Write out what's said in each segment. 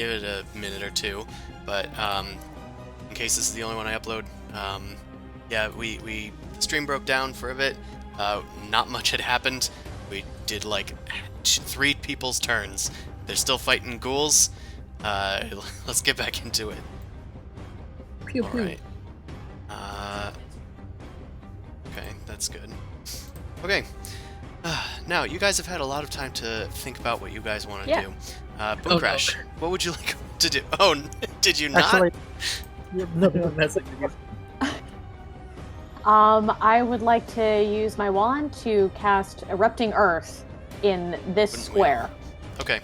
give it a minute or two, but in case this is the only one I upload, yeah, the stream broke down for a bit. Not much had happened. We did like 3 people's turns. They're still fighting ghouls. Let's get back into it. Pew pew. Alright. Okay, that's good. Okay. Now, you guys have had a lot of time to think about what you guys want to do. Boom Crash, what would you like to do? Oh, did you not? Actually, no, that's like, I would like to use my wand to cast Erupting Earth in this square. Okay.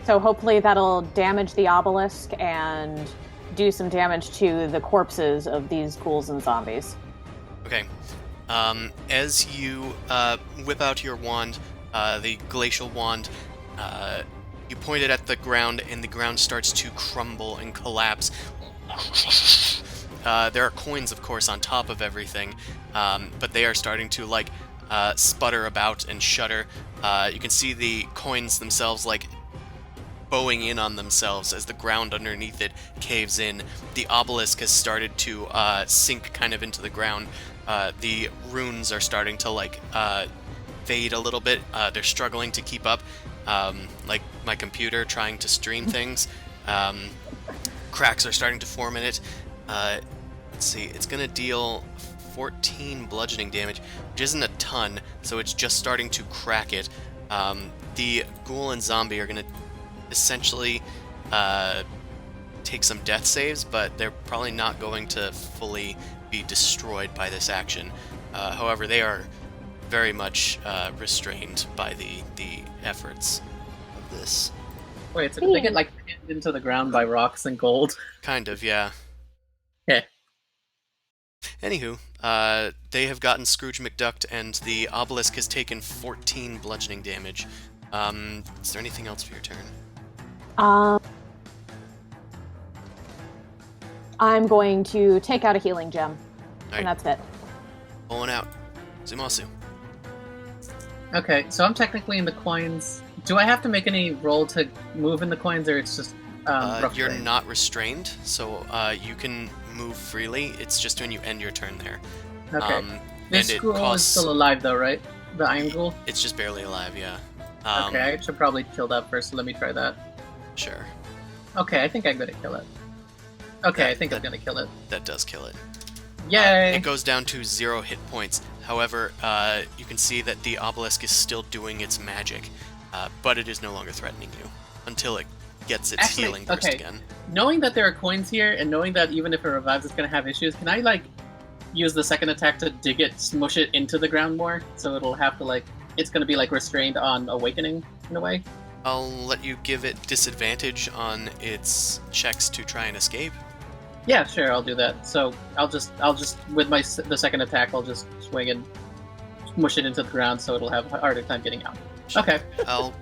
So hopefully that'll damage the obelisk and do some damage to the corpses of these ghouls and zombies. Okay. As you whip out your wand, the glacial wand, you point it at the ground, and the ground starts to crumble and collapse. There are coins, of course, on top of everything, but they are starting to, like, sputter about and shudder. You can see the coins themselves, like, bowing in on themselves as the ground underneath it caves in. The obelisk has started to sink kind of into the ground. The runes are starting to, like, fade a little bit. They're struggling to keep up, like my computer trying to stream things. Cracks are starting to form in it. Let's see, it's going to deal 14 bludgeoning damage, which isn't a ton, so it's just starting to crack it. The ghoul and zombie are going to essentially take some death saves, but they're probably not going to fully be destroyed by this action. However, they are very much restrained by the efforts of this. wait, so they get like pinned into the ground by rocks and gold? Kind of, yeah. Okay. Anywho, they have gotten Scrooge McDuck, and the obelisk has taken 14 bludgeoning damage. Is there anything else for your turn? I'm going to take out a healing gem, Alright. and that's it. Pulling out. Zumasu. Okay, so I'm technically in the coins. Do I have to make any roll to move in the coins, or it's just rough You're terrain? not restrained, so you can move freely. It's just when you end your turn there. Okay. This and it ghoul is costs... still alive, though, right? The iron ghoul? It's just barely alive, yeah. Okay, I should probably kill that first, so let me try that. Sure. Okay, I think I'm gonna kill it. Okay, I think I'm gonna kill it. That does kill it. Yay! It goes down to 0 hit points. However, you can see that the obelisk is still doing its magic, but it is no longer threatening you until it gets its Actually, healing burst okay. again. Knowing that there are coins here, and knowing that even if it revives, it's gonna have issues, can I, like, use the second attack to dig it, smush it into the ground more? So it'll have to, like, it's gonna be, like, restrained on awakening, in a way? I'll let you give it disadvantage on its checks to try and escape. Yeah, sure, I'll do that. So I'll just with the second attack, I'll just swing and smush it into the ground, so it'll have a harder time getting out. Okay. I'll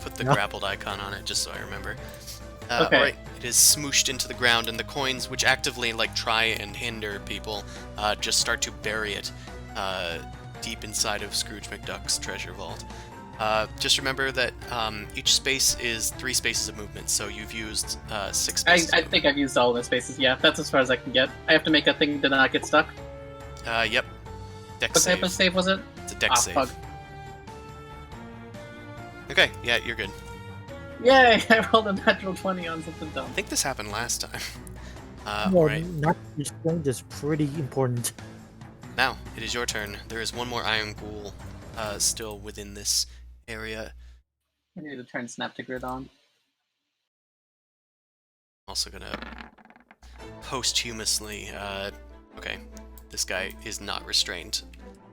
put the grappled icon on it just so I remember. Okay. Alright, it is smooshed into the ground, and the coins, which actively like try and hinder people, just start to bury it deep inside of Scrooge McDuck's treasure vault. Just remember that each space is 3 spaces of movement, so you've used 6 spaces. I think I've used all of the spaces. Yeah, that's as far as I can get. I have to make a thing to not get stuck. Yep. Dex What save. type of save was it? It's a dex save. Fuck. Okay, yeah, you're good. Yay! I rolled a natural 20 on something dumb. I think this happened last time. Well, Alright, not restrained is pretty important. now it is your turn. There is one more iron ghoul still within this area. I need to turn Snap to Grid on. Also gonna posthumously, okay, this guy is not restrained.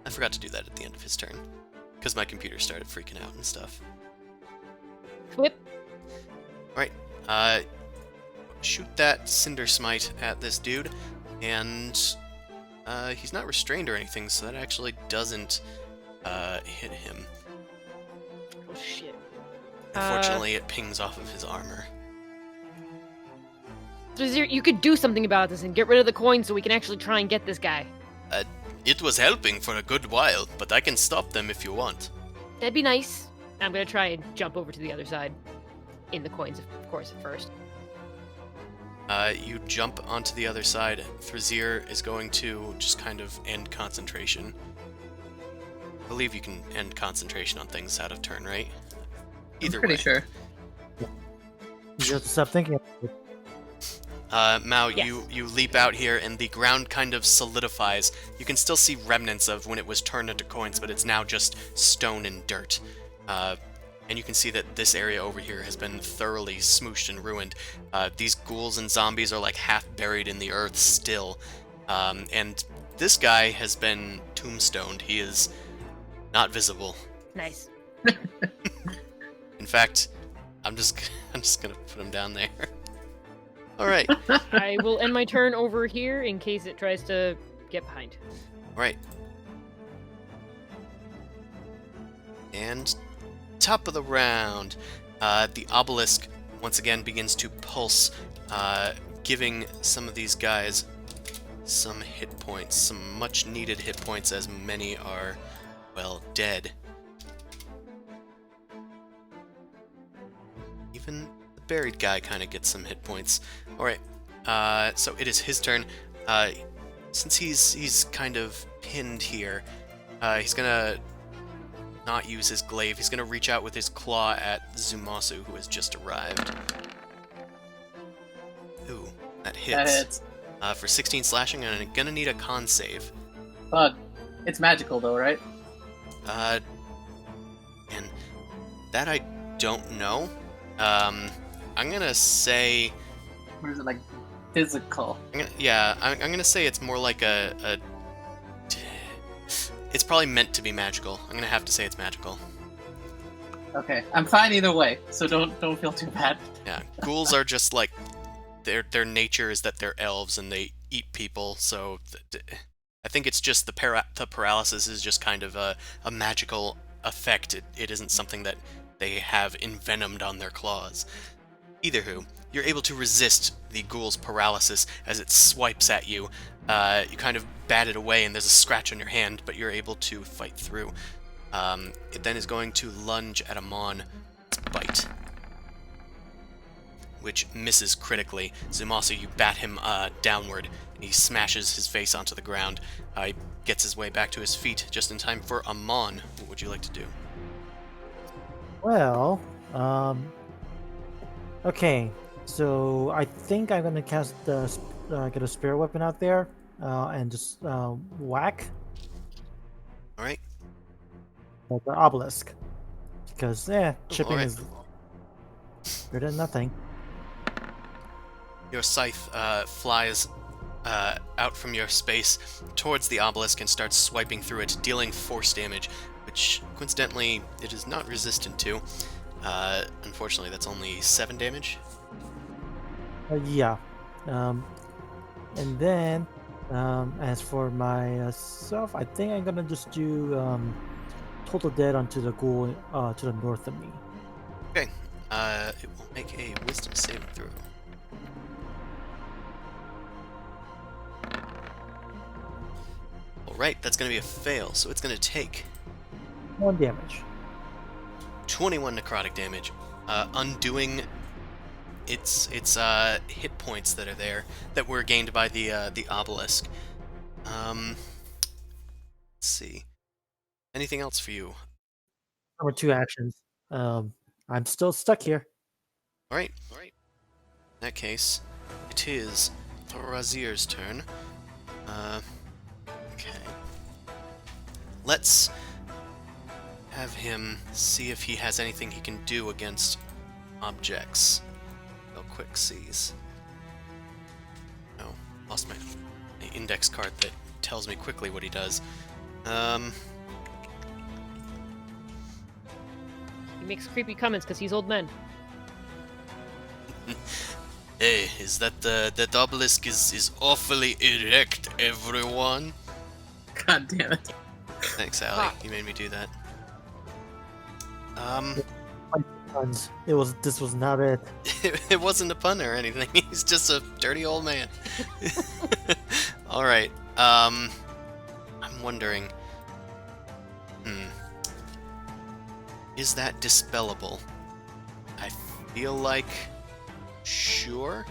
I forgot to do that at the end of his turn, because my computer started freaking out and stuff. Whip. Alright, shoot that Cinder Smite at this dude, and he's not restrained or anything, so that actually doesn't hit him. Oh shit. Unfortunately, it pings off of his armor. So you could do something about this and get rid of the coin so we can actually try and get this guy. It was helping for a good while, but I can stop them if you want. That'd be nice. I'm gonna try and jump over to the other side. in the coins, of course, at first. You jump onto the other side. Thrazir is going to just kind of end concentration. I believe you can end concentration on things out of turn, right? Either I'm pretty way. sure. You just have to stop thinking. Mao, Yes. you leap out here, and the ground kind of solidifies. You can still see remnants of when it was turned into coins, but it's now just stone and dirt. And you can see that this area over here has been thoroughly smooshed and ruined. These ghouls and zombies are like half buried in the earth still. And this guy has been tombstoned. He is not visible. Nice. In fact, I'm just gonna put him down there. All right. I will end my turn over here in case it tries to get behind. All right. And top of the round, the obelisk once again begins to pulse, giving some of these guys some hit points, some much needed hit points, as many are, well, dead. Even the buried guy kind of gets some hit points. Alright, so it is his turn. Since he's kind of pinned here, he's gonna not use his glaive. He's gonna reach out with his claw at Zumasu, who has just arrived. Ooh, that hits. That hits. For 16 slashing, and I'm gonna need a con save. But it's magical though, right? And that I don't know. I'm gonna say, Or is it like physical? I'm gonna say it's more like a. It's probably meant to be magical. I'm gonna have to say it's magical. Okay, I'm fine either way, so don't feel too bad. Yeah, ghouls are just like their nature is that they're elves and they eat people. So I think it's just the paralysis is just kind of a magical effect. It isn't something that they have envenomed on their claws. Either who, you're able to resist the ghoul's paralysis as it swipes at you. You kind of bat it away and there's a scratch on your hand, but you're able to fight through. It then is going to lunge at Amon. Its bite, which misses critically. Zumasu, you bat him downward, and he smashes his face onto the ground. He gets his way back to his feet just in time for Amon. What would you like to do? Well, okay. So I think I'm gonna cast the get a spear weapon out there and just whack All right. the obelisk because chipping alright. is better than nothing. Your scythe flies out from your space towards the obelisk and starts swiping through it, dealing force damage, which coincidentally it is not resistant to. Unfortunately, that's only 7 damage. Yeah. And then as for myself, I think I'm gonna just do total dead onto the ghoul to the north of me. Okay. It will make a wisdom saving throw. Alright, that's going to be a fail, so it's going to take 1 damage. 21 necrotic damage, undoing its hit points that are there, that were gained by the obelisk. Let's see. Anything else for you? Number 2 actions. I'm still stuck here. Alright. In that case, it is Thorazir's turn. Okay. Let's have him see if he has anything he can do against objects. Real quick sees. Oh, lost my index card that tells me quickly what he does. He makes creepy comments because he's old men. Hey, is that the obelisk is awfully erect, everyone? God damn it. Thanks, Allie. You made me do that. Puns. This was not it. It wasn't a pun or anything. He's just a dirty old man. All right. I'm wondering. Is that dispellable? feel like sure.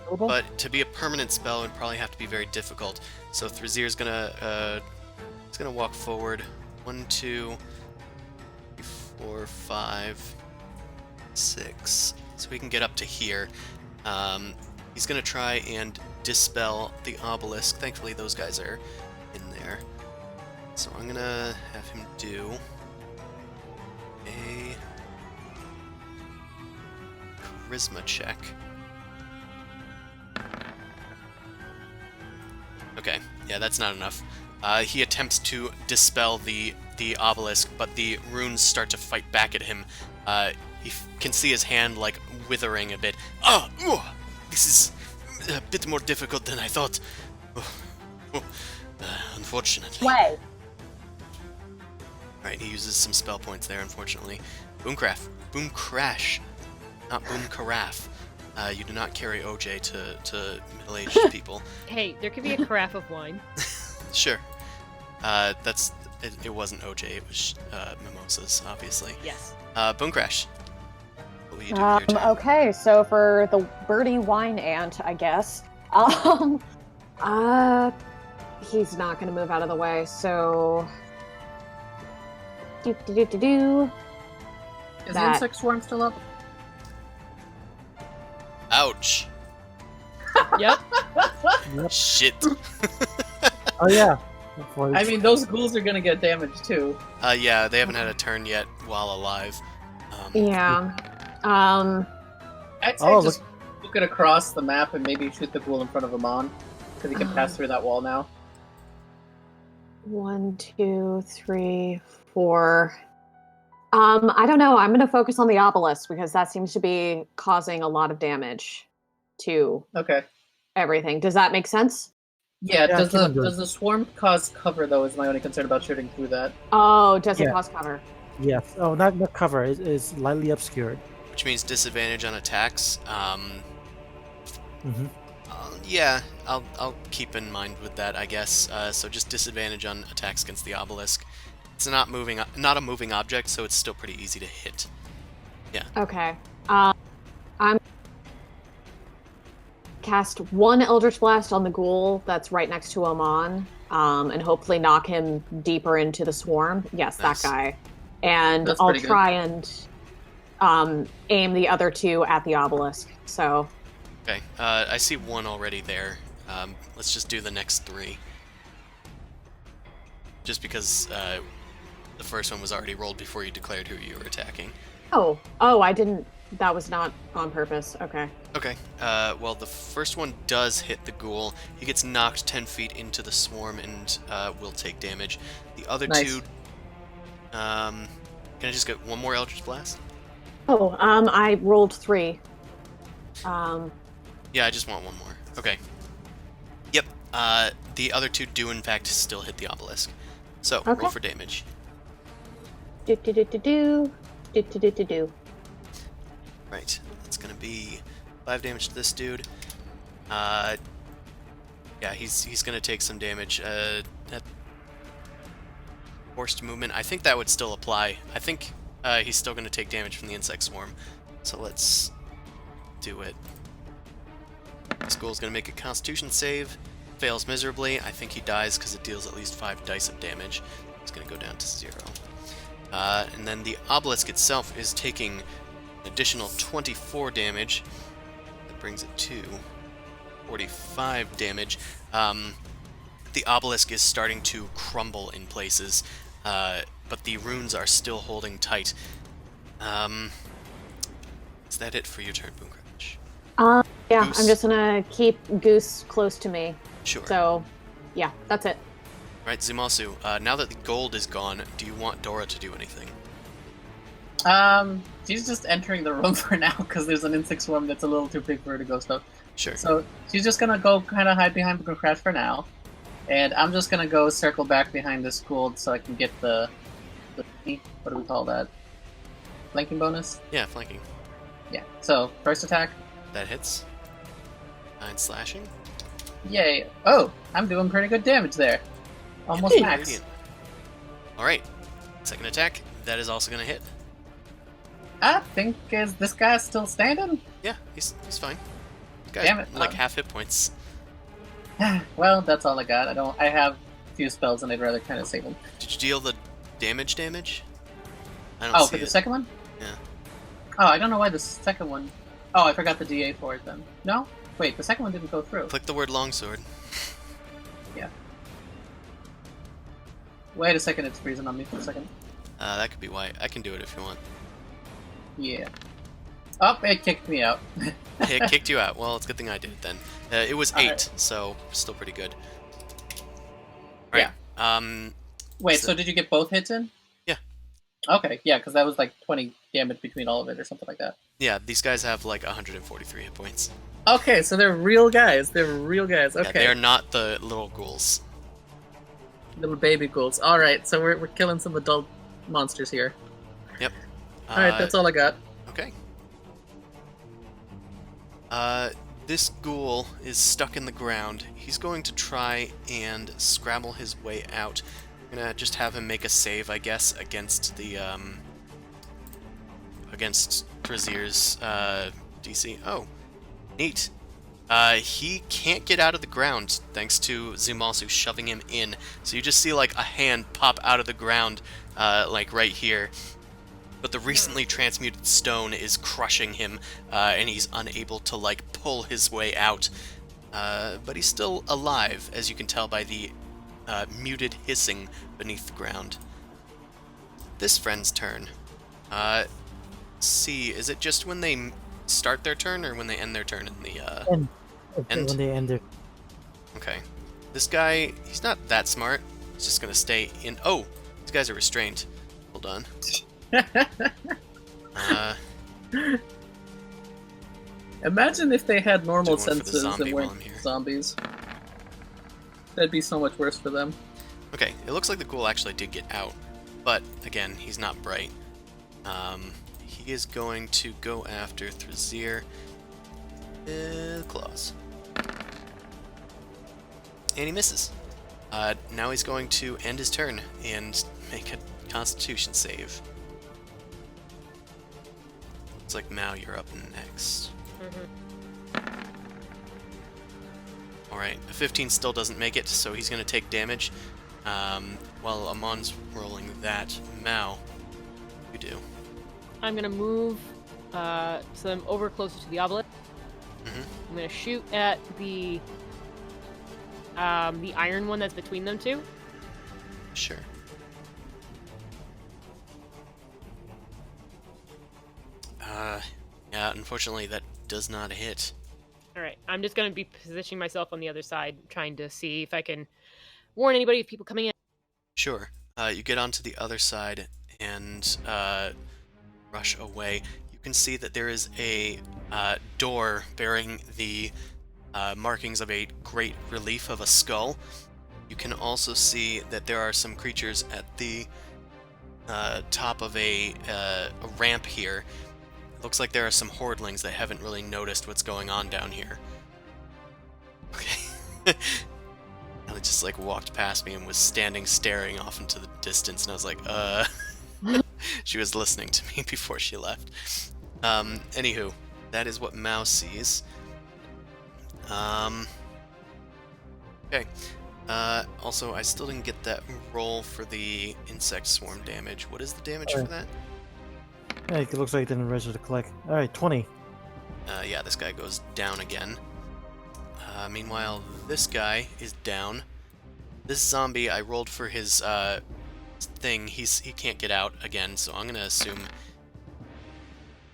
Doable? But to be a permanent spell, it would probably have to be very difficult. So Thrazir's gonna he's gonna walk forward. 1, 2, 3, 4, 5, 6. So we can get up to here. He's gonna try and dispel the obelisk. Thankfully, those guys are in there. So I'm gonna have him do a charisma check. Okay, yeah, that's not enough. He attempts to dispel the obelisk, but the runes start to fight back at him. He can see his hand, like, withering a bit. This is a bit more difficult than I thought. Unfortunately. Way. Alright, he uses some spell points there, unfortunately. Boom crash. Not boom carafe. You do not carry OJ to middle-aged people. Hey, there could be a carafe of wine. Sure. It wasn't OJ, it was mimosas, obviously. Yes. Boom crash. What will you do with your turn? Okay, so for the birdie wine ant, I guess. He's not gonna move out of the way, so Is the insect swarm still up? Ouch. Yep. Shit. Oh yeah. I mean, those ghouls are gonna get damaged too. Yeah, they haven't had a turn yet while alive. yeah. I'd say just look it across the map and maybe shoot the ghoul in front of Amon, because he can pass through that wall now. 1, 2, 3, 4. I don't know. I'm going to focus on the obelisk because that seems to be causing a lot of damage to Okay. everything. Does that make sense? Yeah, Yeah, does keep on doing the swarm cause cover, though, is my only concern about shooting through that. Oh, does it Yeah. cause cover? Yes. Oh, not cover. It's lightly obscured. Which means disadvantage on attacks. Mm-hmm. Yeah, I'll keep in mind with that, I guess. So just disadvantage on attacks against the obelisk. It's not a moving object, so it's still pretty easy to hit. Yeah. Okay. I'm cast one Eldritch Blast on the ghoul that's right next to Amon, and hopefully knock him deeper into the swarm. Yes, Nice. that guy. And That's I'll pretty good. try and aim the other two at the obelisk. So, Okay, I see one already there. Let's just do the next 3. Just because the first one was already rolled before you declared who you were attacking. oh, I didn't. That was not on purpose. Okay. Okay, well, the first one does hit the ghoul. He gets knocked 10 feet into the swarm and will take damage. The other Nice. 2... can I just get one more Eldritch Blast? Oh, I rolled 3. Yeah, I just want one more. Okay. Yep, the other 2 do in fact still hit the obelisk. So, Okay. roll for damage. Do. Right, that's gonna be 5 damage to this dude. Yeah, he's gonna take some damage. That forced movement, I think that would still apply. I think he's still gonna take damage from the insect swarm. So let's do it. This ghoul's gonna make a Constitution save. Fails miserably. I think he dies because it deals at least 5 dice of damage. It's gonna go down to 0. And then the obelisk itself is taking an additional 24 damage. That brings it to 45 damage. The obelisk is starting to crumble in places, but the runes are still holding tight. Is that it for your turn, Boomcratch? Yeah, Goose. I'm just gonna keep Goose close to me. Sure. So, yeah, that's it. Right, Zumasu, now that the gold is gone, do you want Dora to do anything? She's just entering the room for now because there's an insect swarm that's a little too big for her to go stuff. Sure. So she's just gonna go kind of hide behind the crash for now, and I'm just gonna go circle back behind this ghoul so I can get the what do we call that? Flanking bonus. Yeah, flanking. Yeah. So first attack. That hits. 9 slashing. Yay! Oh, I'm doing pretty good damage there. Almost max. Radiant. Alright. Second attack. That is also going to hit. I think is this guy still standing? Yeah, he's fine. This guy's Damn it, like half hit points. Well, that's all I got. I have a few spells and I'd rather kind of save them. Did you deal the damage? I don't Oh, see for the it. second one? Yeah. Oh, I don't know why the second one... Oh, I forgot the DA for it then. No? Wait, the second one didn't go through. Click the word longsword. Yeah. Wait a second, it's freezing on me for a second. That could be why. I can do it if you want. Yeah. Oh, it kicked me out. It kicked you out. Well, it's a good thing I did it then. It was 8, Alright. so still pretty good. Alright. Wait, So- so did you get both hits in? Yeah. Okay, yeah, because that was like 20 damage between all of it or something like that. Yeah, these guys have like 143 hit points. Okay, so they're real guys. They're real guys. Okay. Yeah, they are not the little ghouls. Little baby ghouls. Alright, so we're killing some adult monsters here. Yep. Alright, that's all I got. Okay. This ghoul is stuck in the ground. He's going to try and scrabble his way out. I'm gonna just have him make a save, I guess, against the, against Brazier's, DC. Oh, neat. He can't get out of the ground, thanks to Zumalsu shoving him in. So you just see, like, a hand pop out of the ground, like, right here. But the recently transmuted stone is crushing him, and he's unable to, like, pull his way out. But he's still alive, as you can tell by the muted hissing beneath the ground. This friend's turn. Let's see, is it just when they start their turn, or when they end their turn in the, And End? when they end their Okay. This guy, he's not that smart. He's just gonna stay in... Oh! These guys are restrained. Hold on. Imagine if they had normal Do one for the senses zombie and while weren't I'm here. zombies. That'd be so much worse for them. Okay, it looks like the ghoul actually did get out. But, again, he's not bright. He is going to go after Thrazier. Claws. And he misses. Now he's going to end his turn and make a Constitution save. Looks like Mao, you're up next. Alright, a 15 still doesn't make it, so he's going to take damage. While Amon's rolling that, Mao, you do. I'm gonna move so I'm over closer to the obelisk. Mhm. I'm gonna shoot at the iron one that's between them two. Sure. Yeah, unfortunately that does not hit. All right, I'm just gonna be positioning myself on the other side, trying to see if I can warn anybody of people coming in. Sure. You get onto the other side and rush away. You can see that there is a door bearing the markings of a great relief of a skull. You can also see that there are some creatures at the top of a ramp here. It looks like there are some hordlings that haven't really noticed what's going on down here. Okay. And it just like walked past me and was standing staring off into the distance, and I was like, She was listening to me before she left. Anywho, that is what Mao sees. Okay. Also, I still didn't get that roll for the insect swarm damage. What is the damage for that? Yeah, it looks like it didn't register to collect. Alright, 20. Yeah, this guy goes down again. Meanwhile, this guy is down. This zombie, I rolled for his thing. He can't get out again, so I'm gonna assume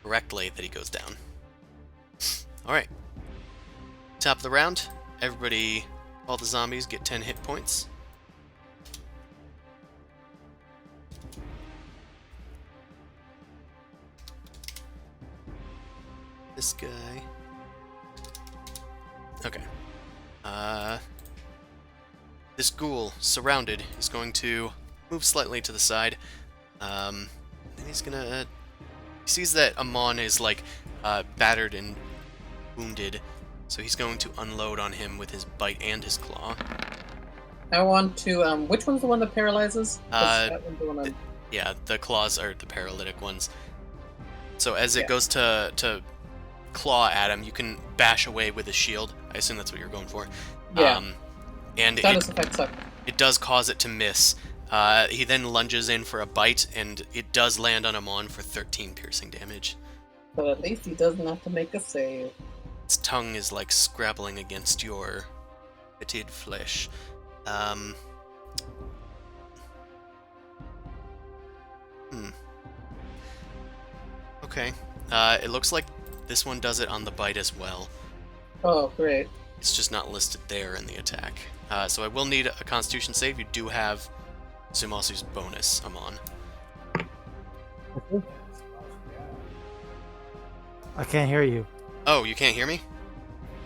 correctly that he goes down. Alright. Top of the round. Everybody, all the zombies get 10 hit points. This guy. Okay. This ghoul, surrounded, is going to move slightly to the side. And he's gonna... he sees that Amon is, like, battered and wounded, so he's going to unload on him with his bite and his claw. I want to, which one's the one that paralyzes? 'Cause Uh, that one's the one I'm... Yeah, the claws are the paralytic ones. So as it goes to claw at him, you can bash away with a shield. I assume that's what you're going for. Yeah. And Status effects suck. it does cause it to miss. He then lunges in for a bite, and it does land on Amon for 13 piercing damage. But at least he doesn't have to make a save. Its tongue is like scrabbling against your pitted flesh. Okay. It looks like this one does it on the bite as well. Oh, great. It's just not listed there in the attack. So I will need a Constitution save. You do have Zumasu's bonus, Amon. I can't hear you. Oh, you can't hear me?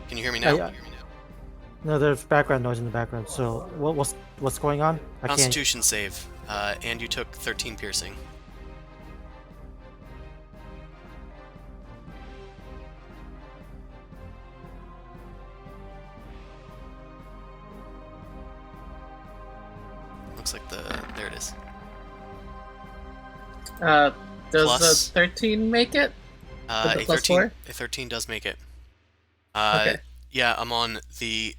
Can you hear me now? Yeah. No, there's background noise in the background. So what's going on? I can't. Constitution save, and you took 13 piercing. Looks like there it is. Does Plus- the 13 make it? With the A plus 13, 4? a 13 does make it. Okay. Yeah, I'm on the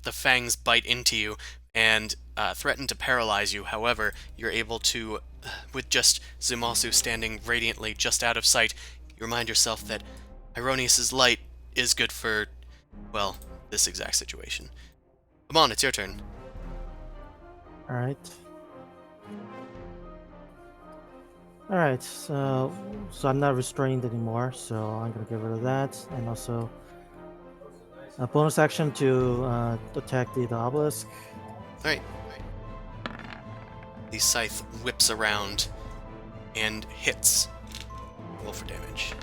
fangs bite into you and threaten to paralyze you. However, you're able to, with just Zumasu standing radiantly just out of sight, you remind yourself that Ironius's light is good for, well, this exact situation. Come on, it's your turn. All right. All right. So I'm not restrained anymore. So I'm gonna get rid of that, and also a bonus action to attack the obelisk. Alright. The scythe whips around and hits. Roll for damage.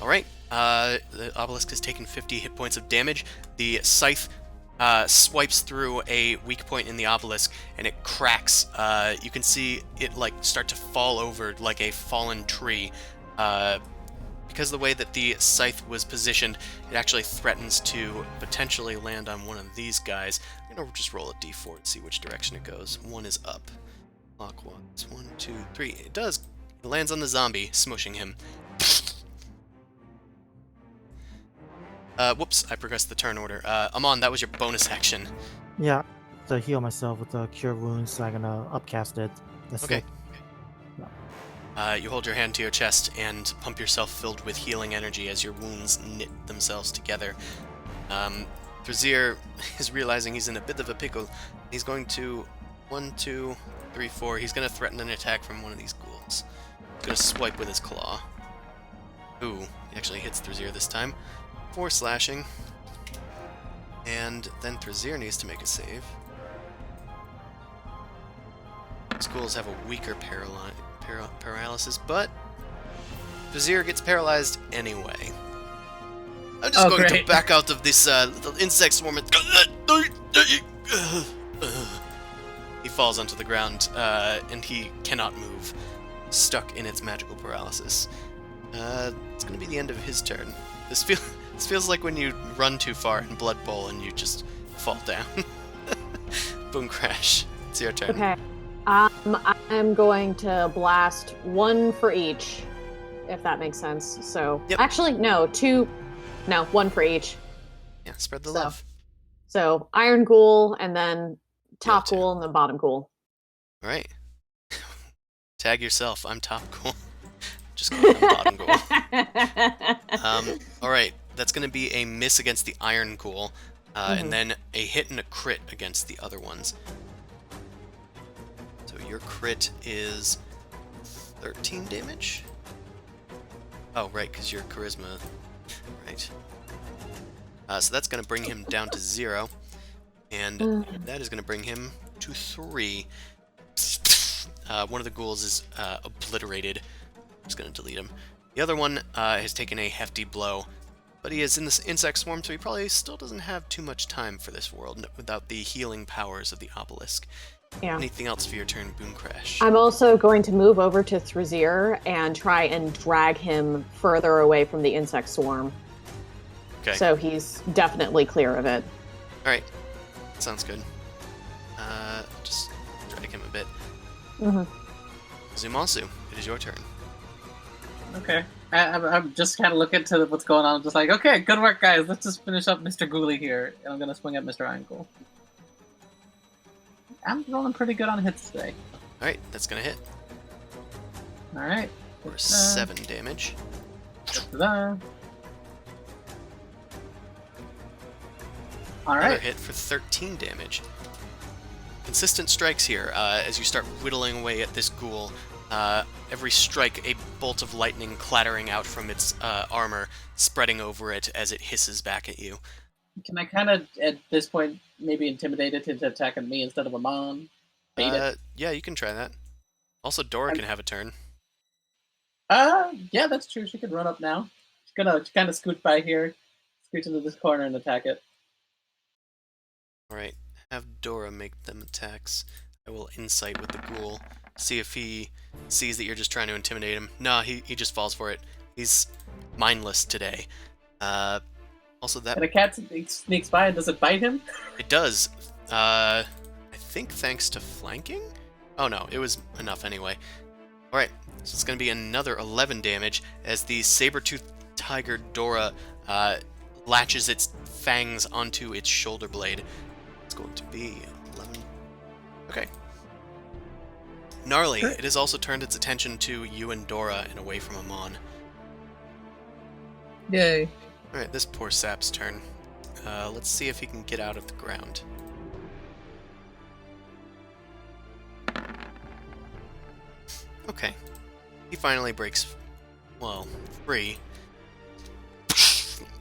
Alright. The obelisk has taken 50 hit points of damage. The scythe swipes through a weak point in the obelisk, and it cracks. You can see it like start to fall over like a fallen tree. Because of the way that the scythe was positioned, it actually threatens to potentially land on one of these guys. I'm gonna just roll a d4 and see which direction it goes. One is up. Clockwise. 1, 2, 3. It does. It lands on the zombie, smushing him. Whoops, I progressed the turn order. Amon, that was your bonus action. Yeah. To heal myself with the cure wounds, I'm gonna upcast it. That's Okay. it. You hold your hand to your chest and pump yourself filled with healing energy as your wounds knit themselves together. Brazier is realizing he's in a bit of a pickle. He's going to 1, 2, 3, 4. He's going to threaten an attack from one of these ghouls. He's going to swipe with his claw. Ooh, he actually hits Brazier this time. 4 slashing. And then Brazier needs to make a save. These ghouls have a weaker paralysis, but Brazier gets paralyzed anyway. I'm just going to back out of this little insect swarm and... He falls onto the ground, and he cannot move, stuck in its magical paralysis. It's going to be the end of his turn. This feels like when you run too far in Blood Bowl and you just fall down. Boom crash. It's your turn. Okay. I'm going to blast one for each, if that makes sense. So, Yep. Actually, no, two. No, one for each. Yeah, spread the So- love. So, Iron Ghoul, and then top Gotcha. ghoul, and then bottom ghoul. All right. Tag yourself. I'm top ghoul. Just call him bottom ghoul. All right. That's going to be a miss against the Iron Ghoul, and then a hit and a crit against the other ones. So your crit is 13 damage? Oh, right, because your charisma. Right. So that's going to bring him down to 0, and that is going to bring him to 3. One of the ghouls is obliterated. I'm just going to delete him. The other one has taken a hefty blow, but he is in this insect swarm, so he probably still doesn't have too much time for this world without the healing powers of the obelisk. Yeah. Anything else for your turn, Boom Crash? I'm also going to move over to Thrazier and try and drag him further away from the insect swarm. Okay. So he's definitely clear of it. Alright. Sounds good. Just drag him a bit. Zumasu, it is your turn. Okay. I'm just kind of looking to what's going on. I'm just like, okay, good work, guys. Let's just finish up Mr. Ghoulie here. And I'm going to swing at Mr. Ankle. I'm rolling pretty good on hits today. Alright, that's gonna hit. Alright. For 7 damage. Alright. Another hit for 13 damage. Consistent strikes here as you start whittling away at this ghoul. Every strike, a bolt of lightning clattering out from its armor, spreading over it as it hisses back at you. Can I kind of, at this point, maybe intimidate it into attacking me instead of Amon? Bait it? Yeah, you can try that. Also, Dora can have a turn. Yeah, that's true. She could run up now. She's gonna kind of scoot by here, scoot into this corner and attack it. Alright, have Dora make them attacks. I will insight with the ghoul. See if he sees that you're just trying to intimidate him. Nah, he just falls for it. He's mindless today. Also that... And a cat sneaks by and does it bite him? It does. I think thanks to flanking? Oh no, it was enough anyway. Alright, so it's going to be another 11 damage as the saber-toothed tiger Dora latches its fangs onto its shoulder blade. It's going to be 11. Okay. Gnarly, it has also turned its attention to you and Dora and away from Amon. Yay. Alright, this poor sap's turn. Let's see if he can get out of the ground. Okay. He finally breaks, well, free.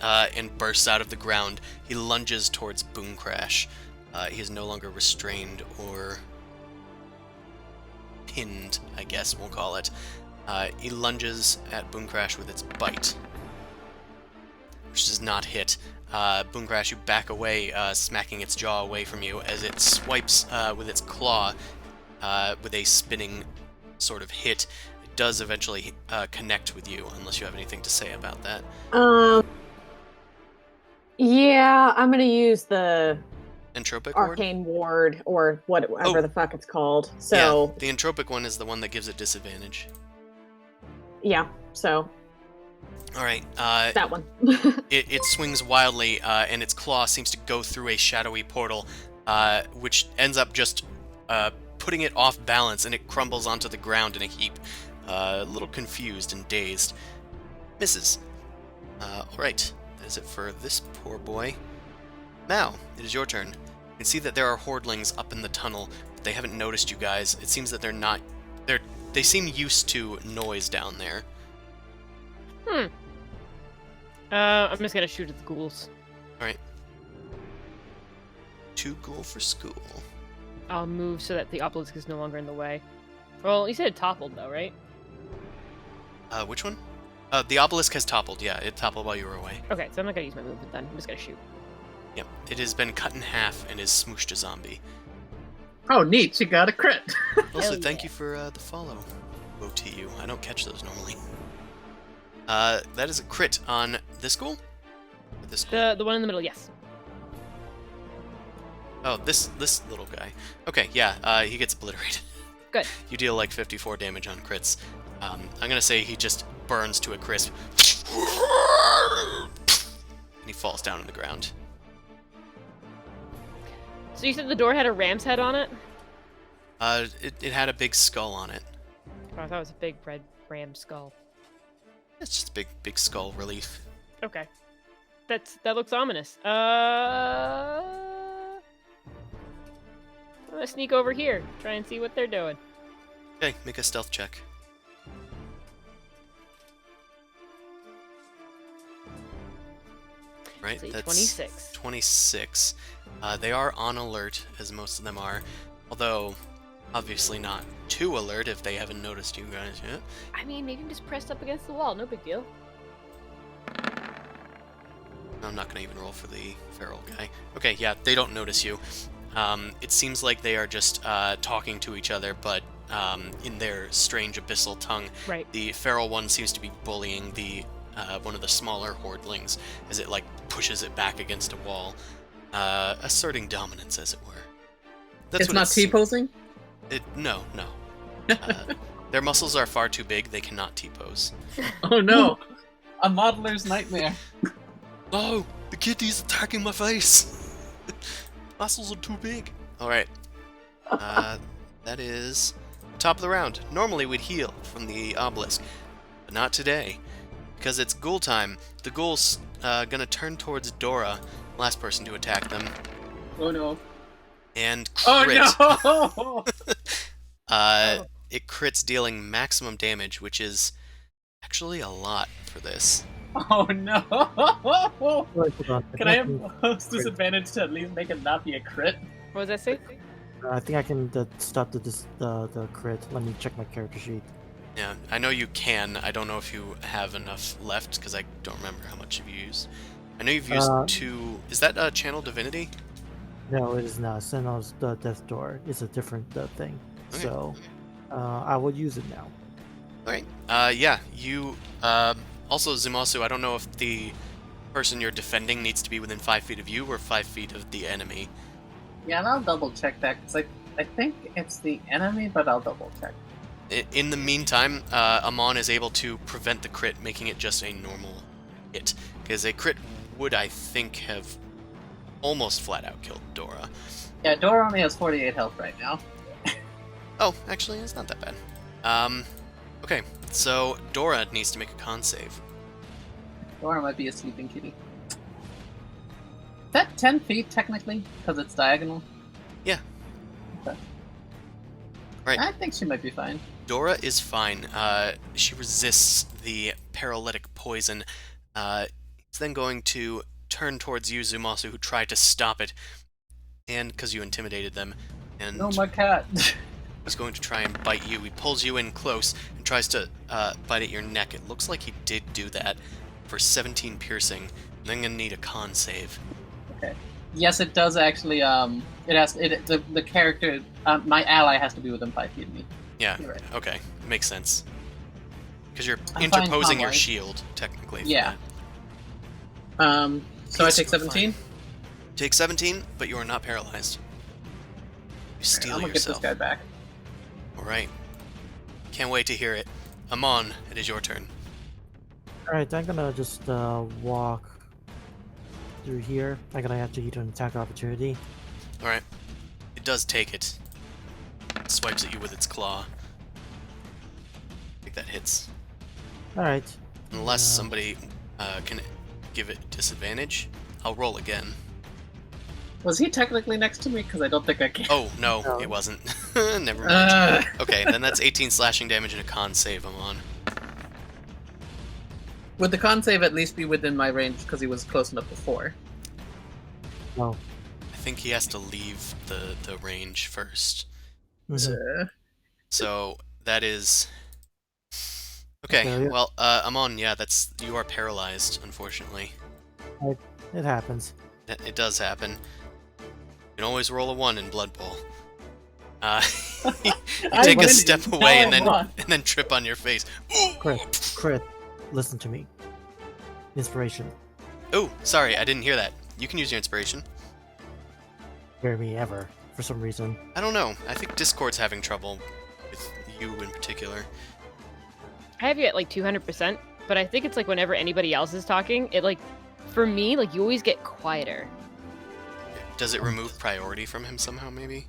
And bursts out of the ground. He lunges towards Boom Crash. He is no longer restrained or pinned, I guess we'll call it. He lunges at Boom Crash with its bite, which does not hit. Boom Crash, you back away, smacking its jaw away from you as it swipes with its claw with a spinning sort of hit. It does eventually connect with you, unless you have anything to say about that. Yeah, I'm gonna use the Entropic ward? arcane ward or whatever the fuck it's called. So yeah, the entropic one is the one that gives it disadvantage. yeah, so Alright, that one. it swings wildly, and its claw seems to go through a shadowy portal, which ends up just putting it off balance, and it crumbles onto the ground in a heap, a little confused and dazed. Misses. Alright, that is it for this poor boy. Now, it is your turn. You can see that there are hordlings up in the tunnel, but they haven't noticed you guys. It seems that they seem used to noise down there. I'm just gonna shoot at the ghouls. Alright. 2 ghoul for school. I'll move so that the obelisk is no longer in the way. Well, you said it toppled though, right? Which one? The obelisk has toppled, yeah. It toppled while you were away. Okay, so I'm not gonna use my movement then. I'm just gonna shoot. Yep. It has been cut in half and is smooshed a zombie. Oh, neat. She got a crit. Also, Hell thank yeah. you for the follow, OTU. I don't catch those normally. That is a crit on this ghoul? Or this ghoul? The one in the middle, yes. Oh, this little guy. Okay, yeah, he gets obliterated. Good. You deal like 54 damage on crits. I'm gonna say he just burns to a crisp. And he falls down on the ground. So you said the door had a ram's head on it? It had a big skull on it. Oh, I thought it was a big red ram skull. It's just a big skull relief. Okay. That looks ominous. I'm gonna sneak over here, try and see what they're doing. Okay, make a stealth check. Right, Say that's 26. 26. They are on alert, as most of them are. Although, obviously not too alert if they haven't noticed you guys yet. I mean, maybe just pressed up against the wall, no big deal. I'm not going to even roll for the feral guy. Okay, yeah, they don't notice you. It seems like they are just talking to each other, but in their strange abyssal tongue. Right. The feral one seems to be bullying the one of the smaller hordlings as it like pushes it back against a wall, asserting dominance, as it were. That's It's what not T-posing? No. Their muscles are far too big. They cannot T-pose. Oh no! A modeler's nightmare. Oh, the kitty's attacking my face. Muscles are too big. All right. That is top of the round. Normally we'd heal from the obelisk, but not today, because it's ghoul time. The ghoul's gonna turn towards Dora, last person to attack them, Oh no. and crit. Oh no! It crits, dealing maximum damage, which is actually a lot for this. Oh no! Wait, hold on. Can I have most disadvantage to at least make it not be a crit? What was that say? I think I can stop the crit. Let me check my character sheet. Yeah, I know you can. I don't know if you have enough left, because I don't remember how much you've used. I know you've used 2... Is that Channel Divinity? No, it is not. Sentinel's the Death Door. It's a different thing. Okay. So, I will use it now. Alright. Yeah, you... also, Zumasu, I don't know if the person you're defending needs to be within 5 feet of you or 5 feet of the enemy. Yeah, and I'll double check that, because I think it's the enemy, but I'll double check. In the meantime, Amon is able to prevent the crit, making it just a normal hit. Because a crit would, I think, have almost flat-out killed Dora. Yeah, Dora only has 48 health right now. Oh, actually, it's not that bad. Okay, so Dora needs to make a con save. Dora might be a sleeping kitty. Is that 10 feet, technically? Because it's diagonal? Yeah. Okay. Right. I think she might be fine. Dora is fine. She resists the paralytic poison. He's then going to turn towards you, Zumasu, who tried to stop it, and because you intimidated them, and No, my cat! he's going to try and bite you. He pulls you in close and tries to bite at your neck. It looks like he did do that for 17 piercing. And then gonna need a con save. Okay. Yes, it does actually, the character, my ally has to be within 5 feet of me. Yeah, You're right. okay. Makes sense. Because you're I'm fine interposing your con-wise. shield, technically. for Yeah. that. So I Yes, take you're 17? fine. Take 17, but you are not paralyzed. You steal I'm gonna yourself. get this guy back. Alright. Can't wait to hear it. Amon, it is your turn. Alright, I'm gonna just walk through here. I'm gonna have to use an attack opportunity. Alright. It does take it. Swipes at you with its claw. I think that hits. Alright. Unless somebody can give it disadvantage. I'll roll again. Was he technically next to me? Because I don't think I can. Oh, no, No. it wasn't. Never mind. Okay, then that's 18 slashing damage and a con save, Amon. Would the con save at least be within my range because he was close enough before? No. I think he has to leave the range first. Mhm. So that is okay. Okay, yeah. Well, Amon, yeah, you are paralyzed, unfortunately. It happens. It does happen. You can always roll a 1 in Blood Bowl. You I'm take a winning. step Now away I'm on. and then trip on your face. Crit. Listen to me. Inspiration. Oh, sorry, I didn't hear that. You can use your inspiration. Hear me ever, for some reason. I don't know. I think Discord's having trouble with you in particular. I have you at like 200%, but I think it's like whenever anybody else is talking, it like, for me, like you always get quieter. Does it remove priority from him somehow, maybe?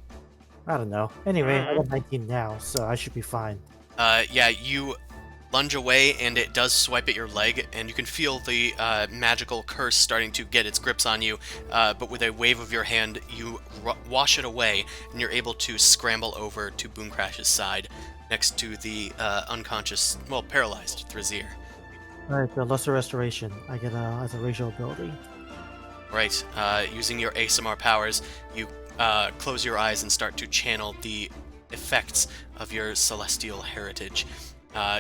I don't know. Anyway, I got 19 now, so I should be fine. Yeah, you lunge away, and it does swipe at your leg, and you can feel the magical curse starting to get its grips on you, but with a wave of your hand, you wash it away, and you're able to scramble over to Boomcrash's side, next to the unconscious, well, paralyzed Thrazier. Alright, the Lesser Restoration. I get as a racial ability. Right, using your ASMR powers, you close your eyes and start to channel the effects of your celestial heritage.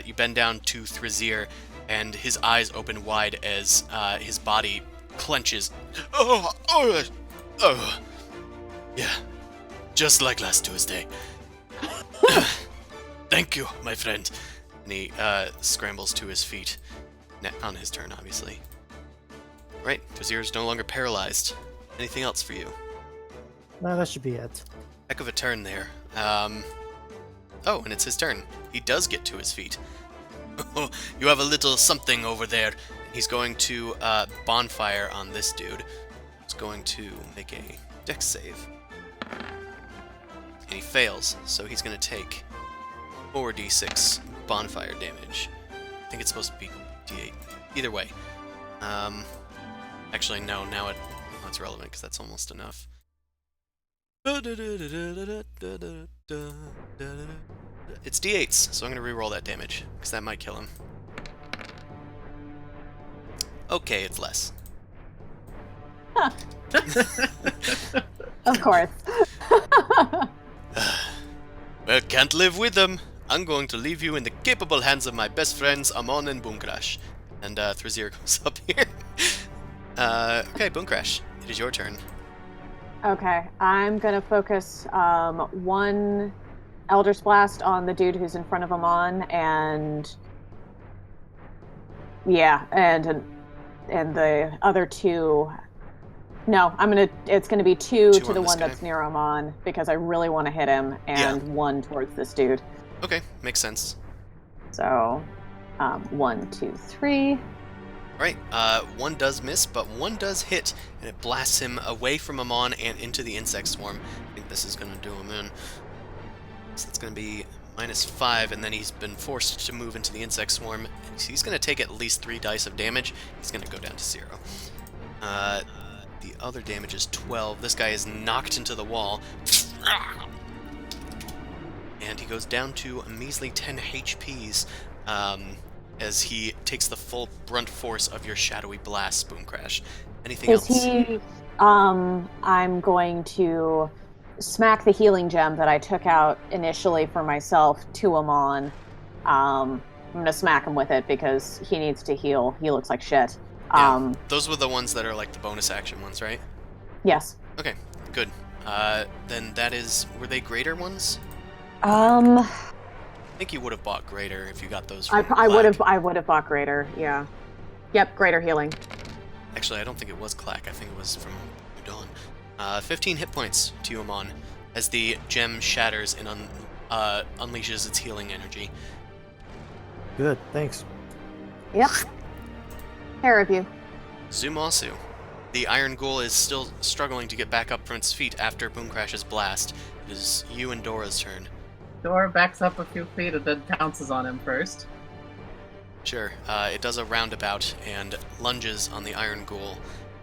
You bend down to Thrazier, and his eyes open wide as his body clenches. Oh, yeah, just like last Tuesday. Thank you, my friend. And he scrambles to his feet, on his turn, obviously. Right, Thrazier is no longer paralyzed. Anything else for you? That should be it. Heck of a turn there. Oh, and it's his turn. He does get to his feet. Oh, you have a little something over there. He's going to bonfire on this dude. He's going to make a dex save. And he fails, so he's going to take 4d6 bonfire damage. I think it's supposed to be d8. Either way. Actually, no, now it's relevant because that's almost enough. It's d8s, so I'm going to reroll that damage, because that might kill him. Okay, it's less. Huh. Of course. Well, can't live with them. I'm going to leave you in the capable hands of my best friends, Amon and Boomcrash. And Thrasir goes up here. Okay, Boomcrash, it is your turn. Okay, I'm gonna focus one Eldritch Blast on the dude who's in front of Amon, and the other two. No, it's gonna be two to the one that's near Amon because I really want to hit him, and one towards this dude. Okay, makes sense. So, 1, 2, 3. Right, one does miss, but one does hit, and it blasts him away from Amon and into the insect swarm. I think this is going to do him in. So that's going to be -5, and then he's been forced to move into the insect swarm. He's going to take at least 3 dice of damage. He's going to go down to 0. The other damage is 12. This guy is knocked into the wall. And he goes down to a measly 10 HPs. As he takes the full brunt force of your shadowy blast, Boomcrash. Anything else? I'm going to smack the healing gem that I took out initially for myself to Amon. I'm going to smack him with it because he needs to heal. He looks like shit. Yeah, those were the ones that are like the bonus action ones, right? Yes. Okay, good. Then that is... Were they greater ones? I think you would have bought greater if you got those from I would have bought greater, yeah. Yep, greater healing. Actually, I don't think it was Clack. I think it was from Dawn. 15 hit points to you, Amon, as the gem shatters and unleashes its healing energy. Good, thanks. Yep. Care of you. Zumasu. The Iron Ghoul is still struggling to get back up from its feet after Boomcrash's blast. It is you and Dora's turn. Dora backs up a few feet and then pounces on him first. Sure. It does a roundabout and lunges on the Iron Ghoul.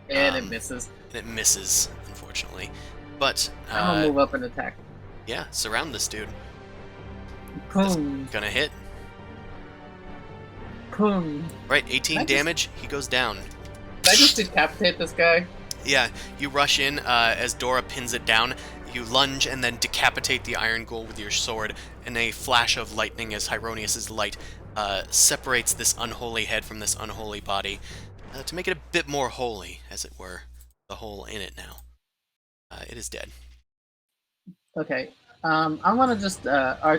And it misses. And it misses, unfortunately. But I'm gonna move up and attack. Yeah, surround this dude. Boom. Gonna hit. Boom. Right, 18 damage. He goes down. Did I just decapitate this guy? Yeah, you rush in as Dora pins it down. You lunge and then decapitate the Iron Ghoul with your sword, and a flash of lightning as Hieronius' light separates this unholy head from this unholy body, to make it a bit more holy, as it were. The hole in it now. It is dead. Okay. I want to just...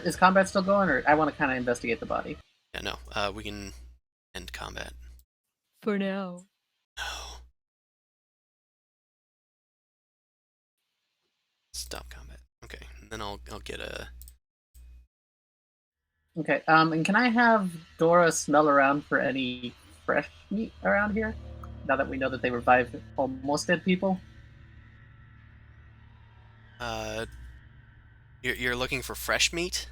is combat still going, or I want to kind of investigate the body? Yeah, no. We can end combat. For now. No. Stop combat. Okay, and then I'll get a... Okay, and can I have Dora smell around for any fresh meat around here? Now that we know that they revived almost dead people? You're looking for fresh meat?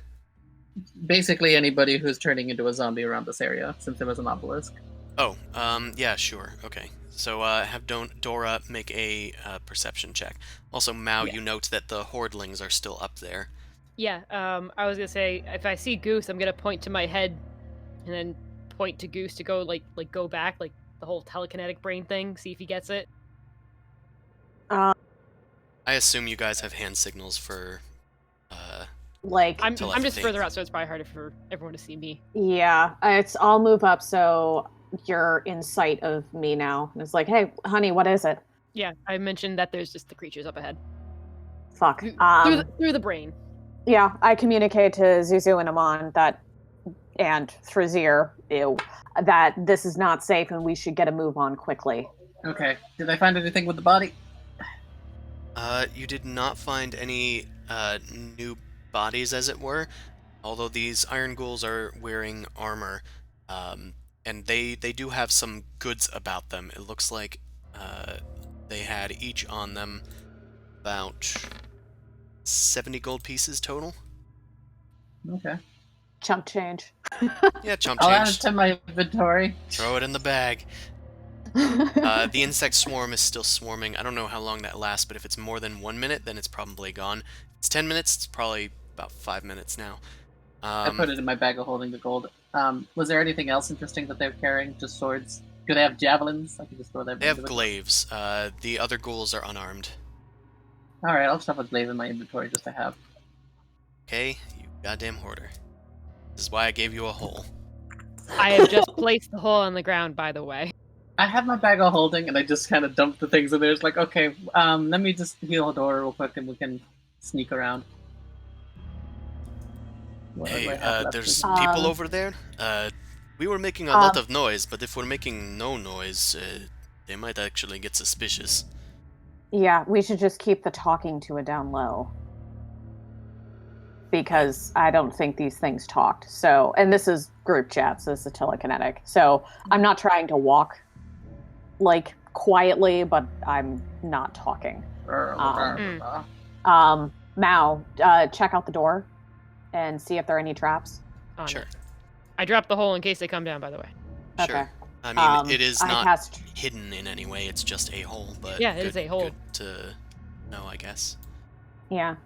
Basically anybody who's turning into a zombie around this area, since there was an obelisk. Oh, yeah, sure. Okay. So, have Dora make a perception check. Also, Mao, you note that the hordlings are still up there. Yeah, I was gonna say, if I see Goose, I'm gonna point to my head, and then point to Goose to go, go back, like the whole telekinetic brain thing, see if he gets it. I assume you guys have hand signals for, I'm just further out, so it's probably harder for everyone to see me. Yeah, I'll move up so you're in sight of me now. And it's like, hey, honey, what is it? Yeah, I mentioned that there's just the creatures up ahead. Fuck. Through the brain. Yeah, I communicate to Zuzu and Amon and Thrasir, that this is not safe and we should get a move on quickly. Okay. Did I find anything with the body? You did not find any new bodies, as it were. although these iron ghouls are wearing armor, and they do have some goods about them. It looks like they had each on them about 70 gold pieces total. Okay. Chump change. Yeah, chump I'll add it change. to my inventory. Throw it in the bag. The insect swarm is still swarming. I don't know how long that lasts, but if it's more than 1 minute, then it's probably gone. If it's 10 minutes, it's probably about 5 minutes now. I put it in my bag of holding the gold. Was there anything else interesting that they're carrying? Just swords? Do they have javelins? I can just throw them. They have glaives. The other ghouls are unarmed. All right, I'll stuff a glaive in my inventory just to have. Okay, you goddamn hoarder. This is why I gave you a hole. I have just placed the hole on the ground, by the way. I have my bag of holding, and I just kind of dump the things in there. It's like, okay, let me just heal a door real quick, and we can sneak around. What do I Hey, have left there's to- people over there. We were making a lot of noise, but if we're making no noise, they might actually get suspicious. Yeah, we should just keep the talking to it down low. Because I don't think these things talked. So, and this is group chats, this is telekinetic. So I'm not trying to walk like quietly, but I'm not talking. Mao, check out the door and see if there are any traps. On Sure. it. I dropped the hole in case they come down, by the way. Okay. Sure. I mean, it is I not cast hidden in any way. It's just a hole, but Yeah, it is a hole. Good to know, I guess. Yeah.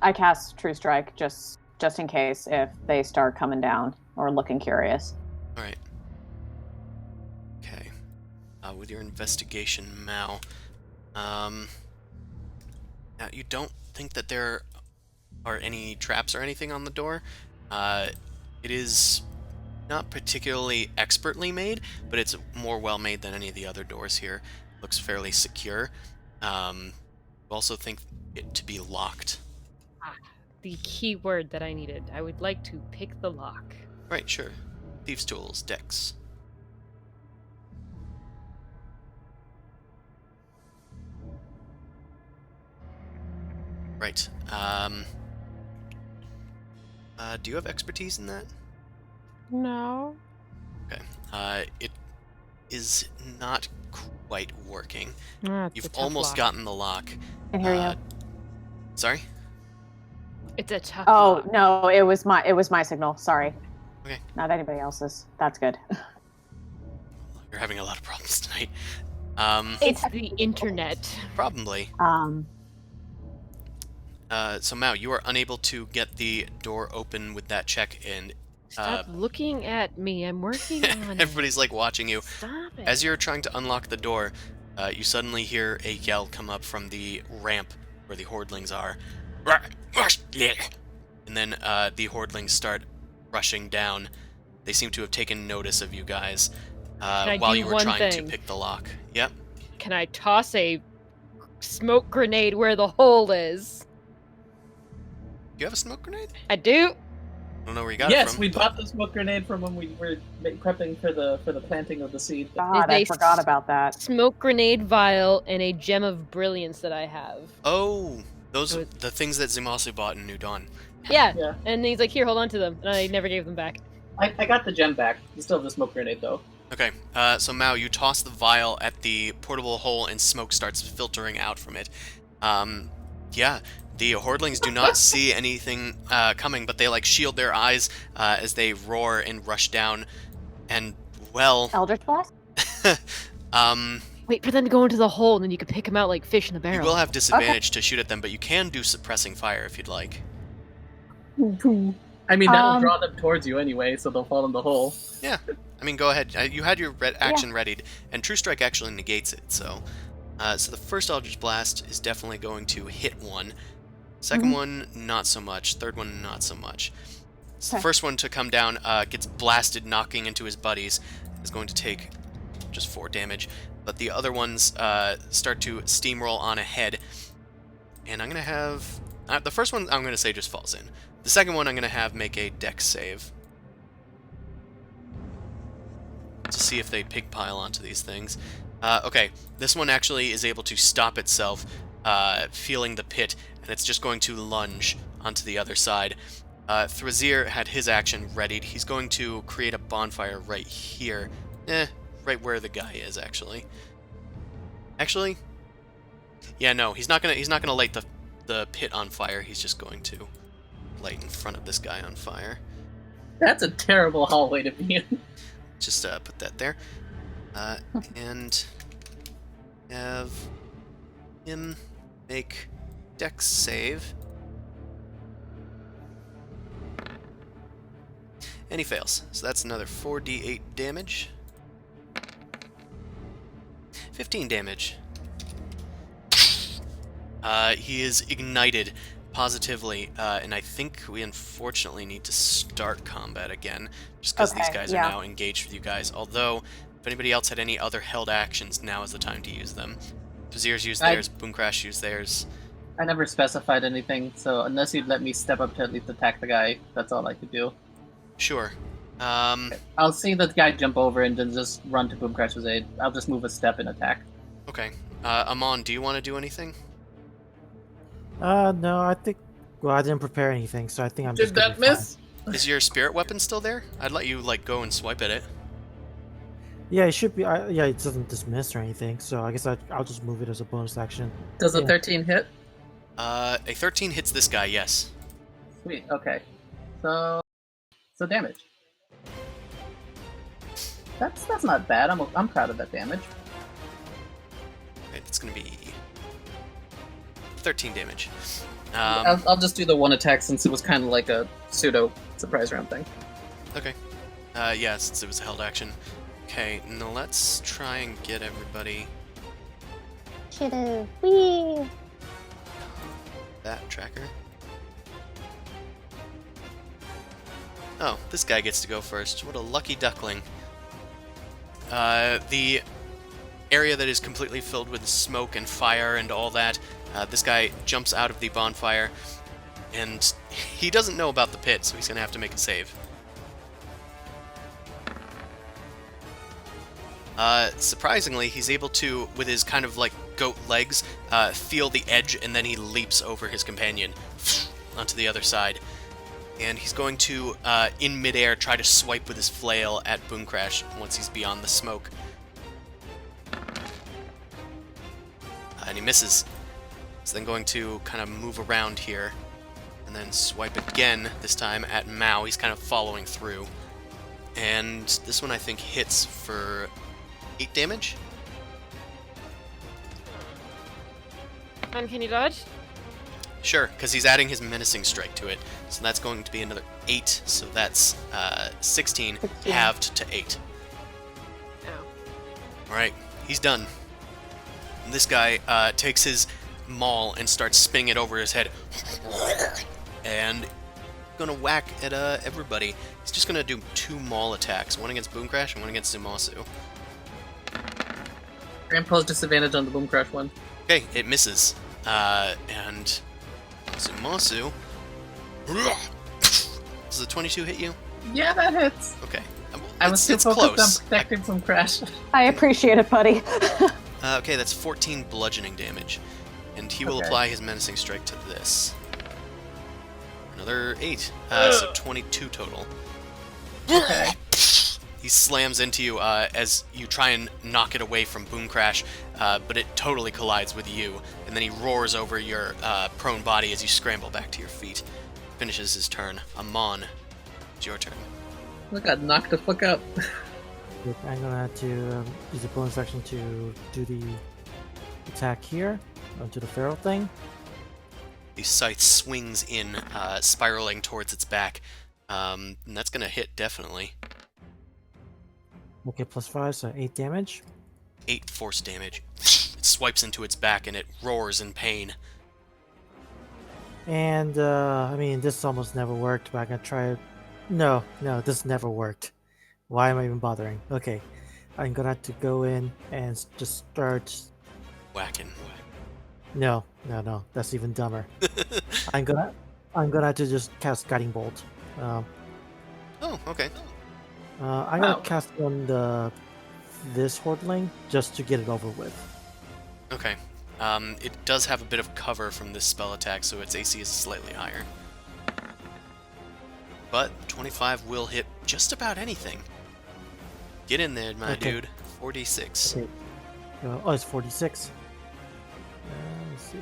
I cast True Strike just in case if they start coming down or looking curious. All right. Okay. With your investigation, Mao. Now you don't think that there are any traps or anything on the door. It is not particularly expertly made, but it's more well made than any of the other doors here. Looks fairly secure. You also think it to be locked. The key word that I needed. I would like to pick the lock. Right, sure. Thieves' tools, dex. Right. Do you have expertise in that? No. Okay. It is not quite working. It's a You've tough almost lock. gotten the lock. And here you go. Sorry? It's a tough Oh lock. no, it was my signal. Sorry. Okay. Not anybody else's. That's good. You're having a lot of problems tonight. It's the internet. Probably. Um. So Mao, you are unable to get the door open with that check, and Stop looking at me. I'm working on it. everybody's like watching you. Stop it. As you're trying to unlock the door, you suddenly hear a yell come up from the ramp where the hordlings are. And then the hordlings start rushing down. They seem to have taken notice of you guys I while do you were one trying thing? to pick the lock. Yep. Can I toss a smoke grenade where the hole is? You have a smoke grenade? I do. I don't know where you got it Yes, from. we bought the smoke grenade from when we were prepping for the planting of the seed. God, They I forgot about that. Smoke grenade vial and a gem of brilliance that I have. Oh, those So are the things that Zimasu bought in New Dawn. Yeah. Yeah. And he's like, here, hold on to them. And I never gave them back. I got the gem back. You still have the smoke grenade though. Okay, so Mao, you toss the vial at the portable hole and smoke starts filtering out from it. Yeah, the hordlings do not see anything coming, but they like shield their eyes as they roar and rush down. And, well, Eldritch Blast? Wait for them to go into the hole, and then you can pick them out like fish in a you barrel. will have disadvantage to shoot at them, but you can do suppressing fire if you'd like. I mean, that'll draw them towards you anyway, so they'll fall in the hole. Yeah, I mean, go ahead. You had your action readied, and True Strike actually negates it, so... so the first Eldritch Blast is definitely going to hit one. Second one, not so much. Third one, not so much. So the Okay. first one to come down gets blasted, knocking into his buddies. Is going to take just 4 damage. But the other ones start to steamroll on ahead. And I'm going to have... the first one, I'm going to say, just falls in. The second one, I'm going to have make a dex save. To see if they pigpile onto these things. Okay, this one actually is able to stop itself, feeling the pit, and it's just going to lunge onto the other side. Thrazir had his action readied. He's going to create a bonfire right here. Right where the guy is, actually. Actually, yeah, no, he's not gonna light the pit on fire. He's just going to light in front of this guy on fire. That's a terrible hallway to be in. Just put that there, and have him make Dex save. And he fails. So that's another 4d8 damage. 15 damage. He is ignited positively, and I think we unfortunately need to start combat again, just because these guys are now engaged with you guys. Although, if anybody else had any other held actions, now is the time to use them. Vizier's used theirs, Boomcrash used theirs. I never specified anything, so unless you'd let me step up to at least attack the guy, that's all I could do. Sure. I'll see the guy jump over and then just run to Boomcrash's aid. I'll just move a step and attack. Okay. Amon, do you want to do anything? No, I think. Well, I didn't prepare anything, so I think I'm just. Did that miss? Is your spirit weapon still there? I'd let you go and swipe at it. Yeah, it should be. Yeah, it doesn't dismiss or anything, so I guess I'll just move it as a bonus action. Does a 13 hit? A 13 hits this guy. Yes. Sweet. Okay. So damage. That's not bad. I'm proud of that damage. Right, it's gonna be 13 damage. I'll just do the one attack since it was kind of like a pseudo surprise round thing. Okay. Yeah, since it was a held action. Okay, now let's try and get everybody. Should've. Whee! That tracker. Oh, this guy gets to go first. What a lucky duckling. The area that is completely filled with smoke and fire and all that, this guy jumps out of the bonfire, and he doesn't know about the pit, so he's going to have to make a save. Surprisingly, he's able to, with his kind of like goat legs, feel the edge, and then he leaps over his companion onto the other side. And he's going to, in midair, try to swipe with his flail at Boomcrash once he's beyond the smoke. And he misses. He's then going to kind of move around here, and then swipe again, this time at Mao. He's kind of following through. And this one, I think, hits for 8 damage. And can you dodge? Sure, because he's adding his menacing strike to it. So that's going to be another 8, so that's 16 halved to 8. Oh. Alright, he's done. And this guy takes his maul and starts spinning it over his head. And gonna whack at everybody. He's just gonna do 2 maul attacks, one against Boomcrash and one against Zumasu. Grandpa's disadvantage on the Boomcrash one. Okay, it misses. And Zumasu. Does the 22 hit you? Yeah, that hits. Okay. I was too it's focused close. on protecting from Crash. I appreciate it, buddy. Okay, that's 14 bludgeoning damage. And he will apply his menacing strike to this. Another 8. So 22 total. Okay. He slams into you as you try and knock it away from Boomcrash, but it totally collides with you, and then he roars over your prone body as you scramble back to your feet. Finishes his turn. Amon, it's your turn. I got knocked the fuck up. I'm gonna have to use a bonus action to do the attack here onto the feral thing. The scythe swings in, spiraling towards its back, and that's gonna hit definitely. Okay, +5, so 8 damage. 8 force damage. It swipes into its back and it roars in pain. And, I mean, this almost never worked, but I'm gonna try it. No, this never worked. Why am I even bothering? Okay, I'm gonna have to go in and just start... Whacking. No, that's even dumber. I'm gonna have to just cast Guiding Bolt. Oh, okay. I'm gonna cast on this Hordeling just to get it over with. Okay. It does have a bit of cover from this spell attack, so its AC is slightly higher. but 25 will hit just about anything. Get in there, my Okay. dude. 46. Okay. Oh, it's 46. Let's see.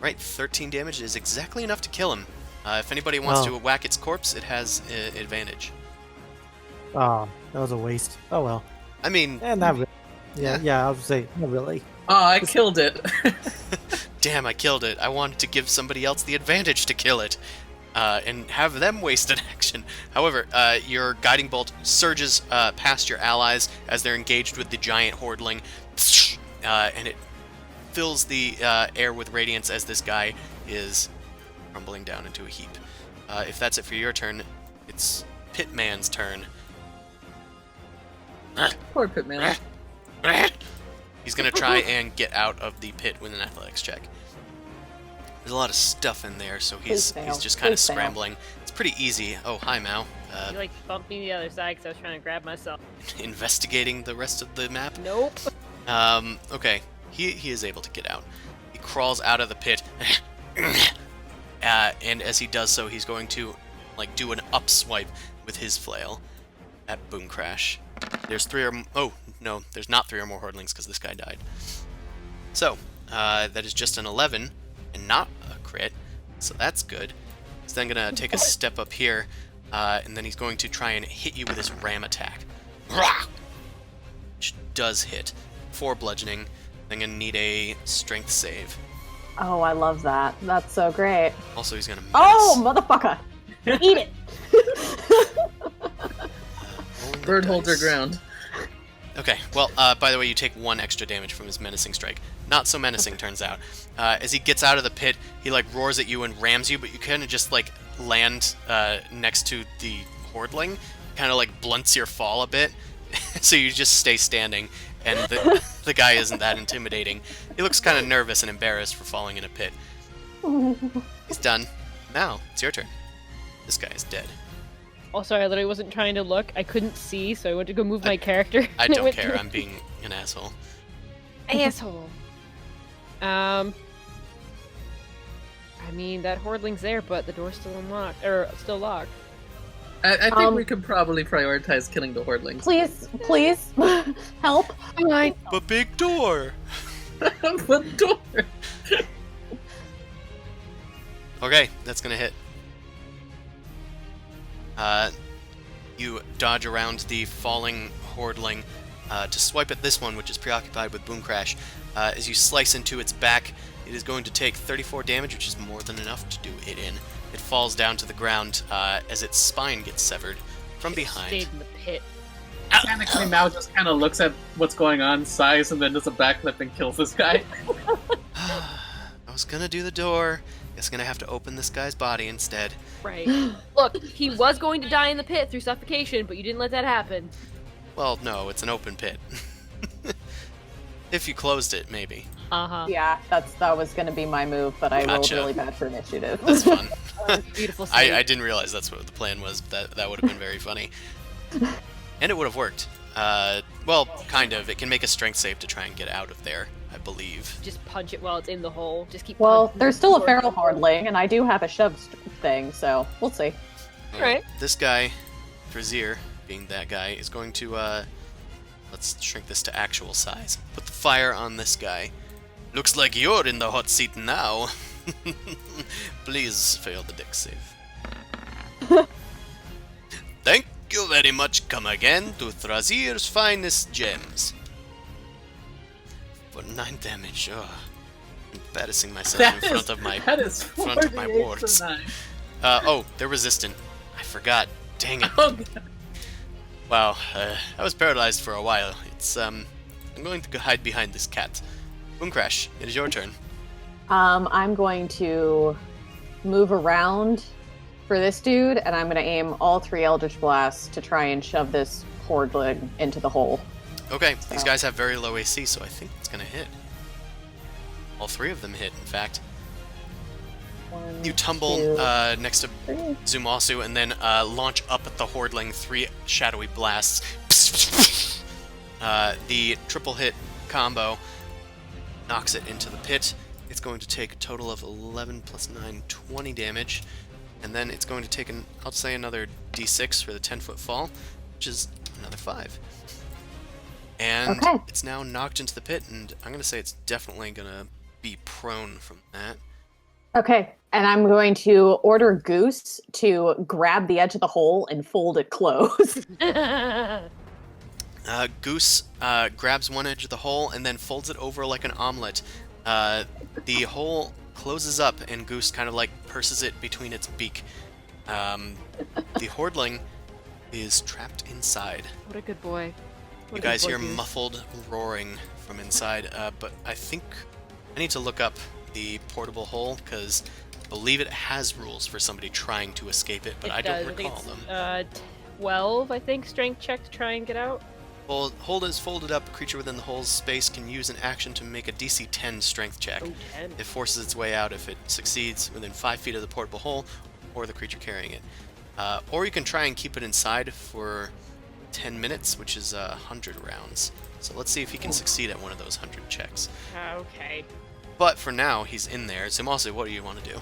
Right, 13 damage is exactly enough to kill him. If anybody wants Oh. to whack its corpse, it has advantage. Oh, that was a waste. Oh well. I mean, Not really. Yeah. Yeah, I would say not really. Oh, I killed it. damn, I killed it. I wanted to give somebody else the advantage to kill it. And have them waste an action. However, your guiding bolt surges past your allies as they're engaged with the giant hordling, and it fills the air with radiance as this guy is crumbling down into a heap. If that's it for your turn, it's Pitman's turn. Poor Pitman. He's gonna try and get out of the pit with an athletics check. There's a lot of stuff in there, so he's fail. just kind of Please fail. scrambling. It's pretty easy. Oh, hi, Mao. You like bumped me to the other side because I was trying to grab myself. Investigating the rest of the map. Nope. Okay. He is able to get out. He crawls out of the pit, and as he does so, he's going to like do an up swipe with his flail at Boom Crash. There's there's not 3 or more hordlings because this guy died. So that is just an 11 and not a crit, so that's good. He's then gonna take a step up here, and then he's going to try and hit you with his ram attack, which does hit. 4 bludgeoning. I'm gonna need a strength save. Oh, I love that. That's so great. Also, he's gonna menace. Oh, motherfucker! Eat it! Rolling the Bird holds her dice. ground. Okay, well, by the way, you take 1 extra damage from his menacing strike. Not so menacing, turns out. As he gets out of the pit, he like roars at you and rams you, but you kind of just like land next to the hordling, kind of like blunts your fall a bit, so you just stay standing, and the guy isn't that intimidating. He looks kind of nervous and embarrassed for falling in a pit. He's done. Now, it's your turn. This guy is dead. Also, I literally wasn't trying to look. I couldn't see, so I went to go move my character. I and it don't went care, through- I'm being an asshole. Asshole. I mean, that hordling's there, but the door's still unlocked. Or, still locked. I think we could probably prioritize killing the hordlings. Please, help! Fine. The big door! The door. Okay, that's gonna hit. You dodge around the falling hordling to swipe at this one, which is preoccupied with Boom Crash. As you slice into its back, it is going to take 34 damage, which is more than enough to do it in. It falls down to the ground as its spine gets severed from behind. Stayed in the pit. Mechanically, Mao just kind of looks at what's going on, sighs, and then does a backflip and kills this guy. I was gonna do the door. Guess I'm gonna have to open this guy's body instead. Right. Look, he was going to die in the pit through suffocation, but you didn't let that happen. Well, no, it's an open pit. If you closed it, maybe. Uh-huh. Yeah, that was gonna be my move, but I rolled Gotcha. really bad for initiative. That's fun. Beautiful I sight. didn't realize that's what the plan was. That would have been very funny. And it would have worked. Well, kind of. It can make a strength save to try and get out of there, I believe. Just punch it while it's in the hole. Just keep Well, punching there's it still a forward. feral hordling, and I do have a shove thing, so we'll see. Right. This guy, Brazier, being that guy, is going to, let's shrink this to actual size. Put the fire on this guy. Looks like you're in the hot seat now. Please fail the dex save. Thank you very much. Come again to Thrazir's finest gems. For 9 damage. Oh, embarrassing myself in front of my that is front of my 48 wards. to 9. Oh, they're resistant. I forgot. Dang it. Oh, God. Wow, I was paralyzed for a while. It's, I'm going to go hide behind this cat. Boom Crash, it is your turn. I'm going to move around for this dude, and I'm going to aim all 3 Eldritch Blasts to try and shove this hordling into the hole. Okay, these So- guys have very low AC, so I think it's gonna hit. All 3 of them hit, in fact. One, You tumble 2, next to 3. Zumasu and then launch up at the hordling, 3 shadowy blasts. The triple hit combo knocks it into the pit, it's going to take a total of 11 plus 9, 20 damage. And then it's going to take, I'll say another d6 for the 10-foot fall, which is another 5. And Okay. it's now knocked into the pit, and I'm going to say it's definitely going to be prone from that. Okay, and I'm going to order Goose to grab the edge of the hole and fold it closed. Goose grabs one edge of the hole and then folds it over like an omelet. The hole closes up, and Goose kind of like purses it between its beak. The Hordling is trapped inside. What a good boy. You guys hear muffled roaring from inside, but I think I need to look up the portable hole, because I believe it has rules for somebody trying to escape it, but I don't recall them. 12, I think, strength check to try and get out. Hold is folded up. Creature within the hole's space can use an action to make a DC 10 strength check. Oh, 10. It forces its way out if it succeeds within 5 feet of the portable hole or the creature carrying it. Or you can try and keep it inside for 10 minutes, which is 100 rounds. So let's see if he can succeed at one of those 100 checks. Okay. But for now, he's in there. Zumasu, what do you want to do?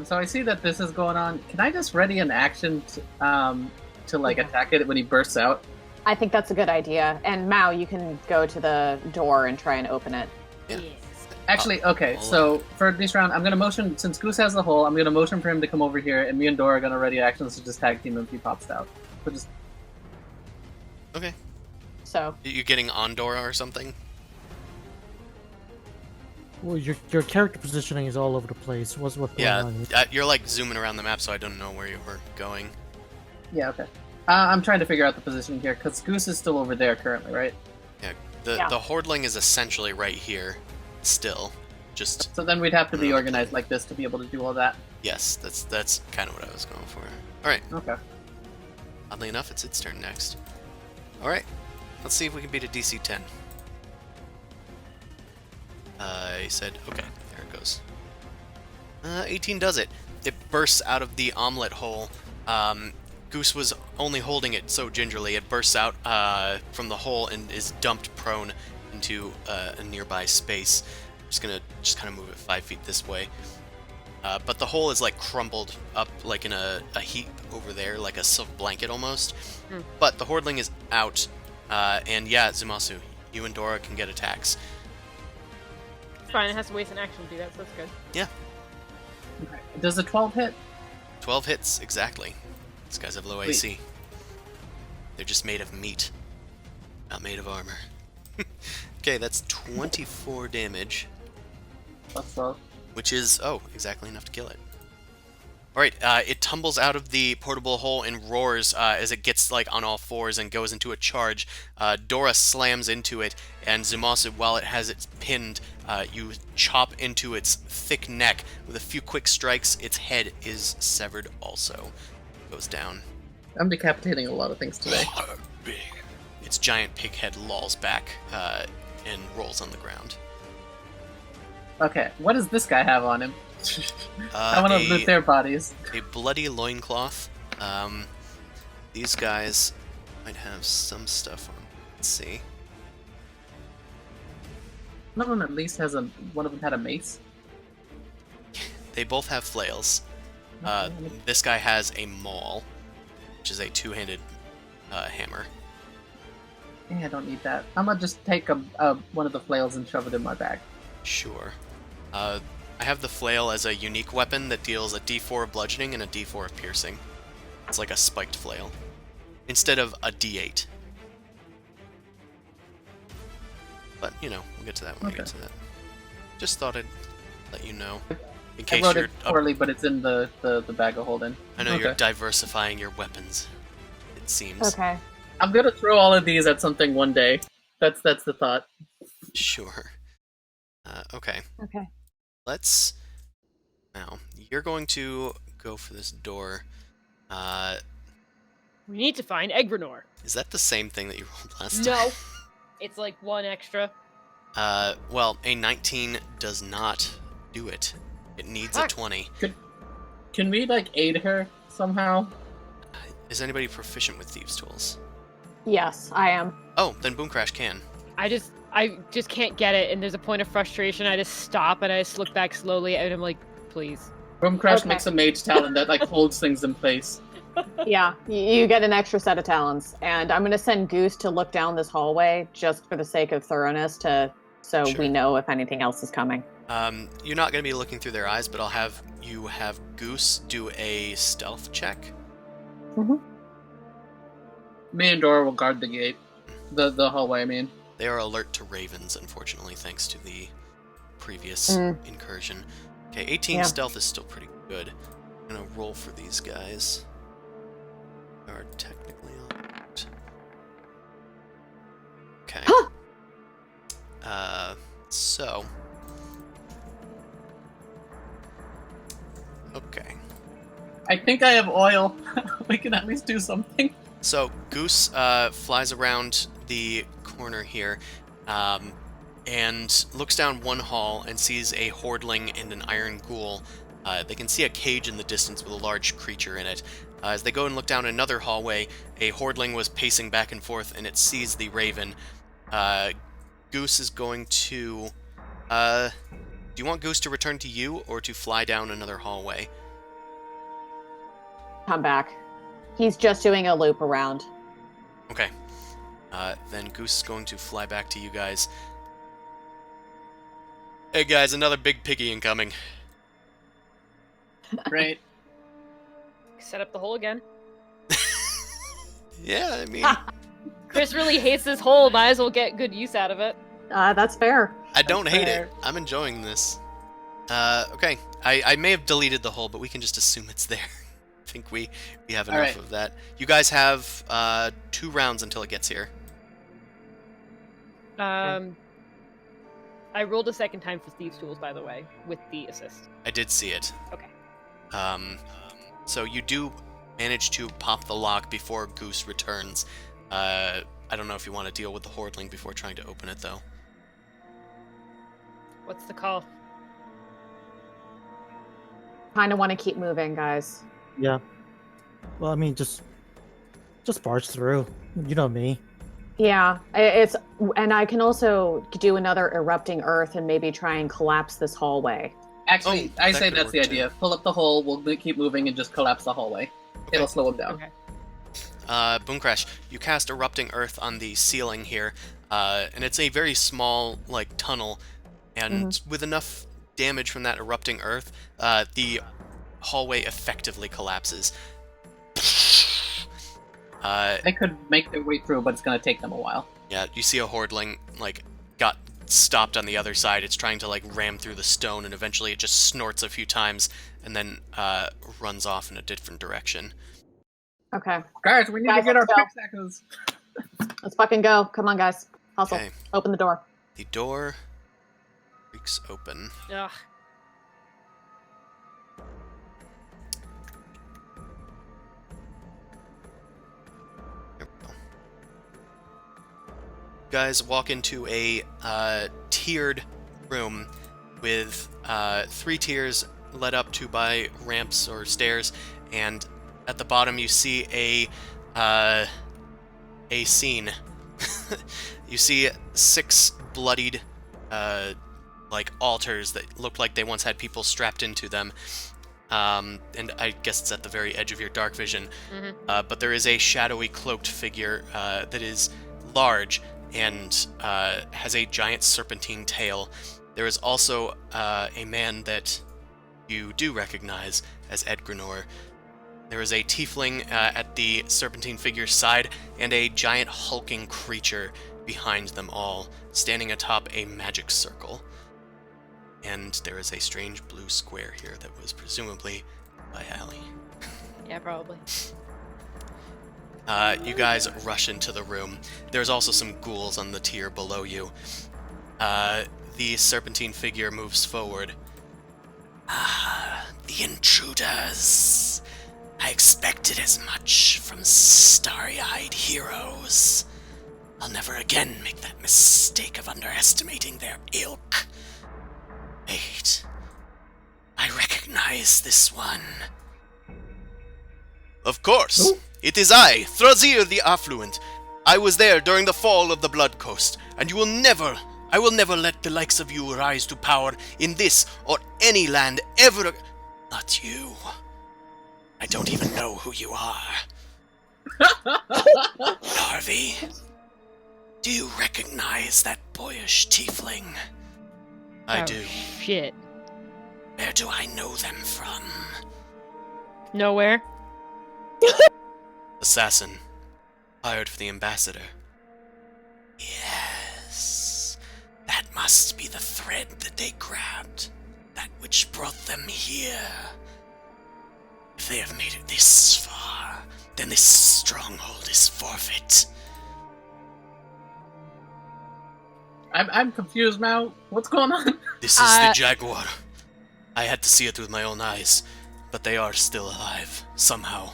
So I see that this is going on. Can I just ready an action to like attack it when he bursts out? I think that's a good idea. And Mao, you can go to the door and try and open it. Yeah. Yes. Actually, okay, so for this round, I'm going to motion, since Goose has the hole, I'm going to motion for him to come over here, and me and Dora are going to ready actions to just tag team him if he pops out. So just... Okay. So You getting on Dora or something? Well, your character positioning is all over the place. What's going Yeah, on? you're like zooming around the map, so I don't know where you were going. Yeah, okay. I'm trying to figure out the position here, because Goose is still over there currently, right? Yeah, Yeah. the Hordling is essentially right here, still. Just So then we'd have to be organized like this to be able to do all that. yes, that's kind of what I was going for. All right. Okay. Oddly enough, it's its turn next. All right. Let's see if we can beat a DC 10. I said, okay, there it goes. 18 does it. It bursts out of the omelet hole. Goose was only holding it so gingerly. It bursts out from the hole and is dumped prone into a nearby space. I'm just gonna kind of move it 5 feet this way. But the hole is like crumbled up like in a heap over there, like a silk blanket almost. But the Hordling is out. And yeah, Zumasu, you and Dora can get attacks. It's fine, it has to waste an action to do that, so that's good. Yeah, Okay. Does a 12 hit? 12 hits, exactly. These guys have low AC. They're just made of meat, not made of armor. Okay, that's 24 damage, That's 12. which is, oh, exactly enough to kill it. Alright, it tumbles out of the portable hole and roars as it gets like on all fours and goes into a charge. Dora slams into it, and Zumasu, while it has it pinned, you chop into its thick neck. With a few quick strikes, its head is severed also. It goes down. I'm decapitating a lot of things today. Its giant pig head lolls back and rolls on the ground. Okay, what does this guy have on him? I want to loot their bodies. A bloody loincloth. These guys might have some stuff on. Let's see. One of them at least has one of them had a mace. They both have flails. This guy has a maul, which is a two-handed hammer. Yeah, I don't need that. I'm gonna just take one of the flails and shove it in my bag. Sure. I have the flail as a unique weapon that deals a d4 of bludgeoning and a d4 of piercing. It's like a spiked flail. Instead of a d8. But, you know, we'll get to that when we get to that. Just thought I'd let you know. In I case wrote you're... it poorly, but it's in the bag of holding. I know you're diversifying your weapons, it seems. okay. I'm gonna throw all of these at something one day. That's the thought. Sure. Okay. Okay. Let's... Now, you're going to go for this door. We need to find Egrenor. Is that the same thing that you rolled last time? No. It's like one extra. Well, a 19 does not do it. It needs a Fuck. 20. Can we like aid her somehow? Is anybody proficient with thieves' tools? Yes, I am. Oh, then Boom Crash can. I just I just can't get it, and there's a point of frustration. I just stop and I just look back slowly, and I'm like, please. Room Crash Okay. makes a mage talon that like holds things in place. Yeah, you get an extra set of talents, and I'm going to send Goose to look down this hallway just for the sake of thoroughness, so Sure. we know if anything else is coming. You're not going to be looking through their eyes, but I'll have you have Goose do a stealth check. Me and Dora will guard the gate, the hallway. I mean, They are alert to ravens, unfortunately, thanks to the previous incursion. Okay, 18 Yeah. stealth is still pretty good. I'm going to roll for these guys. They are technically alert. Okay. So... Okay. I think I have oil. We can at least do something. So Goose flies around the corner here and looks down one hall and sees a hordling and an iron ghoul. They can see a cage in the distance with a large creature in it. As they go and look down another hallway, a hordling was pacing back and forth and it sees the raven. Goose is going to... do you want Goose to return to you or to fly down another hallway? Come back. He's just doing a loop around. Okay. Then Goose is going to fly back to you guys. Hey guys, another big piggy incoming. Right. Set up the hole again. Yeah, I mean, Chris really hates this hole. Might as well get good use out of it. That's fair. I don't hate fair. it. I'm enjoying this. Okay. I may have deleted the hole, but we can just assume it's there. I think we have enough Alright. of that. You guys have 2 rounds until it gets here. I rolled a second time for Thieves' Tools, by the way, with the assist. I did see it. Okay. So you do manage to pop the lock before Goose returns. I don't know if you want to deal with the hordling before trying to open it, though. What's the call? Kind of want to keep moving, guys. Yeah. Well, I mean, just barge through. You know me. Yeah, and I can also do another erupting earth and maybe try and collapse this hallway. Actually, Oh, I that say could that's work the too. idea. Pull up the hole, we'll keep moving and just collapse the hallway. It'll slow him down. Okay. Boom Crash, you cast Erupting Earth on the ceiling here, and it's a very small, like, tunnel, and with enough damage from that Erupting Earth, the hallway effectively collapses. They could make their way through, but it's going to take them a while. Yeah, you see a hordling, like, got stopped on the other side. It's trying to, like, ram through the stone, and eventually it just snorts a few times, and then runs off in a different direction. Okay, Guys, we need to Guys, get our let's pickaxes. let's fucking go. Come on, guys. Hustle. Okay. Open the door. The door creaks open. Ugh. There we go. You guys walk into a tiered room with 3 tiers led up to by ramps or stairs, and at the bottom you see a scene. You see 6 bloodied like altars that look like they once had people strapped into them. And I guess it's at the very edge of your dark vision. But there is a shadowy cloaked figure that is large and has a giant serpentine tail. There is also a man that you do recognize as Edgrenor. There is a tiefling at the serpentine figure's side, and a giant hulking creature behind them all, standing atop a magic circle. And there is a strange blue square here that was presumably by Allie. Yeah, probably. You guys rush into the room. There's also some ghouls on the tier below you. The serpentine figure moves forward. Ah, the intruders. I expected as much from starry-eyed heroes. I'll never again make that mistake of underestimating their ilk. Wait. I recognize this one. Of course. It is I, Thrazir the Affluent. I was there during the fall of the Blood Coast. and I will never let the likes of you rise to power in this or any land ever. Not you. I don't even know who you are. Harvey, do you recognize that boyish tiefling? I Oh, do. Shit. Where do I know them from? Nowhere. Assassin. Hired for the ambassador. Yes. That must be the thread that they grabbed. That which brought them here. If they have made it this far, then this stronghold is forfeit. I'm confused now. What's going on? This is the Jaguar. I had to see it with my own eyes, but they are still alive, somehow.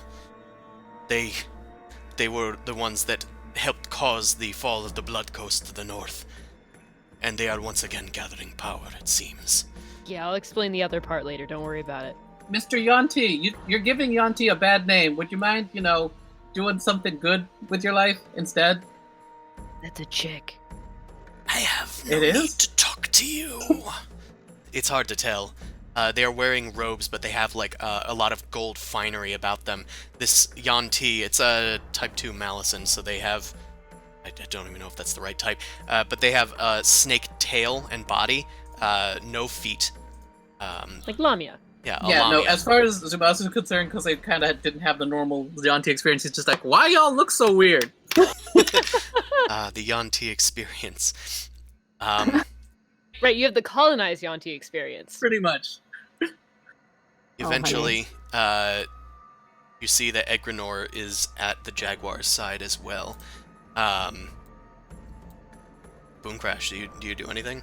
They were the ones that helped cause the fall of the Blood Coast to the north. And they are once again gathering power, it seems. Yeah, I'll explain the other part later. Don't worry about it. Mr. Yanti, you're giving Yanti a bad name. Would you mind, doing something good with your life instead? That's a chick. I have no It need is? to talk to you. It's hard to tell. They are wearing robes, but they have a lot of gold finery about them. This Yanti, it's a type 2 Malison, so they have... I don't even know if that's the right type. But they have a snake tail and body, no feet. Like Lamia. Yeah, a Yeah, no, lamia. as far as Zubas is concerned, because they kind of didn't have the normal Yanti experience, he's just like, why y'all look so weird? The Yanti experience. Right, you have the colonized Yanti experience. Pretty much. Eventually, you see that Egrenor is at the Jaguar's side as well. Boom Crash, do you do anything?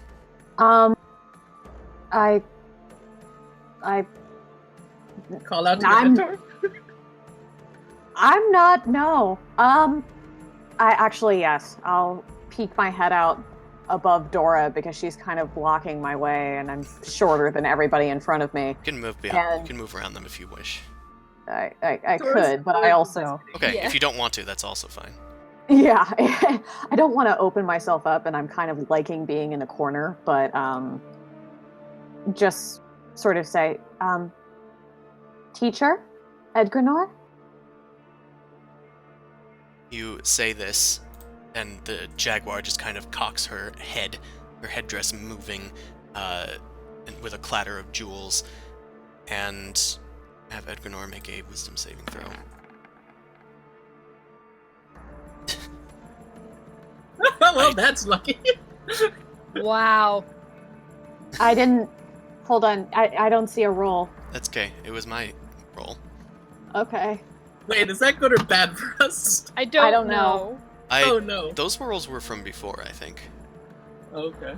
I Call out to I'm- the mentor? I'm not, no. Yes. I'll peek my head out above Dora because she's kind of blocking my way and I'm shorter than everybody in front of me. You can move beyond. And- You can move around them if you wish. I Dora's could, but I also... Okay, Yeah. if you don't want to, that's also fine. Yeah, I don't want to open myself up and I'm kind of liking being in a corner, but just sort of say, Teacher? Edgrenor? You say this, and the Jaguar just kind of cocks her headdress moving, and with a clatter of jewels, and have Edgrenor make a wisdom saving throw. Well, that's lucky. Wow. I didn't... Hold on, I don't see a roll. That's okay. It was my roll. Okay. Wait, is that good or bad for us? I don't don't know. Oh no. Those rolls were from before, I think. Okay.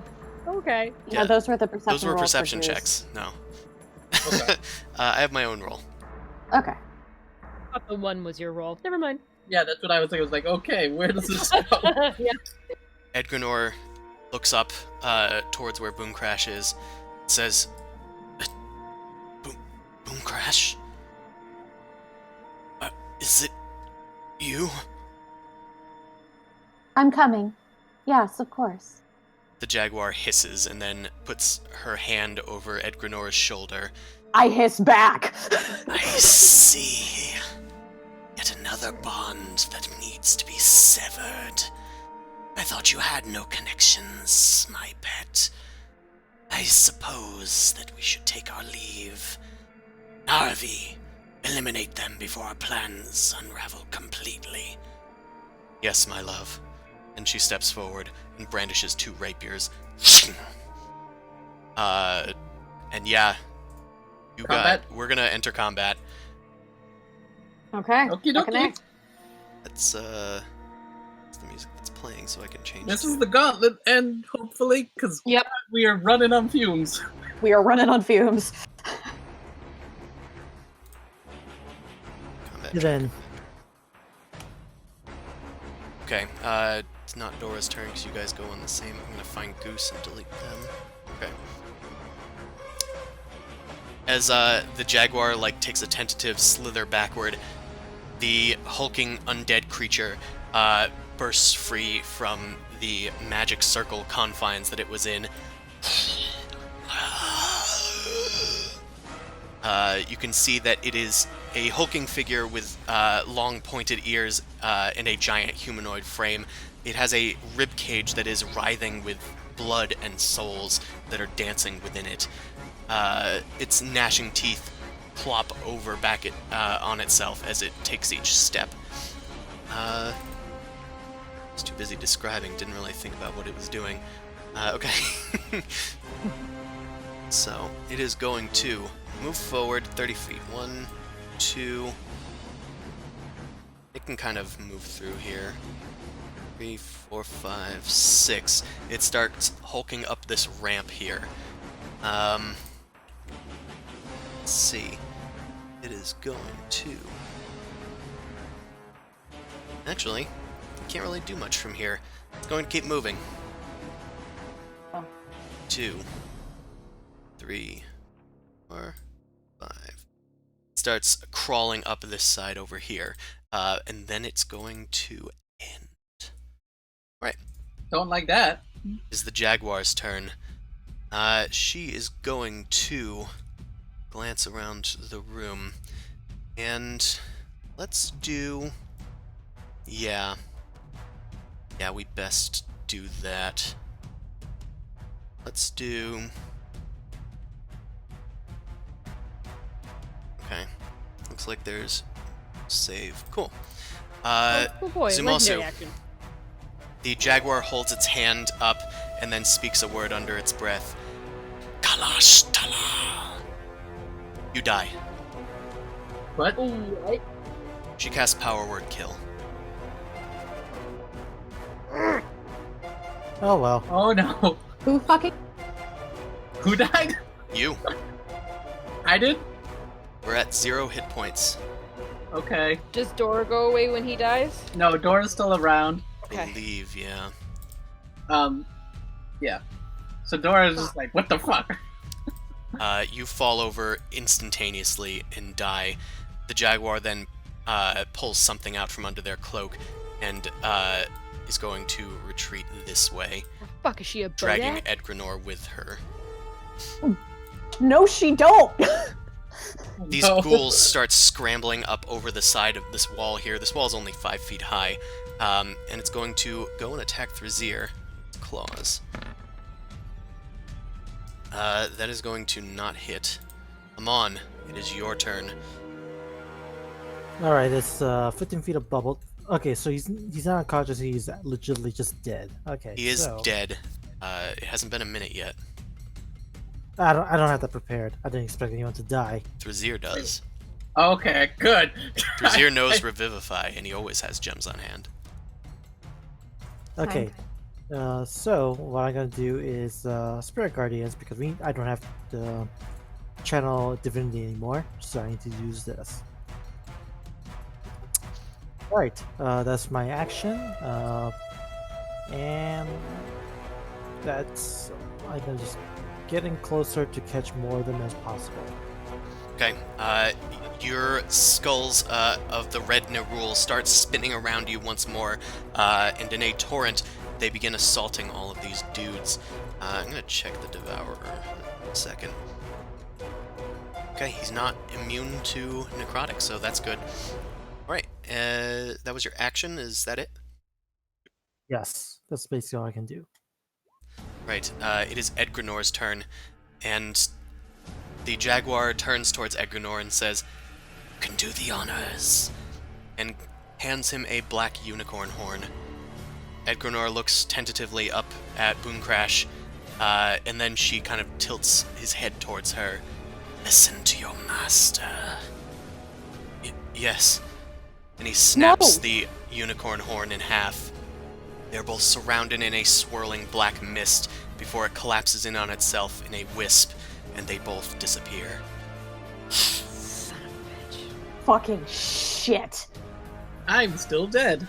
Okay. Yeah, Yeah, those were the perception Those were rolls for perception Zeus. checks. No. Okay. I have my own roll. Okay. Thought the one was your roll. Never mind. Yeah, that's what I was thinking. I was like, okay, where does this go? Yeah. Edgrenor looks up towards where Boom Crash is, says, Boom Crash? Is it you? I'm coming. Yes, of course. The Jaguar hisses and then puts her hand over Edgrenor's shoulder. I hiss back. I see. Yet another bond that needs to be severed. I thought you had no connections, my pet. I suppose that we should take our leave. Harvey, eliminate them before our plans unravel completely. Yes, my love. And she steps forward and brandishes 2 rapiers. And yeah, we're gonna enter combat. Okay. Okie fucking dokie. A. That's the music that's playing, so I can change. This to is the gauntlet, and hopefully, because Yep. we are running on fumes. We are running on fumes. combat. Then Okay, it's not Dora's turn because you guys go on the same. I'm gonna find Goose and delete them. Okay. As the Jaguar takes a tentative slither backward, the hulking undead creature bursts free from the magic circle confines that it was in. You can see that it is a hulking figure with long pointed ears and a giant humanoid frame. It has a rib cage that is writhing with blood and souls that are dancing within it. Its gnashing teeth plop over back on itself as it takes each step. I was too busy describing, didn't really think about what it was doing. Okay. So, it is going to move forward 30 feet. 1, 2... It can kind of move through here. 3, 4, 5, 6. It starts hulking up this ramp here. Let's see. It is going to... Actually, it can't really do much from here. It's going to keep moving. Oh. 2, 3, 4, 5. It starts crawling up this side over here, and then it's going to end. Right. Don't like that. Is the Jaguar's turn. She is going to glance around the room, and let's do... Yeah, we best do that. Let's do... Okay. Looks like there's save. Cool. Oh boy, legendary Zumasu. action. The Jaguar holds its hand up and then speaks a word under its breath. Kalash Tala. You die. What? Ooh, right. She casts Power Word Kill. Oh well. Oh no. Who fucking? Who died? You. I did? We're at 0 hit points. Okay. Does Dora go away when he dies? No, Dora's still around. Okay. Believe, yeah. Yeah. So Dora's just like, what the fuck? You fall over instantaneously and die. The Jaguar then pulls something out from under their cloak and is going to retreat this way, The fuck, is she a dragging Bodak? Edgrenor with her. No, she don't. These No. ghouls start scrambling up over the side of this wall here. This wall is only 5 feet high, and it's going to go and attack Thrazir. Claws. That is going to not hit. Amon, it is your turn. All right, it's 15 feet of bubble. Okay, so he's not unconscious. He's legitimately just dead. Okay, He is so, dead. It hasn't been a minute yet. I don't have that prepared. I didn't expect anyone to die. Thrazir does. Okay, good. Thrazir knows Revivify, and he always has gems on hand. Okay. So what I'm gonna do is Spirit Guardians because I don't have the channel Divinity anymore, so I need to use this. Alright, that's my action, and that's I'm gonna just getting closer to catch more of them as possible. Okay. Your skulls of the red Nerul start spinning around you once more, and in a torrent, they begin assaulting all of these dudes. I'm gonna check the Devourer in a second. Okay, he's not immune to necrotic, so that's good. Alright, that was your action, is that it? Yes, that's basically all I can do. Right, it is Edgrenor's turn, and the Jaguar turns towards Edgrenor and says, "You can do the honors," and hands him a black unicorn horn. Edgrenor looks tentatively up at Booncrash, and then she kind of tilts his head towards her. "Listen to your master." Yes. And he snaps No. the unicorn horn in half. They're both surrounded in a swirling black mist before it collapses in on itself in a wisp, and they both disappear. Son of a bitch. Fucking shit. I'm still dead.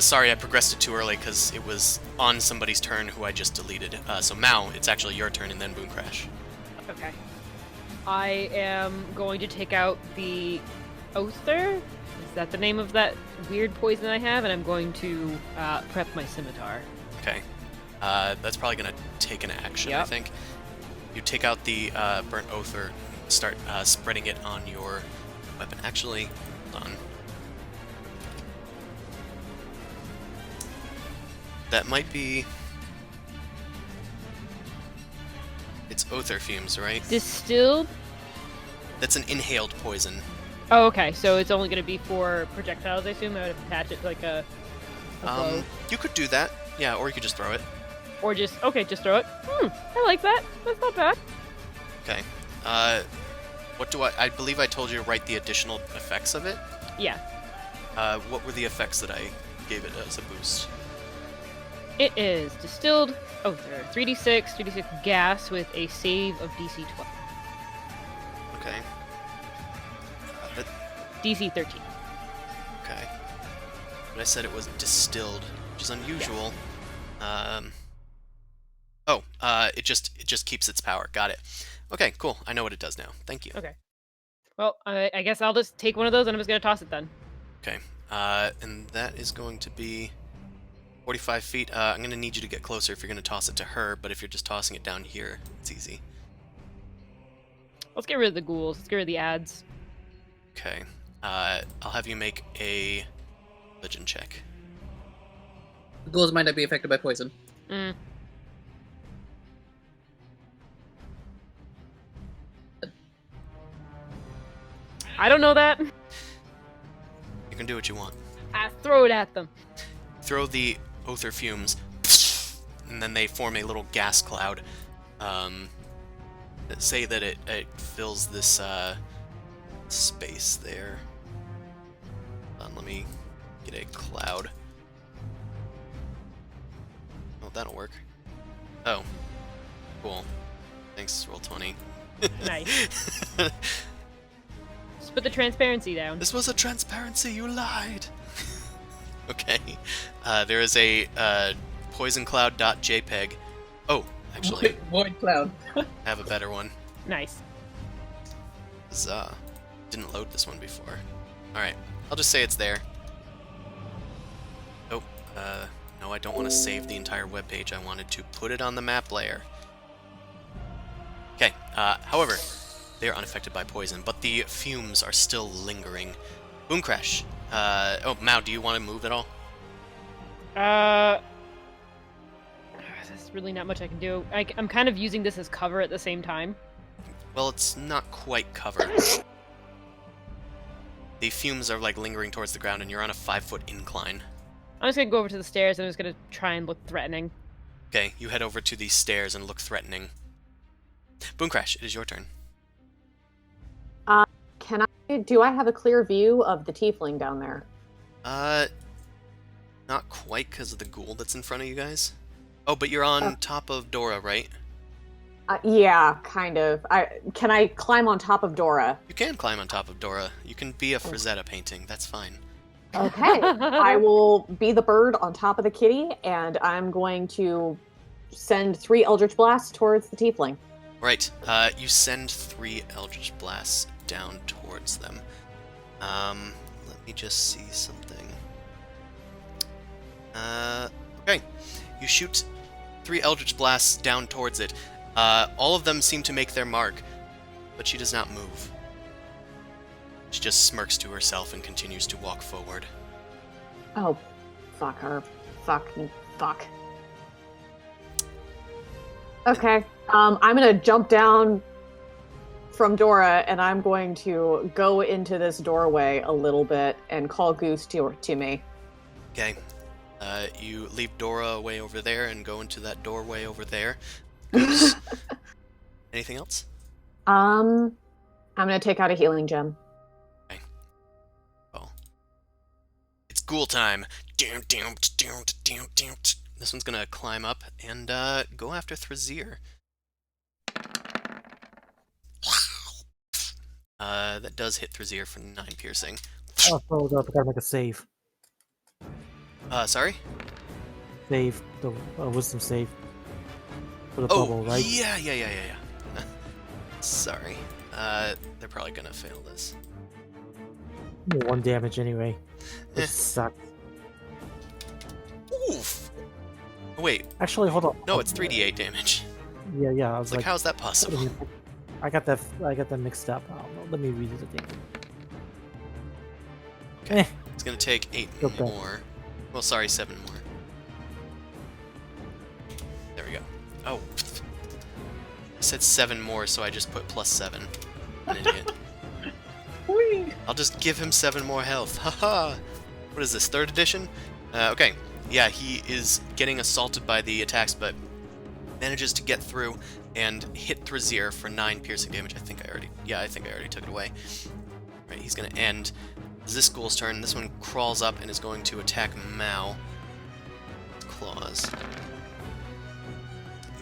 Sorry, I progressed it too early because it was on somebody's turn who I just deleted. So Mao, it's actually your turn, and then Booncrash. Okay. I am going to take out the Oaster? Is that the name of that weird poison I have? And I'm going to prep my scimitar. Okay. That's probably going to take an action, I Yep. think. You take out the burnt oath, start spreading it on your weapon. Actually, hold on. That might be... It's Oather fumes, right? Distilled? That's an inhaled poison. Oh, okay. So it's only going to be for projectiles, I assume? I would attach it to like a bow. You could do that. Yeah, or you could just throw it. Or just just throw it. I like that. That's not bad. Okay. What do I believe I told you to write the additional effects of it. Yeah. What were the effects that I gave it as a boost? It is distilled Oather. 3d6 gas with a save of DC 12. Okay. DC 13. Okay. But I said it was distilled, which is unusual. It just keeps its power. Got it. Okay, cool. I know what it does now. Thank you. Okay. Well, I guess I'll just take one of those and I'm just going to toss it then. Okay. And that is going to be 45 feet. I'm going to need you to get closer if you're going to toss it to her, but if you're just tossing it down here, it's easy. Let's get rid of the ghouls. Let's get rid of the ads. Okay. I'll have you make a religion check. The ghouls might not be affected by poison. I don't know that. You can do what you want. I throw it at them. Throw the Oather fumes, and then they form a little gas cloud. Say that it fills this space there. Let me get a cloud. Oh, that'll work. Oh, cool. Thanks, Roll20. Nice. Just put the transparency down. This was a transparency, you lied! Okay. There is a poisoncloud.jpg. Oh, actually, Void cloud. I have a better one. Nice. Huzzah. Didn't load this one before. Alright, I'll just say it's there. Oh, no, I don't want to save the entire webpage. I wanted to put it on the map layer. Okay, however, they are unaffected by poison, but the fumes are still lingering. Boom Crash. Oh, Mao, do you want to move at all? There's really not much I can do. I'm kind of using this as cover at the same time. Well, it's not quite covered. The fumes are like lingering towards the ground, and you're on a 5-foot incline. I'm just gonna go over to the stairs and I'm just gonna try and look threatening. Okay, you head over to the stairs and look threatening. Boom Crash, it is your turn. Do I have a clear view of the tiefling down there? Not quite because of the ghoul that's in front of you guys. Oh, but you're on top of Dora, right? Yeah, kind of. Can I climb on top of Dora? You can climb on top of Dora. You can be a Frazetta painting. That's fine. Okay. I will be the bird on top of the kitty, and I'm going to send 3 Eldritch Blasts towards the tiefling. Right. You send 3 Eldritch Blasts down towards them. Let me just see something. Okay. You shoot 3 Eldritch Blasts down towards it. All of them seem to make their mark, but she does not move. She just smirks to herself and continues to walk forward. Oh, fuck her. Fuck. Okay. I'm gonna jump down from Dora, and I'm going to go into this doorway a little bit and call Goose to me. Okay. You leave Dora away over there and go into that doorway over there. Goose. Anything else? I'm gonna take out a healing gem. Okay. Oh. It's ghoul time. This one's gonna climb up and go after Thrazir. That does hit Thrazir for 9 piercing. Oh, hold up, I gotta make a save. Sorry? Save, the wisdom save. For the Oh, bubble, right? yeah. Sorry. They're probably gonna fail this. 1 damage anyway. Eh. It sucks. Oof. Oh, wait, Actually, hold on. no, it's 3d8 damage. Yeah. I was It's like, how's that possible? I got that mixed up. Oh, let me read it again. Eh, It's gonna take 8 Okay. more. Well, sorry, 7 more. There we go. Oh. I said 7 more, so I just put +7. An idiot. Whee! I'll just give him 7 more health. Haha! What is this, 3rd edition? Okay. Yeah, he is getting assaulted by the attacks, but manages to get through and hit Thrazir for 9 piercing damage. I think I already took it away. Right, he's gonna end Ziskul's turn. This one crawls up and is going to attack Mao. Claws.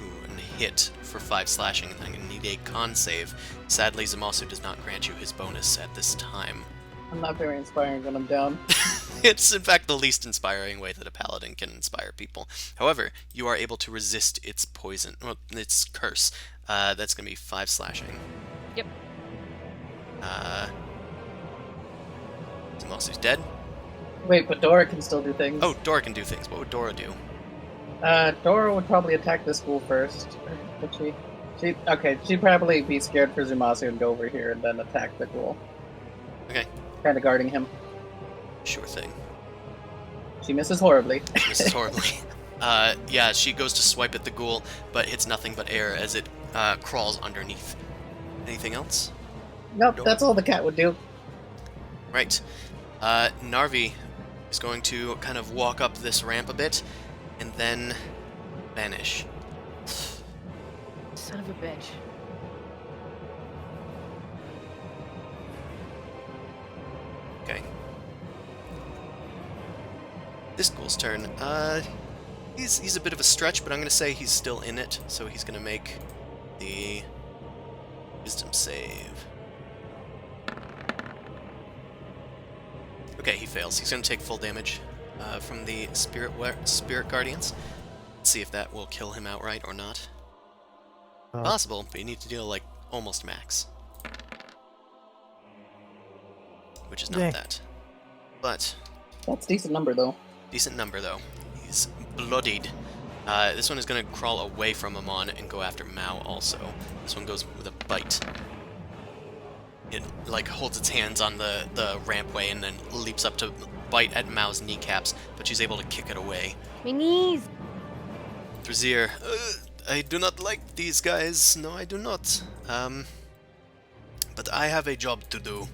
Ooh, and hit for 5 slashing. I'm gonna need a con save. Sadly, Zamasu does not grant you his bonus at this time. I'm not very inspiring when I'm down. It's in fact the least inspiring way that a paladin can inspire people. However, you are able to resist its poison, well, its curse. That's gonna be 5 slashing. Yep. Zamasu's dead. Wait, but Dora can still do things. Oh, Dora can do things. What would Dora do? Dora would probably attack this school first. Would she? She'd probably be scared for Zumasu and go over here and then attack the ghoul. Okay. Kind of guarding him. Sure thing. She misses horribly. Misses horribly. Yeah, she goes to swipe at the ghoul, but hits nothing but air as it crawls underneath. Anything else? Nope, Dora. that's all the cat would do. Right. Narvi is going to kind of walk up this ramp a bit, and then vanish. Son of a bitch. Okay. This ghoul's turn. He's a bit of a stretch, but I'm gonna say he's still in it, so he's gonna make the wisdom save. Okay, he fails. He's gonna take full damage from the spirit guardians. Let's see if that will kill him outright or not. Possible, but you need to deal like almost max, which is not Yeah. that. But That's a decent number, though. decent number though. He's bloodied. This one is gonna crawl away from Amon and go after Mao also. This one goes with a bite. It like holds its hands on the rampway and then leaps up to bite at Mao's kneecaps, but she's able to kick it away. My knees! Thrazir, I do not like these guys. No, I do not. But I have a job to do.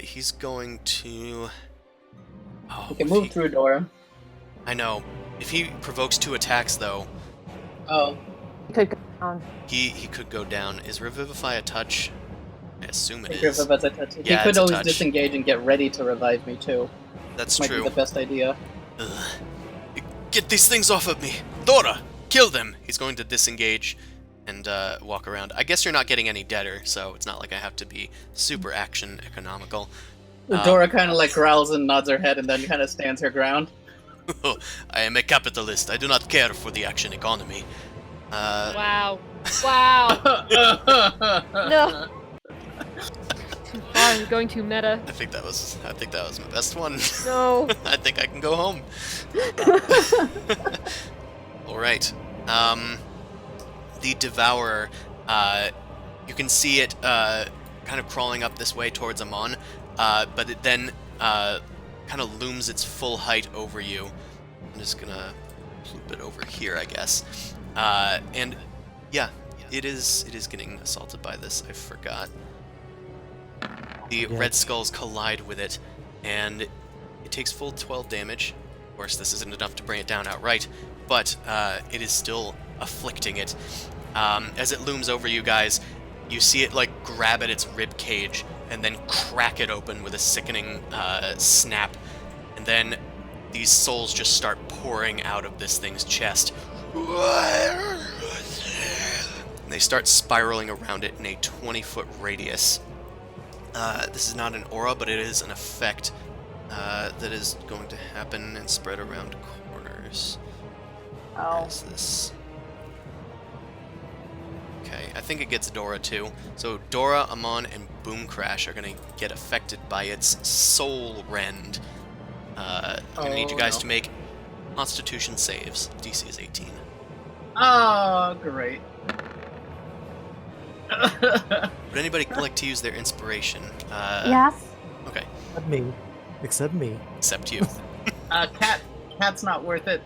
He's going to... Oh, You can move through Dora. I know. If he provokes 2 attacks, though, Oh, You could go down. he could go down. Is Revivify a touch? I assume it he is. Yeah, could it's a always touch. disengage and get ready to revive me, too. That's Might true. be the best idea. Ugh. Get these things off of me! Dora! Kill them! He's going to disengage and walk around. I guess you're not getting any deader, so it's not like I have to be super action economical. Dora kind of like growls and nods her head and then kind of stands her ground. I am a capitalist. I do not care for the action economy. Wow. Wow. No. Too far. I'm going too meta. I think that was my best one. No. I think I can go home. All right. The Devourer. You can see it kind of crawling up this way towards Amon, but it then kind of looms its full height over you. I'm just gonna loop it over here, I guess. And yeah, it is getting assaulted by this. I forgot. The Red Skulls collide with it, and it takes full 12 damage. Of course, this isn't enough to bring it down outright, but it is still afflicting it. As it looms over you guys, you see it like grab at its rib cage and then crack it open with a sickening snap, and then these souls just start pouring out of this thing's chest. And they start spiraling around it in a 20-foot radius. This is not an aura, but it is an effect that is going to happen and spread around corners. Oh. What is this? Okay, I think it gets Dora too. So Dora, Amon, and Boom Crash are going to get affected by its Soul Rend. I'm going to need you guys to make Constitution saves. DC is 18. Oh, great. Would anybody like to use their inspiration? Yes. Okay, Except me. Except me. except you. Cat's not worth it.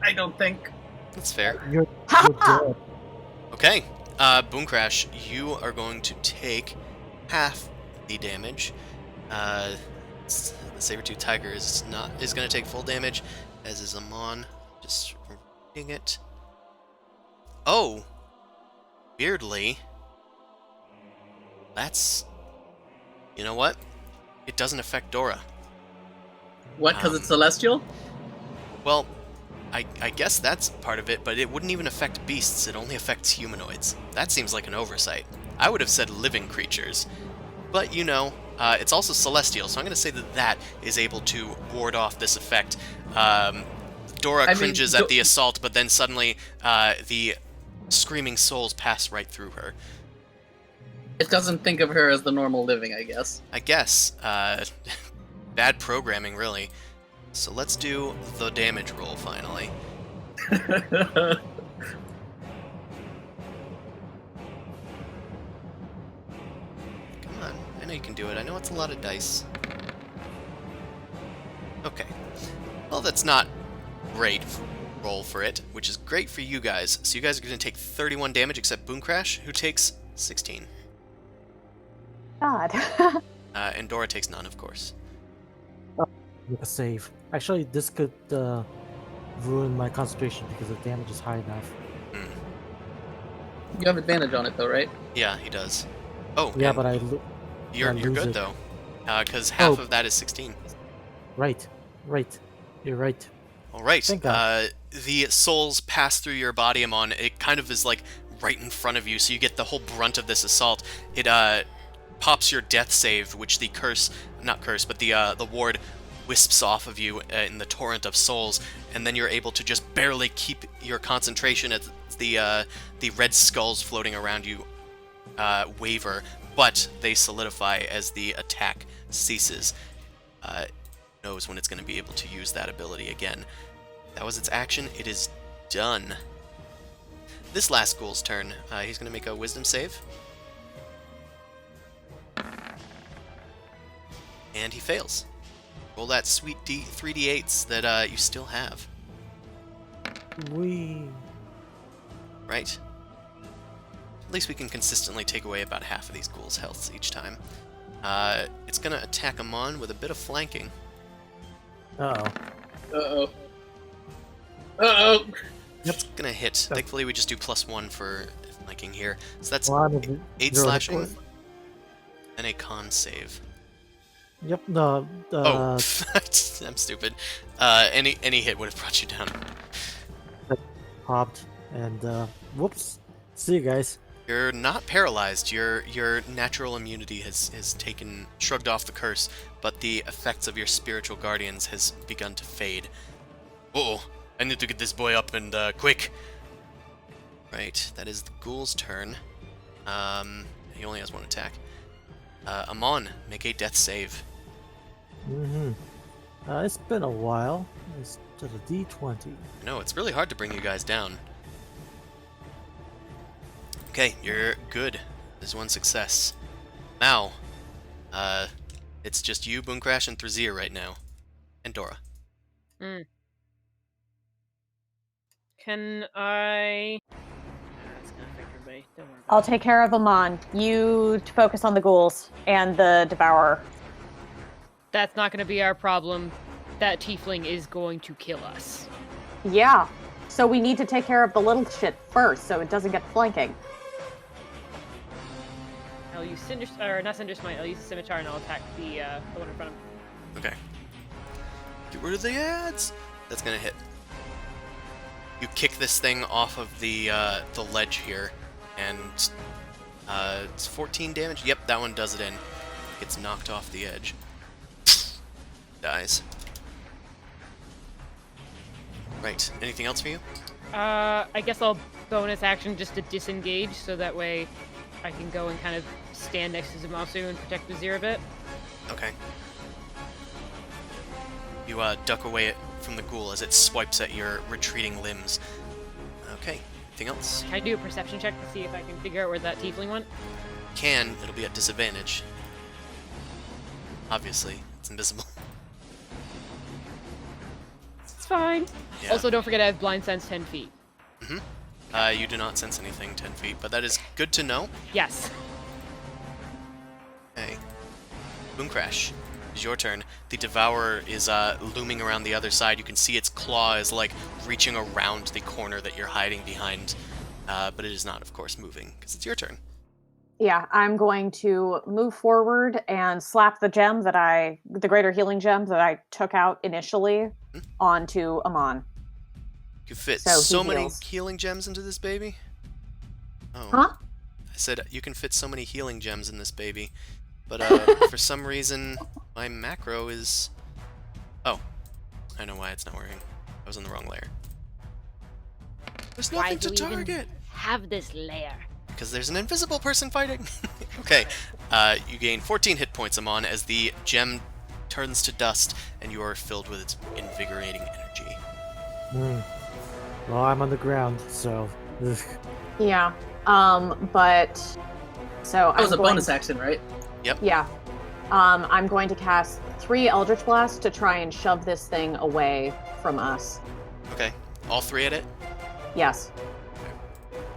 I don't think. That's fair. You're dead. Okay, Boom Crash, you are going to take half the damage. The Saber-tooth Tiger is going to take full damage, as is Amon. Just reading it. Oh, weirdly, you know what? It doesn't affect Dora. What? Because it's celestial? Well, I guess that's part of it, but it wouldn't even affect beasts. It only affects humanoids. That seems like an oversight. I would have said living creatures. But, it's also celestial, so I'm going to say that is able to ward off this effect. Dora cringes at the assault, but then suddenly the screaming souls pass right through her. It doesn't think of her as the normal living, I guess. I guess. Bad programming, really. So let's do the damage roll, finally. Come on, I know you can do it. I know it's a lot of dice. Okay. Well, that's not great roll for it, which is great for you guys. So you guys are going to take 31 damage, except Boom Crash, who takes 16. God. And Dora takes none, of course. Make a save. Actually, this could ruin my concentration because the damage is high enough. You have advantage on it, though, right? Yeah, he does. Oh, Yeah, and but you're lose good it. though, because half Oh. of that is 16. Right. You're right. All right. Thank God. The souls pass through your body, Amon. It kind of is like right in front of you, so you get the whole brunt of this assault. It pops your death save, which the the ward wisps off of you in the torrent of souls, and then you're able to just barely keep your concentration as the red skulls floating around you waver, but they solidify as the attack ceases. Knows when it's going to be able to use that ability again. That was its action. It is done. This last ghoul's turn. He's going to make a wisdom save. And he fails. Roll that sweet 3d8s that you still have. Right. At least we can consistently take away about half of these ghouls' healths each time. It's going to attack Amon with a bit of flanking. Uh-oh. Uh-oh. It's going to hit. Thankfully, we just do +1 for flanking here. So that's Well, I'm 8 zero hit slashing points. and a con save. Yep. No. Oh, I'm stupid. Any hit would have brought you down. Popped and whoops. See you guys. You're not paralyzed. Your natural immunity has shrugged off the curse, but the effects of your spiritual guardians has begun to fade. Uh-oh, I need to get this boy up and quick. Right, that is the ghoul's turn. He only has one attack. Amon, make a death save. It's been a while. It's just a D20. No, it's really hard to bring you guys down. Okay, you're good. There's one success. Now, it's just you, Boom Crash, and Thrazir right now. And Dora. Can I... That's gonna affect everybody. Don't worry about I'll take care of Amon. You focus on the ghouls and the Devourer. That's not gonna be our problem. That tiefling is going to kill us. Yeah. So we need to take care of the little shit first so it doesn't get flanking. I'll use Cinder... Or not Cinder Smite, I'll use the Scimitar and I'll attack the one in front of him. Okay. Get rid of the ads! That's gonna hit. You kick this thing off of the ledge here, and it's 14 damage. Yep, that one does it in. Gets knocked off the edge. Dies. Right. Anything else for you? I guess I'll bonus action just to disengage, so that way I can go and kind of stand next to Zumasu and protect Vizier a bit. Okay. You duck away from the ghoul as it swipes at your retreating limbs. Okay. Anything else? Can I do a perception check to see if I can figure out where that tiefling went? It'll be at disadvantage. Obviously, it's invisible. It's fine. Yeah. Also, don't forget I have blind sense 10 feet. You do not sense anything 10 feet, but that is good to know. Yes. Okay. Boom Crash. It's your turn. The Devourer is looming around the other side. You can see its claw is like reaching around the corner that you're hiding behind. But it is not, of course, moving, because it's your turn. Yeah, I'm going to move forward and slap the greater healing gem that I took out initially onto Amon. You fit So he so many heals. healing gems into this baby? Oh. Huh? I said you can fit so many healing gems in this baby. But for some reason, my macro is... Oh. I know why it's not working. I was in the wrong layer. There's Why nothing to do we even target! have this layer? Because there's an invisible person fighting. Okay. You gain 14 hit points, Amon, as the gem turns to dust, and you are filled with its invigorating energy. Well, I'm on the ground, so. Ugh. Yeah. But so That was I'm a going bonus action, right? Yeah. I'm going to cast 3 Eldritch Blasts to try and shove this thing away from us. Okay. All 3 at it? Yes.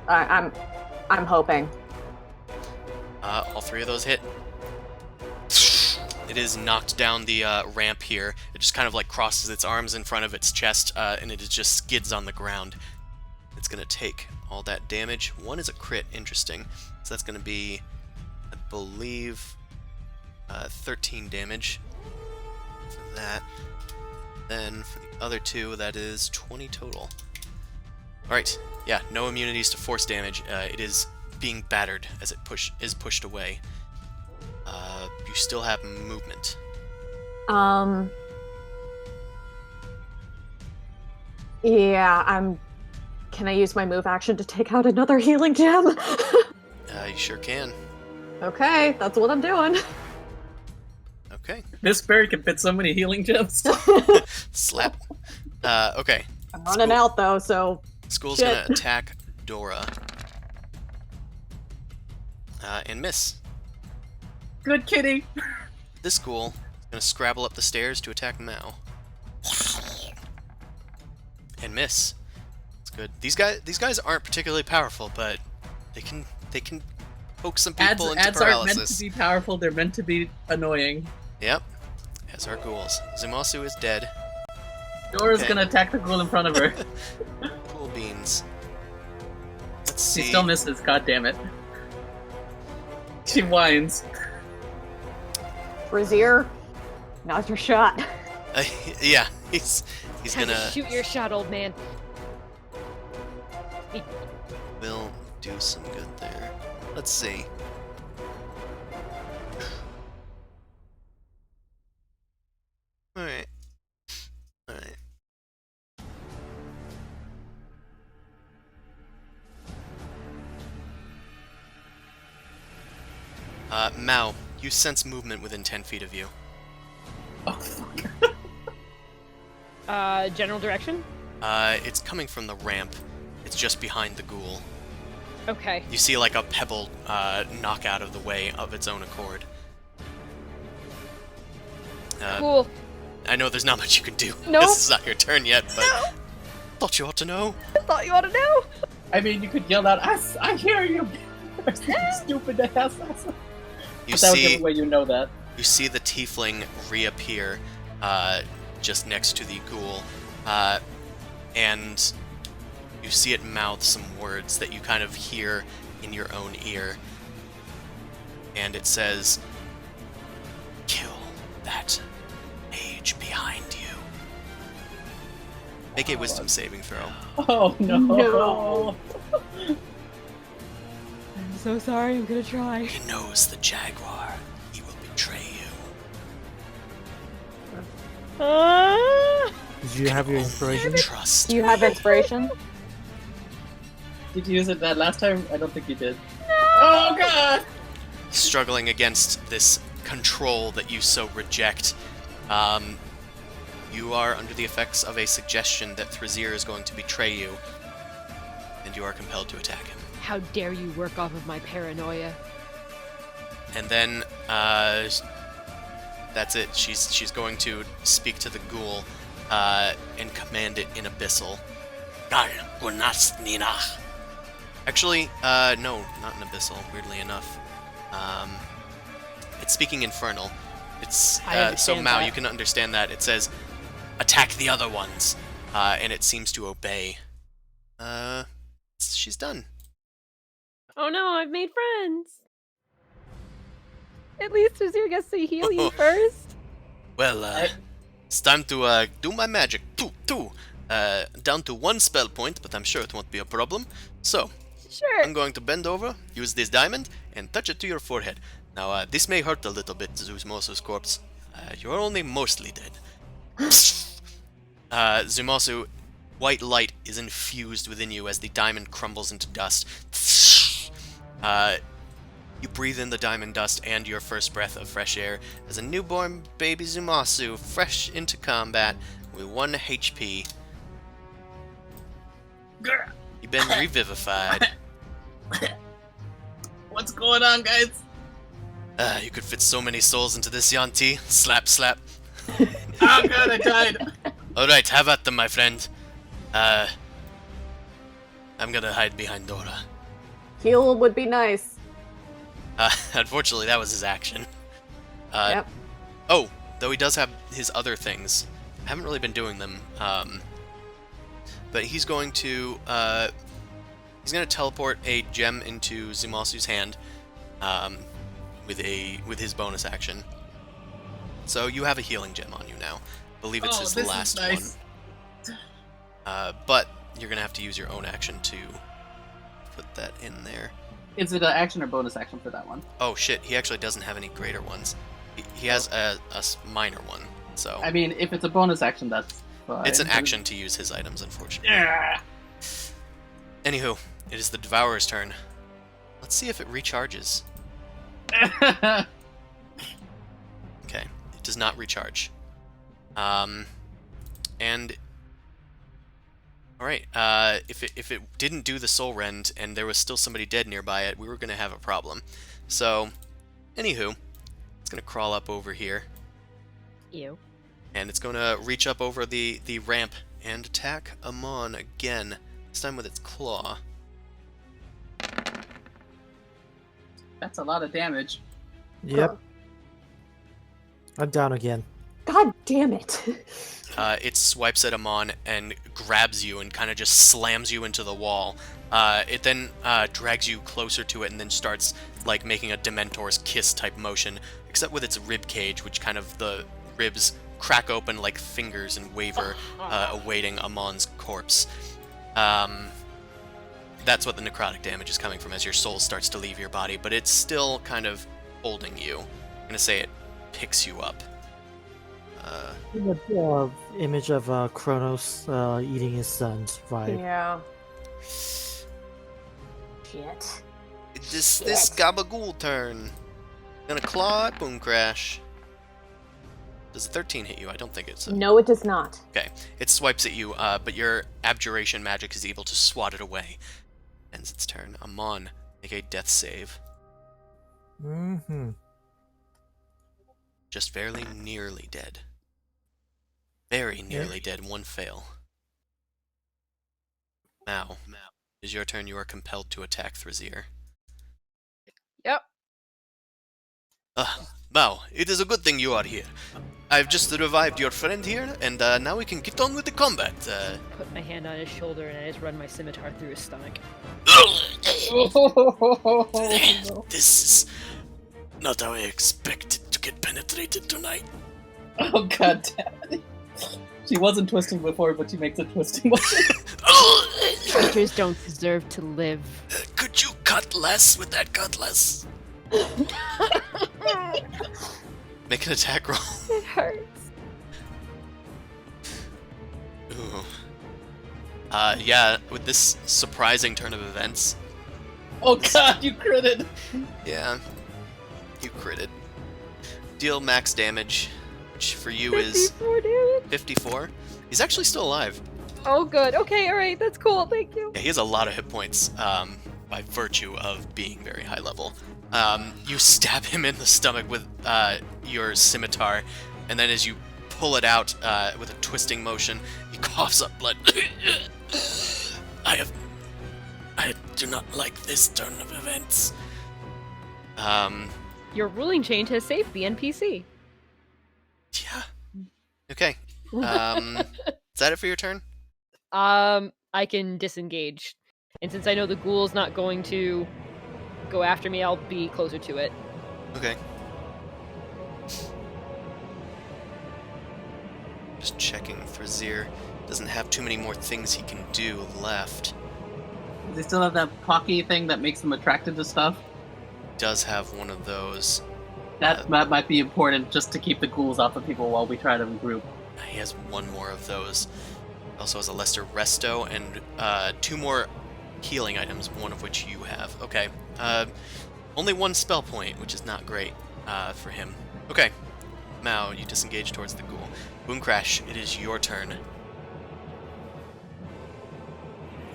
I'm hoping. All 3 of those hit. It is knocked down the ramp here. It just kind of like crosses its arms in front of its chest, and it just skids on the ground. It's going to take all that damage. 1 is a crit, interesting. So that's going to be, I believe, 13 damage for that. Then for the other 2, that is 20 total. Alright, yeah, no immunities to force damage. It is being battered as it is pushed away. You still have movement. Yeah, Can I use my move action to take out another healing gem? You sure can. Okay, that's what I'm doing. Okay. This bird can fit so many healing gems. Slap. Okay. I'm running out though, so School's shit. gonna attack Dora. And miss. Good kitty. This school is gonna scrabble up the stairs to attack Mao. And miss. It's good. These guys aren't particularly powerful, but they can poke some people into Ads aren't meant to paralysis. be powerful, they're meant to be annoying. Yep. As are ghouls. Zumasu is dead. Dora's Okay. gonna attack the ghoul in front of her. Cool beans. Let's She see. still misses, god damn it. She whines. Brazier, now's your shot. Yeah, he's Time to gonna shoot your shot, old man. will do some good there. Let's see. Alright. Alright. Mao, you sense movement within 10 feet of you. Oh, fuck. General direction? It's coming from the ramp. It's just behind the ghoul. Okay. You see like a pebble knock out of the way of its own accord. Cool. I know there's not much you can do. Nope. This is not your turn yet, but thought you ought to know. I thought you ought to know. I mean, you could yell out, I hear you! Stupid ass. You But that would give see, away you know that. you see the tiefling reappear just next to the ghoul, and you see it mouth some words that you kind of hear in your own ear, and it says, "Kill that mage behind you." Make a wisdom saving throw. Oh no. No. I'm so sorry. I'm gonna try. He knows the Jaguar. He will betray you. Did you have your Only inspiration? Trust Do you have me. inspiration? Did you use it that last time? I don't think you did. Oh god! struggling against this control that you so reject. You are under the effects of a suggestion that Thrazir is going to betray you, and you are compelled to attack him. How dare you work off of my paranoia? And then, that's it. She's going to speak to the ghoul, and command it in Abyssal. Actually, no, not in Abyssal, weirdly enough. It's speaking Infernal. It's, so Mao, you can understand that. It says, attack the other ones, and it seems to obey. She's done. Oh no, I've made friends! At least Azir gets to heal you first. Well, it's time to do my magic. Down to 1 spell point, but I'm sure it won't be a problem. So, Sure. I'm going to bend over, use this diamond, and touch it to your forehead. Now, this may hurt a little bit, Zumasu's corpse. You're only mostly dead. Zumasu, white light is infused within you as the diamond crumbles into dust. You breathe in the diamond dust and your first breath of fresh air as a newborn baby Zumasu, fresh into combat with 1 HP. You've been revivified. What's going on, guys? You could fit so many souls into this Yanti. Slap, slap. Oh god, I died. Alright, have at them, my friend. I'm gonna hide behind Dora. Heal would be nice. Unfortunately, that was his action. Yep. Oh, though he does have his other things. I haven't really been doing them. But he's going to teleport a gem into Zumasu's hand, with his bonus action. So you have a healing gem on you now. I believe it's his last nice. one. But you're gonna have to use your own action to put that in there. Is it an action or bonus action for that one? Oh shit, he actually doesn't have any greater ones. He has a minor one, so... I mean, if it's a bonus action, that's fine. It's an action to use his items, unfortunately. Yeah. Anywho, it is the Devourer's turn. Let's see if it recharges. Okay, it does not recharge. And... Alright, if it didn't do the Soul Rend and there was still somebody dead nearby it, we were going to have a problem. So, anywho, it's going to crawl up over here. Ew. And it's going to reach up over the ramp and attack Amon again, this time with its claw. That's a lot of damage. Yep. I'm down again. God damn it. It swipes at Amon and grabs you and kind of just slams you into the wall. It then drags you closer to it and then starts like making a Dementor's kiss type motion, except with its rib cage, which kind of the ribs crack open like fingers and waver, awaiting Amon's corpse. That's what the necrotic damage is coming from as your soul starts to leave your body, but it's still kind of holding you. I'm gonna say it picks you up. Image of Kronos eating his son's vibe. Yeah. Shit. This Gabagool turn. Gonna claw at Boom Crash. Does a 13 hit you? I don't think it's a... No, it does not. Okay. It swipes at you, but your Abjuration magic is able to swat it away. Ends its turn. Amon, make a death save. Mm-hmm. Just barely nearly dead. Very nearly dead. 1 fail. Now, it is your turn. You are compelled to attack Thrazir. Yep. Mao, it is a good thing you are here. I've just revived your friend here, and now we can get on with the combat. Put my hand on his shoulder and I just run my scimitar through his stomach. This is not how I expected to get penetrated tonight. Oh god damn it. She wasn't twisting before, but she makes a twisting motion. Creatures don't deserve to live. Could you cut less with that cutlass? Make an attack roll. It hurts. Ooh. Yeah, with this surprising turn of events. Oh god, you critted! Yeah. deal max damage, which for you is 54 damage. 54. He's actually still alive. Oh, good. Okay, all right, that's cool. Thank you. Yeah, he has a lot of hit points by virtue of being very high level. You stab him in the stomach with your scimitar, and then as you pull it out with a twisting motion, he coughs up blood. I do not like this turn of events. Your ruling change has saved the NPC. Yeah. Okay. Is that it for your turn? I can disengage. And since I know the ghoul's not going to go after me, I'll be closer to it. Okay. Just checking. Thrazir doesn't have too many more things he can do left. Does he still have that pocky thing that makes him attracted to stuff? Does have one of those. That might be important just to keep the ghouls off of people while we try to regroup. He has one more of those. Also has a Lesser Resto and 2 more healing items, one of which you have. Okay. Only 1 spell point, which is not great for him. Okay. Mao, you disengage towards the ghoul. Boom Crash, it is your turn.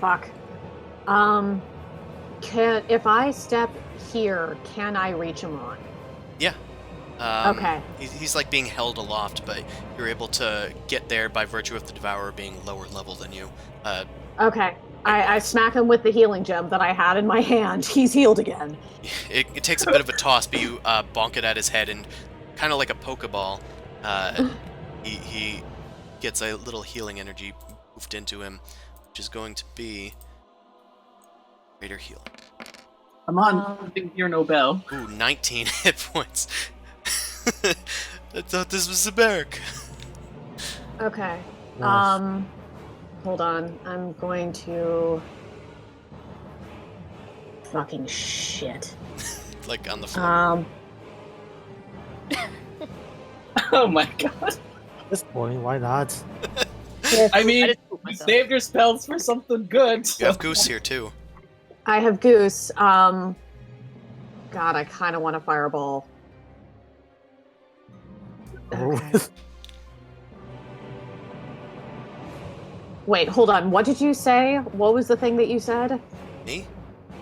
Fuck. If I step here, can I reach him on? Yeah. Okay. He's like being held aloft, but you're able to get there by virtue of the Devourer being lower level than you. Okay. I smack him with the healing gem that I had in my hand. He's healed again. It takes a bit of a toss, but you bonk it at his head, and kind of like a Pokeball, he gets a little healing energy moved into him, which is going to be greater heal. Come on, you're Nobel. Ooh, 19 hit points. I thought this was a barrack. Okay. Nice. Hold on. I'm going to... Fucking shit. Like on the floor. Oh my god. At this point, why not? I mean, just pooped you myself. saved your spells for something good. You have Goose here too. I have Goose. God, I kind of want a fireball. Okay. Wait, hold on. What did you say? What was the thing that you said? Me?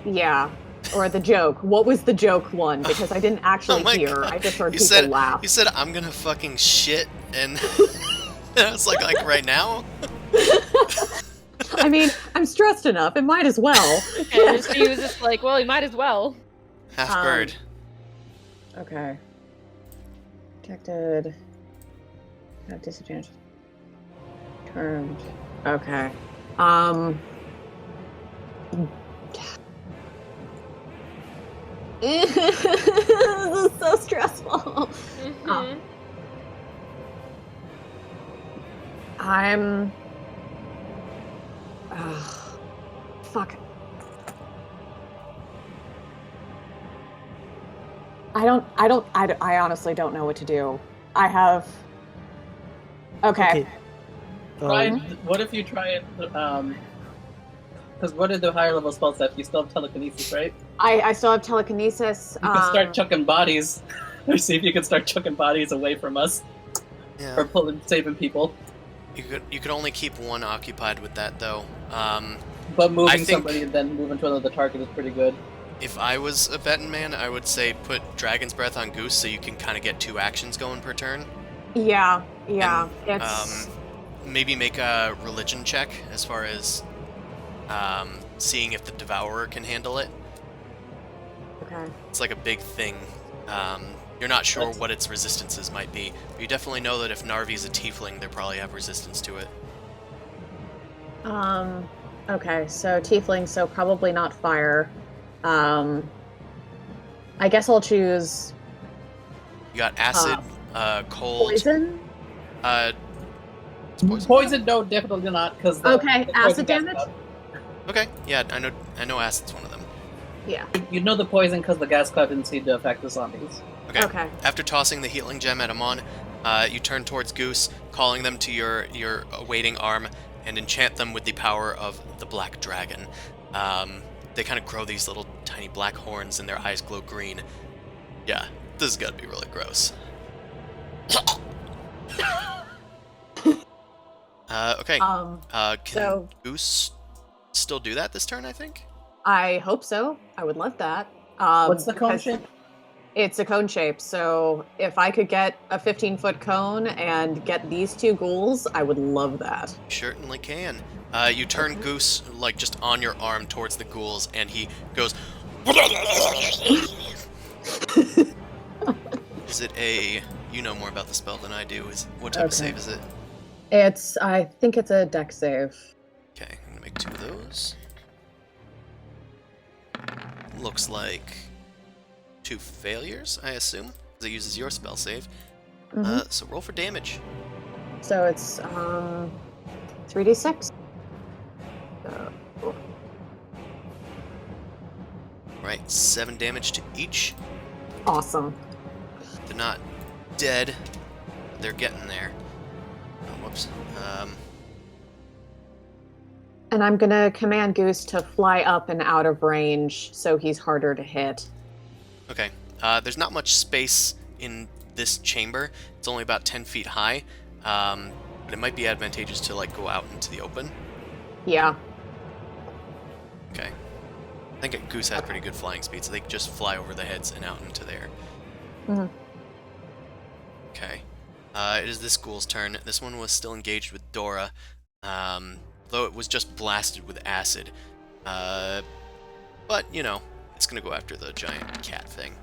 Yeah. Or the joke. What was the joke one? Because I didn't actually Oh my hear. God. I just heard You people said laugh. you said I'm gonna fucking shit, and I was like right now. I mean, I'm stressed enough. It might as well. And he was just like, well, he might as well. Half bird. Okay. Protected. Have disadvantage. Turned. Okay. This is so stressful. Mhm. I'm. Fuck. I honestly don't know what to do. I have. Okay. Try, Um, what if you try it? Because what are the higher level spells that you still have telekinesis, right? I still have telekinesis. You can start chucking bodies, or see if you can start chucking bodies away from us, Yeah. or saving people. You could only keep one occupied with that though. But moving I think- somebody and then moving to another target is pretty good. If I was a betting man, I would say put Dragon's Breath on Goose so you can kind of get 2 actions going per turn. Yeah. And, It's. Maybe make a religion check as far as seeing if the Devourer can handle it. Okay. It's like a big thing. You're not sure what its resistances might be, but you definitely know that if Narvi's a tiefling, they probably have resistance to it. Okay, so tiefling, so probably not fire. I guess I'll choose You got acid, cold. poison. It's poison. Poison, no, definitely not. Because Okay, acid damage? Okay, yeah, I know acid's one of them. Yeah. You know the poison because the gas cloud didn't seem to affect the zombies. Okay. After tossing the healing gem at Amon, you turn towards Goose, calling them to your awaiting arm, and enchant them with the power of the Black Dragon. They kind of grow these little tiny black horns, and their eyes glow green. Yeah, this is gonna be really gross. Okay. Can so- Goose still do that this turn, I think? I hope so. I would love that. What's the cone because shape? It's a cone shape, so if I could get a 15-foot cone and get these two ghouls, I would love that. Certainly can. You turn Goose, like, just on your arm towards the ghouls, and he goes... Is it a... You know more about the spell than I do. What type of Okay. save is it? I think it's a deck save. Okay, I'm gonna make 2 of those. Looks like 2 failures, I assume, because it uses your spell save. Mhm. So roll for damage. So it's 3d6. Right, 7 damage to each. Awesome. They're not dead. They're getting there. Oh, whoops. And I'm gonna command Goose to fly up and out of range so he's harder to hit. Okay. There's not much space in this chamber. It's only about 10 feet high. But it might be advantageous to, like, go out into the open. Yeah. Okay. I think Goose has pretty good flying speed, so they can just fly over the heads and out into there. Mhm. Okay. It is this ghoul's turn. This one was still engaged with Dora, though it was just blasted with acid. But, you know, it's going to go after the giant cat thing.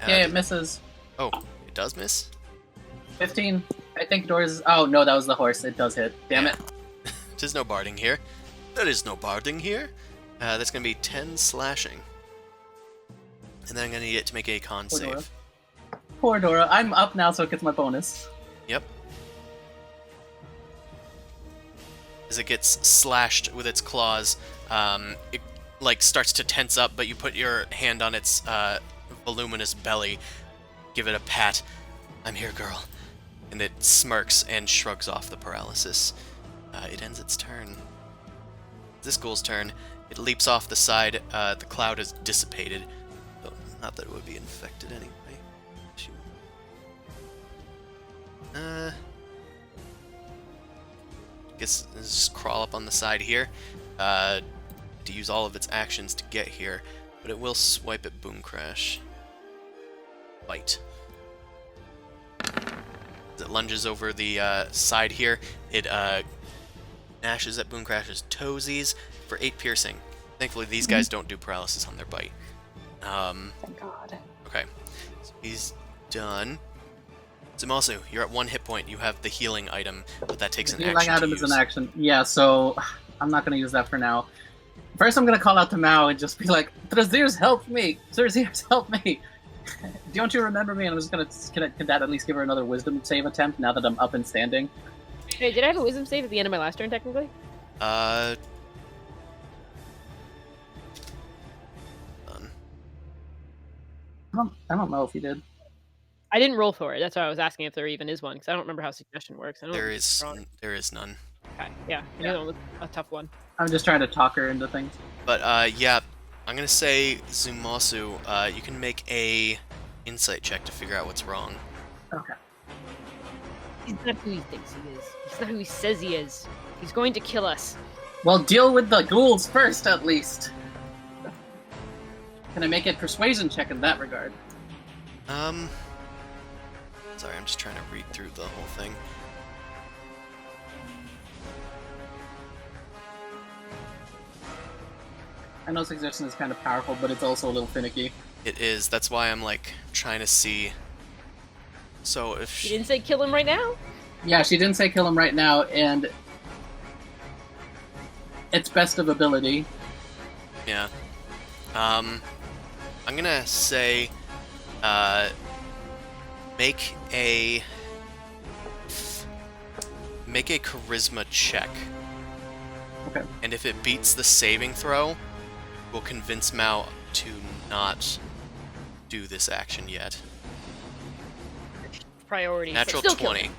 Yeah, it misses. Oh, it does miss? 15. I think doors. Oh no, that was the horse. It does hit. Damn it. There's no barding here. There is no barding here. That's going to be 10 slashing. And then I'm going to need it to make a con Poor Dora. save. Poor Dora. I'm up now, so it gets my bonus. Yep. As it gets slashed with its claws, it like starts to tense up, but you put your hand on its voluminous belly, give it a pat. I'm here, girl. And it smirks and shrugs off the paralysis. It ends its turn. This ghoul's turn. It leaps off the side. The cloud is dissipated. Though, not that it would be infected anyway. Shoot. Guess let's just crawl up on the side here. To use all of its actions to get here. But it will swipe at Boom Crash. Bite. As it lunges over the side here, it gnashes at Boom Crash's toesies for 8 piercing. Thankfully, these guys don't do paralysis on their bite. Thank God. Okay, so he's done. Zamasu, you're at 1 hit point. You have the healing item, but that takes an Healing action item to is use. an action. Yeah, so I'm not gonna use that for now. First, I'm gonna call out to Mao and just be like, "Trazirs, help me! Trazirs, help me! Don't you remember me?" And I'm just gonna can that at least give her another wisdom save attempt now that I'm up and standing? Hey, did I have a wisdom save at the end of my last turn, technically? Done. I don't know if you did. I didn't roll for it. That's why I was asking if there even is one, because I don't remember how suggestion works. I don't There know if it's is wrong. none. Okay, yeah. The other one was a tough one. I'm just trying to talk her into things. But yeah, I'm gonna say Zumasu, you can make a insight check to figure out what's wrong. Okay. He's not who he thinks he is. He's not who he says he is. He's going to kill us. Well, deal with the ghouls first, at least. Can I make a persuasion check in that regard? Sorry, I'm just trying to read through the whole thing. I know suggestion is kind of powerful, but it's also a little finicky. It is. That's why I'm like trying to see. So if She she, didn't say kill him right now? Yeah, she didn't say kill him right now, and it's best of ability. yeah, I'm gonna say, make a charisma check. Okay. And if it beats the saving throw, we'll convince Mao to not do this action yet. Priority. but Natural still kill 20. him.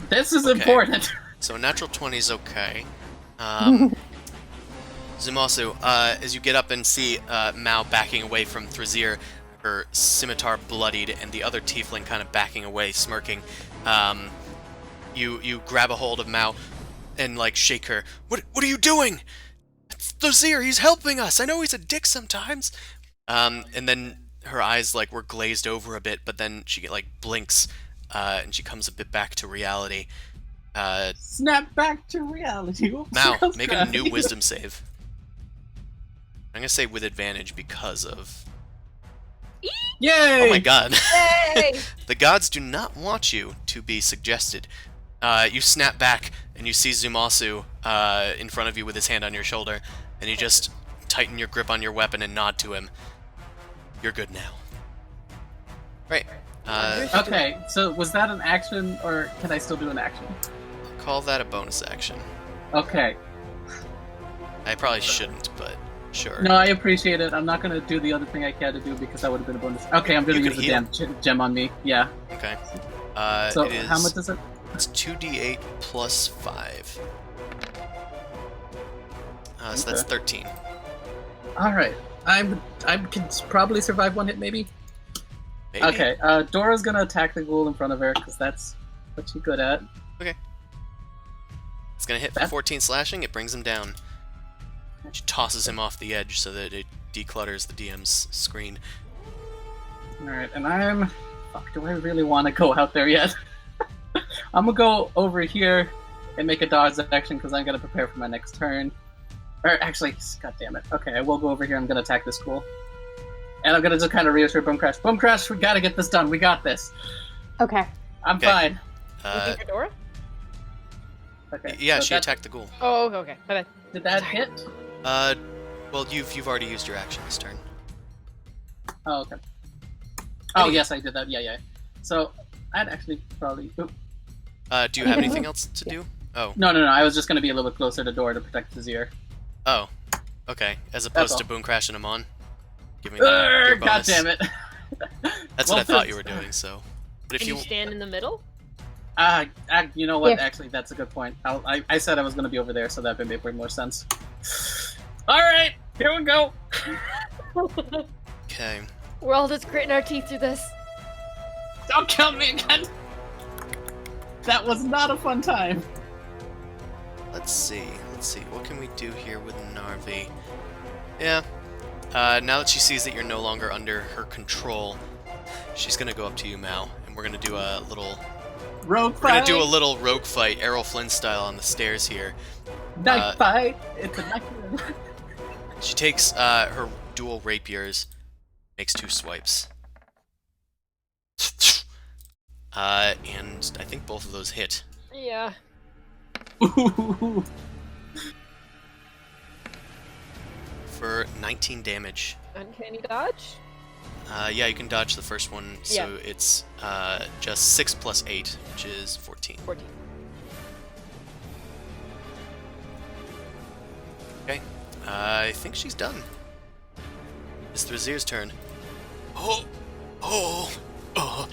This is Okay. important. So natural 20 is okay. Zumasu, as you get up and see Mao backing away from Thrazir, her scimitar bloodied, and the other tiefling kind of backing away, smirking, You grab a hold of Mao and like shake her. What are you doing? It's Dozier, he's helping us. I know he's a dick sometimes. And then her eyes like were glazed over a bit, but then she like blinks, and she comes a bit back to reality. Snap back to reality. Oops, Mao, I was make a crying. new wisdom save. I'm gonna say with advantage because of. Yay! Oh my god. Yay! The gods do not want you to be suggested. You snap back and you see Zumasu in front of you with his hand on your shoulder, and you just tighten your grip on your weapon and nod to him. You're good now. Right. Okay, so was that an action, or can I still do an action? Call that a bonus action. Okay. I probably shouldn't, but sure. No, I appreciate it. I'm not gonna do the other thing I had to do because that would have been a bonus. Okay, I'm gonna You use could the damn gem on me. Yeah. Okay. So it is, how much is it? It's 2d8 plus 5. So that's Okay. 13. All right. I can probably survive one hit, maybe. Maybe? Okay. Dora's gonna attack the ghoul in front of her because that's what she's good at. It's gonna hit for 14 slashing, it brings him down. She tosses him off the edge so that it declutters the DM's screen. All right, and I'm. Fuck. Do I really want to go out there yet? I'm gonna go over here and make a dodge action because I'm gonna prepare for my next turn. Or actually, god damn it. Okay, I will go over here. I'm gonna attack this ghoul, and I'm gonna just kind of reassure Boom Crash. Boom Crash, we gotta get this done. We got this. Okay. I'm Okay. fine. Looking for Dora? Okay. Yeah, so she that- attacked the ghoul. Oh, okay. My bad. Did that hit? Well, you've already used your action this turn. Oh, okay. Oh, yes, I did that. Yeah. So I'd actually probably. Oop. Do you have anything else to do? Oh. No. I was just gonna be a little bit closer to Dora to protect his ear. Oh. Okay. As opposed all. to Boom crashing him on. Giving them your God bonus. damn it. That's Well, what I thought you since- were doing, so. But if Can you you stand in the middle? You know what? Yeah. Actually, that's a good point. I said I was going to be over there, so that would make way more sense. All right, here we go. Okay. We're all just gritting our teeth through this. Don't kill me again. That was not a fun time. Let's see. What can we do here with Narvi? Yeah. Now that she sees that you're no longer under her control, she's gonna go up to you, Mao, and we're gonna do a little. Rogue We're gonna fight. do a little rogue fight, Errol Flynn style, on the stairs here. Knife fight. It's a knife. She takes her dual rapiers, makes 2 swipes. And I think both of those hit. Yeah. Ooh. For 19 damage. Uncanny dodge? Yeah, you can dodge the first one, so Yeah. it's just 6 plus 8, which is 14. 14. Okay. I think she's done. It's Thrazir's turn. Oh! Not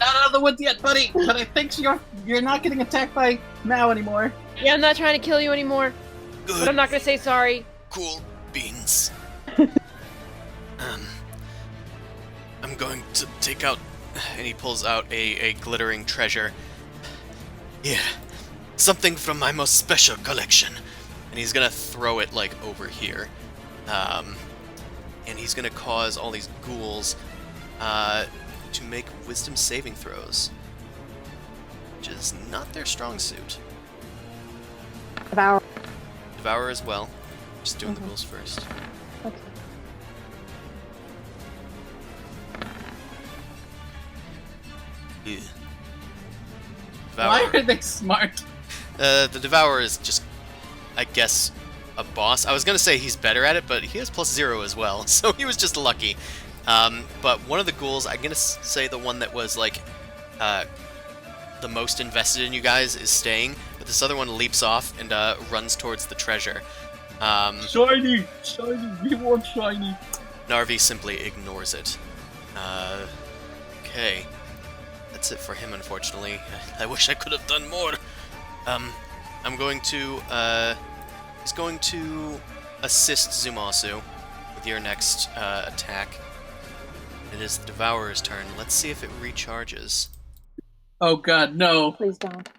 out of the woods yet, buddy. But I think you're not getting attacked by Mao anymore. Yeah, I'm not trying to kill you anymore, but Good. I'm not gonna say sorry. Cool beans. I'm going to take out, and he pulls out a glittering treasure. Yeah, something from my most special collection. And he's gonna throw it like over here. And he's gonna cause all these ghouls to make wisdom saving throws, which is not their strong suit. Devour. Devour as well. Just doing the ghouls first. Okay. Yeah. Why Devour. are they smart? The Devourer is just, I guess, a boss. I was gonna say he's better at it, but he has +0 as well, so he was just lucky. But one of the ghouls, I'm gonna say the one that was like the most invested in you guys is staying, but this other one leaps off and runs towards the treasure. Shiny, we want shiny. Narvi simply ignores it. Okay. That's it for him, unfortunately. I wish I could have done more. I'm going to, he's going to assist Zumasu with your next attack. It is the Devourer's turn. Let's see if it recharges. Oh god, no. Please don't.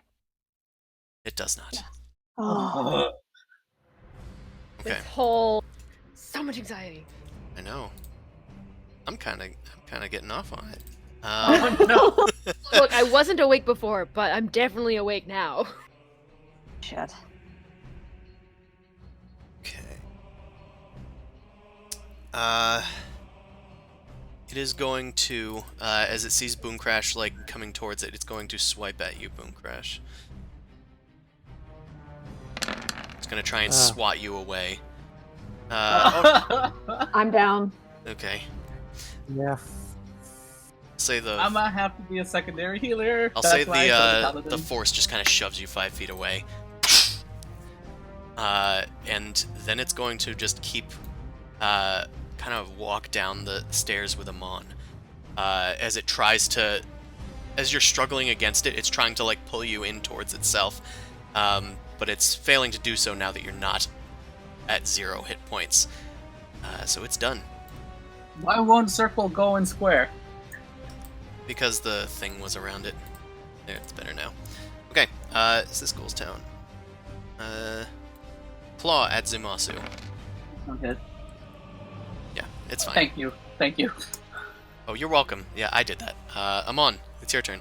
It does not. Oh. Okay, This whole so much anxiety. I know. I'm kind of getting off on it. Oh no. Look, I wasn't awake before, but I'm definitely awake now. Shit. Okay. It is going to, as it sees Boom Crash like coming towards it, it's going to swipe at you, Boom Crash. It's gonna try and swat you away. I'm down. Okay. Yeah. Say the. I might have to be a secondary healer. I'll That's say why I chose the Paladin. force just kind of shoves you 5 feet away. And then it's going to just keep, kind of walk down the stairs with Amon. As it tries to, as you're struggling against it, it's trying to like pull you in towards itself. But it's failing to do so now that you're not at 0 hit points. So it's done. Why won't circle go in square? Because the thing was around it. There, it's better now. Okay, is this Ghoul's Town? Claw at Zumasu. Okay. Yeah, it's fine. Thank you. Thank you. Oh, you're welcome. Yeah, I did that. Amon, it's your turn.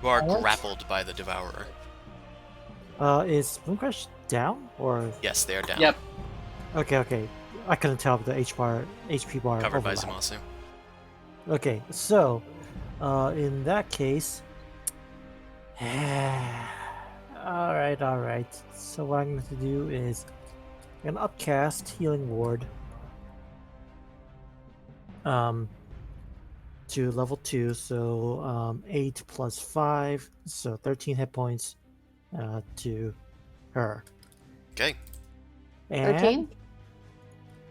You are Alright. grappled by the Devourer. Is Boom Crash down or? Yes, they are down. Yep. Okay. I couldn't tell the HP bar Covered by overlap. Zumasu. Okay, so, in that case, alright. So what I'm going to do is, I'm gonna upcast Healing Ward, to level 2, so, 8 plus 5, so 13 hit points, to her. Okay. And, 13?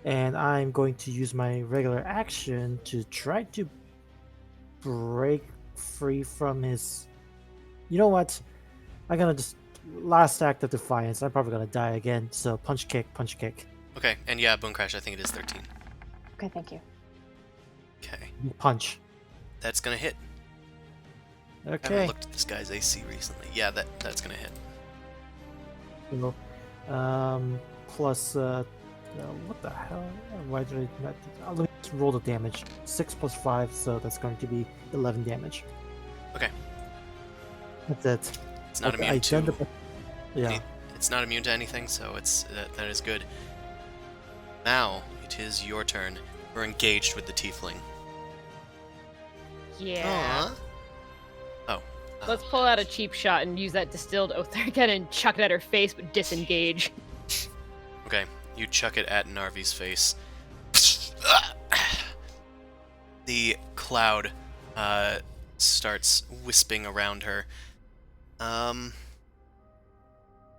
and I'm going to use my regular action to try to break free from his. You know what? I'm gonna just last act of defiance. I'm probably gonna die again. So punch kick. Okay, and yeah, Bone Crash, I think it is 13. Okay, thank you. Okay. Punch. That's gonna hit. I haven't Okay. looked at this guy's AC recently. Yeah, that's gonna hit. So, plus what the hell? Why did I not? Let me just roll the damage. 6 plus 5, so that's going to be 11 damage. Okay. That's it. It's not Okay, immune to. Yeah. It's not immune to anything, so that is good. Now it is your turn. We're engaged with the tiefling. Yeah. Aw. Oh. Let's pull out a cheap shot and use that distilled Oath again and chuck it at her face, but disengage. Okay, you chuck it at Narvi's face. The cloud starts wisping around her.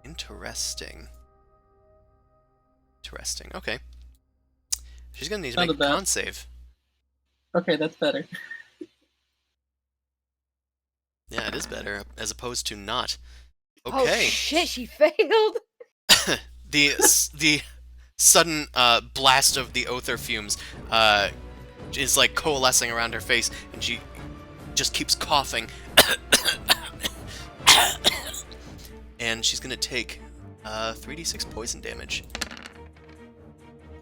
Interesting. Okay. She's gonna need to Not make a the best. con save. Okay, that's better. Yeah, it is better, as opposed to not. Oh Okay. shit, she failed! The sudden blast of the Oather fumes is like coalescing around her face, and she just keeps coughing. And she's gonna take 3d6 poison damage.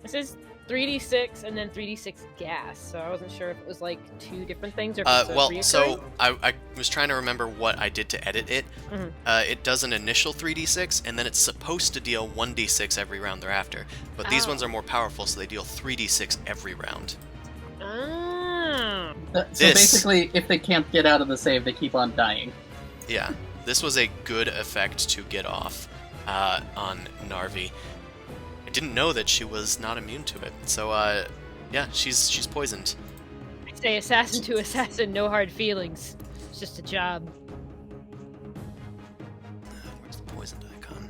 This is 3d6 and then 3d6 gas, so I wasn't sure if it was like 2 different things or if it's Well, reoccurring. so I was trying to remember what I did to edit it. Mhm. It does an initial 3d6, and then it's supposed to deal 1d6 every round thereafter. But these ones Oh. are more powerful, so they deal 3d6 every round. Ah. So This- basically, if they can't get out of the save, they keep on dying. Yeah, this was a good effect to get off on Narvi. I didn't know that she was not immune to it. So, yeah, she's poisoned. I say assassin to assassin, no hard feelings. It's just a job. Where's the poisoned icon?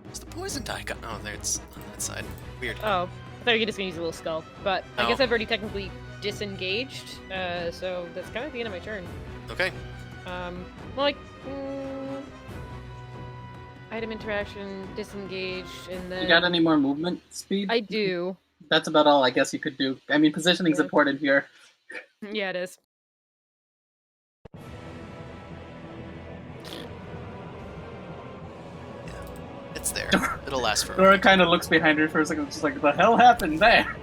Where's the poisoned icon? Oh, there it's on that side. Weird. Oh, I thought you were just gonna use a little skull. But I guess Oh. I've already technically disengaged, so that's kind of the end of my turn. Okay. Like, item interaction, disengaged, and then... You got any more movement speed? I do. That's about all I guess you could do. I mean, positioning's Yeah. important here. Yeah, it is. It'll last for a Dora while. kind of looks behind her for a second, just like, the hell happened there?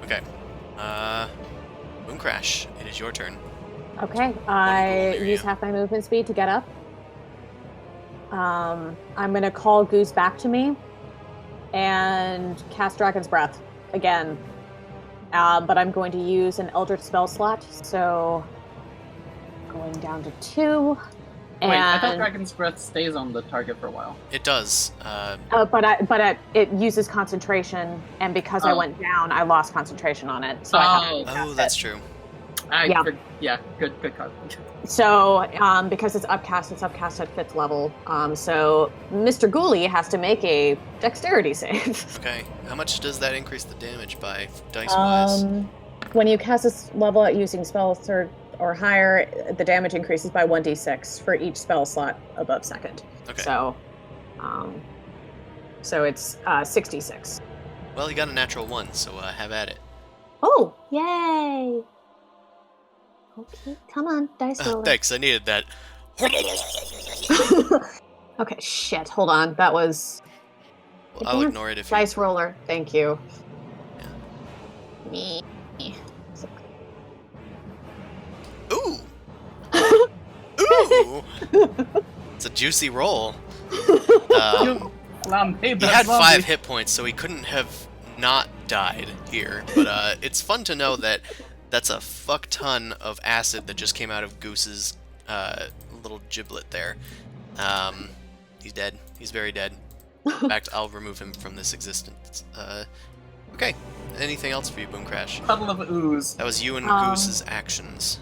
Okay. Boom Crash, it is your turn. Okay, ghoul I near use you. half my movement speed to get up. I'm gonna call Goose back to me and cast Dragon's Breath again. But I'm going to use an Eldritch spell slot, so going down to 2. Wait, I thought And Dragon's Breath stays on the target for a while. It does. it uses concentration, and because I Oh. went down, I lost concentration on it. So I have to Oh, recast that's it. true. Good card. So, because it's upcast at 5th level. So Mr. Ghoulie has to make a dexterity save. Okay. How much does that increase the damage by, dice-wise? When you cast this level at using spell third or higher, the damage increases by 1d6 for each spell slot above 2nd. Okay. So it's 66. Well, you got a natural 1, so have at it. Oh, yay! Okay, come on, dice roller. Thanks, I needed that. Okay, shit, hold on. That was Well, I'll ignore it if you... dice roller. Thank you. Me. Ooh! Ooh! It's a juicy roll. He had 5 hit points, so he couldn't have not died here. But it's fun to know that that's a fuck ton of acid that just came out of Goose's little giblet there. He's dead. He's very dead. In fact, I'll remove him from this existence. Okay. Anything else for you, Boom Crash? Puddle of ooze. That was you and Goose's actions.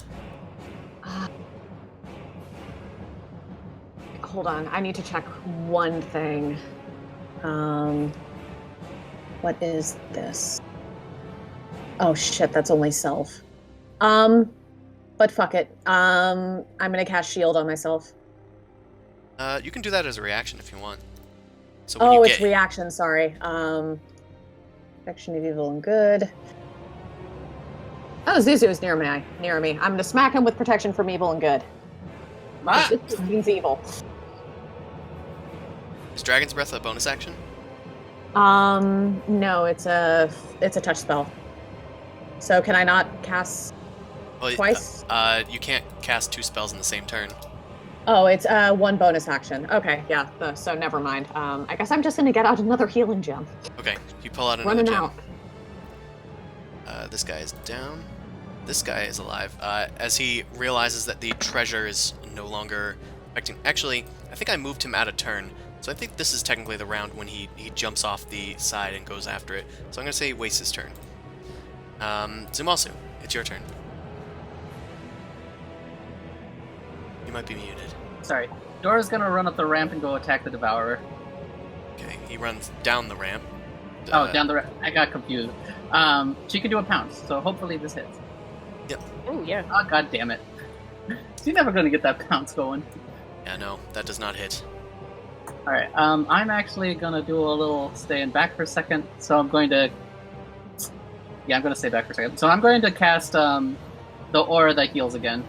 Hold on, I need to check one thing. What is this? Oh shit, that's only self. But fuck it. I'm gonna cast shield on myself. You can do that as a reaction if you want. So when Oh, you it's reaction, sorry. Protection of evil and good. Oh, Zuzu is near me. I'm gonna smack him with protection from evil and good. Ah! This means evil. Is Dragon's Breath a bonus action? No, it's a touch spell. So can I not cast Well, twice? You can't cast 2 spells in the same turn. Oh, it's one bonus action. Okay, yeah. So never mind. I guess I'm just gonna get out another healing gem. Okay, you pull out another Running gem. out. This guy is down. This guy is alive. As he realizes that the treasure is no longer affecting... Actually, I think I moved him out of turn. So I think this is technically the round when he jumps off the side and goes after it. So I'm going to say he wastes his turn. Zumasu, it's your turn. You might be muted. Sorry. Dora's gonna run up the ramp and go attack the Devourer. Okay, he runs down the ramp. Oh, down the ramp. I got confused. She can do a pounce, so hopefully this hits. Oh, yeah. Oh, god damn it. She's never gonna get that pounce going. Yeah, no, that does not hit. Alright, I'm actually gonna do a little staying back for a second, so I'm going to... Yeah, I'm gonna stay back for a second. So I'm going to cast, the aura that heals again.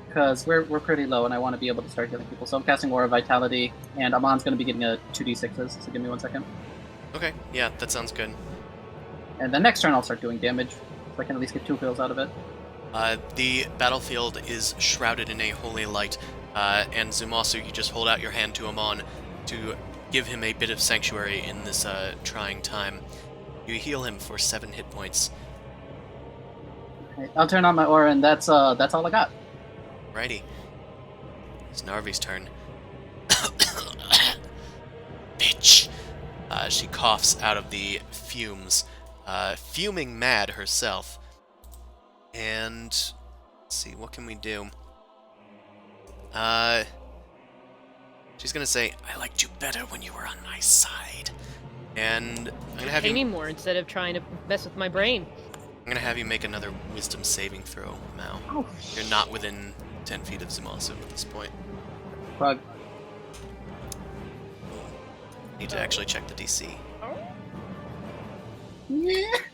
Because we're pretty low, and I want to be able to start healing people. So I'm casting Aura Vitality, and Amon's going to be getting a 2d6s, so give me 1 second. Okay, yeah, that sounds good. And then next turn I'll start doing damage, so I can at least get 2 heals out of it. The battlefield is shrouded in a holy light, and Zumasu, you just hold out your hand to Amon to give him a bit of sanctuary in this trying time. You heal him for 7 hit points. Okay, I'll turn on my aura, and that's all I got. Righty. It's Narvi's turn. Bitch! She coughs out of the fumes, fuming mad herself. And let's see, what can we do? She's gonna say, "I liked you better when you were on my side," and I'm gonna have Pay me you. more instead of trying to mess with my brain. I'm gonna have you make another Wisdom saving throw, Mal. Oh, You're not within 10 feet of Zumasu at this point. Bug. Need to actually check the DC.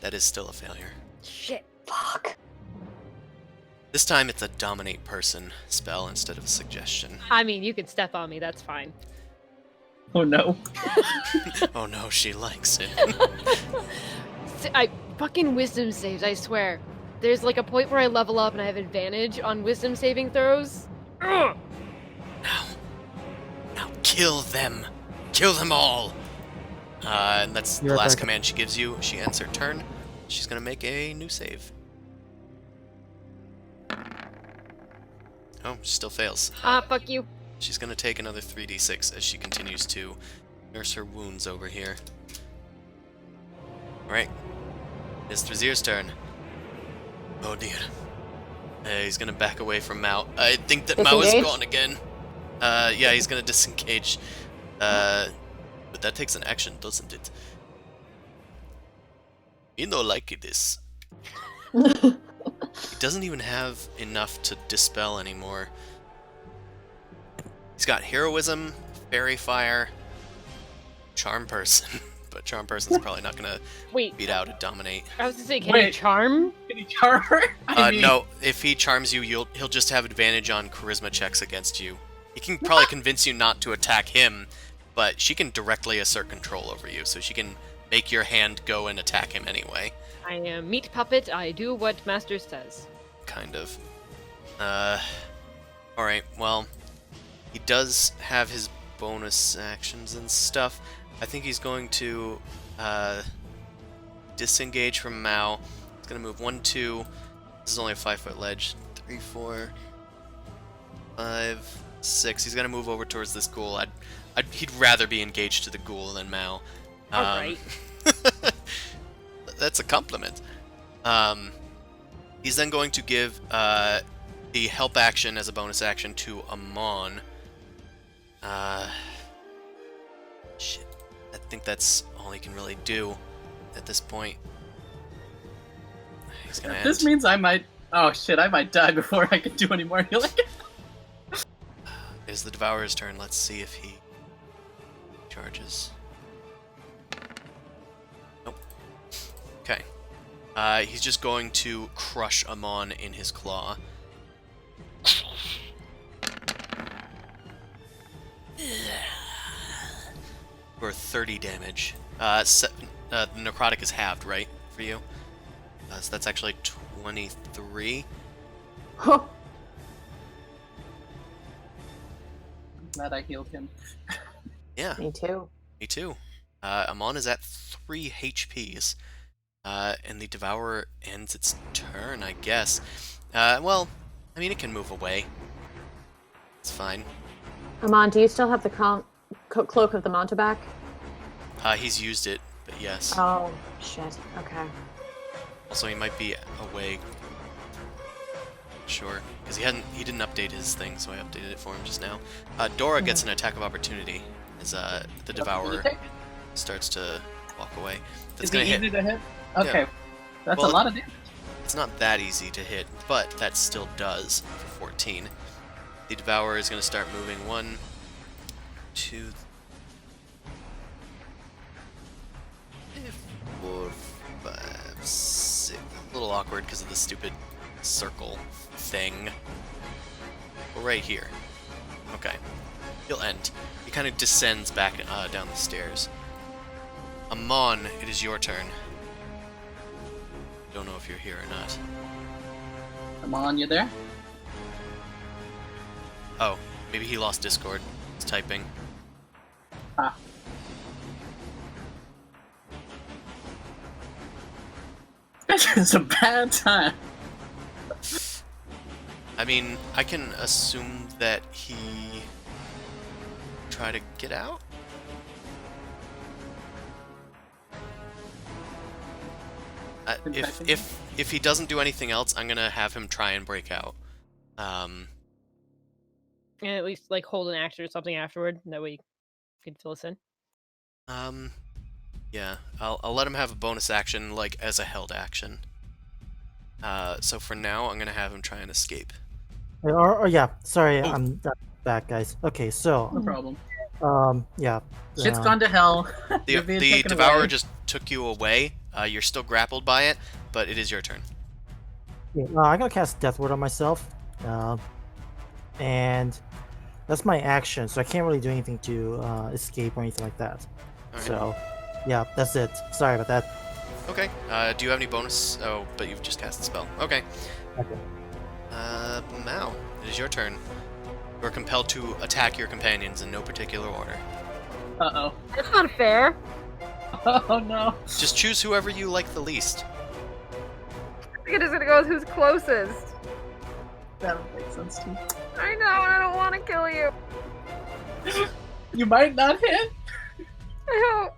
That is still a failure. Shit. fuck. This time it's a dominate person spell instead of a suggestion. I mean, you can step on me, that's fine. Oh no. Oh no, she likes it. I fucking wisdom saves, I swear. There's like a point where I level up and I have advantage on wisdom saving throws. Ugh. Now kill them. Kill them all. And that's the You're last back. command she gives you. She ends her turn. She's gonna make a new save. Oh, she still fails. Fuck you. She's gonna take another 3d6 as she continues to nurse her wounds over here. Alright. It's Thrazir's turn. Oh dear. He's gonna back away from Mao. I think that Mao is Disengage? gone again. Yeah, he's gonna disengage. But that takes an action, doesn't it? You know, like this. He doesn't even have enough to dispel anymore. He's got heroism, fairy fire, charm person, but charm person's probably not gonna Wait, beat out and dominate. I was gonna say, can you Wait. charm? Can he charm her? I mean, No, if he charms you, he'll just have advantage on charisma checks against you. He can probably convince you not to attack him, but she can directly assert control over you, so she can make your hand go and attack him anyway. I am meat puppet. I do what master says. Kind of. Alright, well, he does have his bonus actions and stuff. I think he's going to, disengage from Mao. He's gonna move 1, 2. This is only a 5-foot ledge. 3, 4, 5, 6. He's gonna move over towards this ghoul. He'd rather be engaged to the ghoul than Mao. Alright. That's a compliment. He's then going to give the help action as a bonus action to Amon. Shit. I think that's all he can really do at this point. He's gonna end. this means I might. Oh shit! I might die before I can do any more healing. It is the Devourer's turn. Let's see if he charges. Nope. Okay. He's just going to crush Amon in his claw. For 30 damage. The necrotic is halved, right, for you? So that's actually 23. Oh, I'm glad I healed him. Yeah, me too. me too. Amon is at 3 HPs. And the Devourer ends its turn, I guess. Well, I mean, it can move away. It's fine. Amon, do you still have the cloak of the Montebac? He's used it, but yes. Oh, shit. Okay. Also, he might be away. Sure, because he didn't update his thing, so I updated it for him just now. Dora gets an attack of opportunity as the Devourer starts to walk away. That's Is gonna he hit. easy to hit? Okay, Yeah. that's Well, a lot of damage. It's not that easy to hit, but that still does for 14. The Devourer is going to start moving 1, 2, 3, 4, 5, 6. A little awkward because of the stupid circle thing. But right here. Okay. He'll end. He kind of descends back down the stairs. Amon, it is your turn. Don't know if you're here or not. Come on, you there? Oh, maybe he lost Discord. He's typing. Ah. It's a bad time. I mean, I can assume that he tried to get out? If he doesn't do anything else, I'm gonna have him try and break out. And at least like hold an action or something afterward. That way you can fill us in. Yeah, I'll let him have a bonus action, like, as a held action. So for now, I'm gonna have him try and escape. Or yeah, sorry, Oh. I'm back, guys. Okay, so No problem. yeah. Shit's gone to hell. You're being The taken Devourer away. just took you away. You're still grappled by it, but it is your turn. Yeah, I'm gonna cast Death Ward on myself, and that's my action, so I can't really do anything to escape or anything like that. Alright. So, yeah, that's it. Sorry about that. Okay. Do you have any bonus? Oh, but you've just cast the spell. Okay. Okay. Mao, it is your turn. You are compelled to attack your companions in no particular order. Uh-oh. That's not fair. Oh, no. Just choose whoever you like the least. I think it is gonna go with who's closest. That would make sense to me. I know, I don't want to kill you. You might not hit. I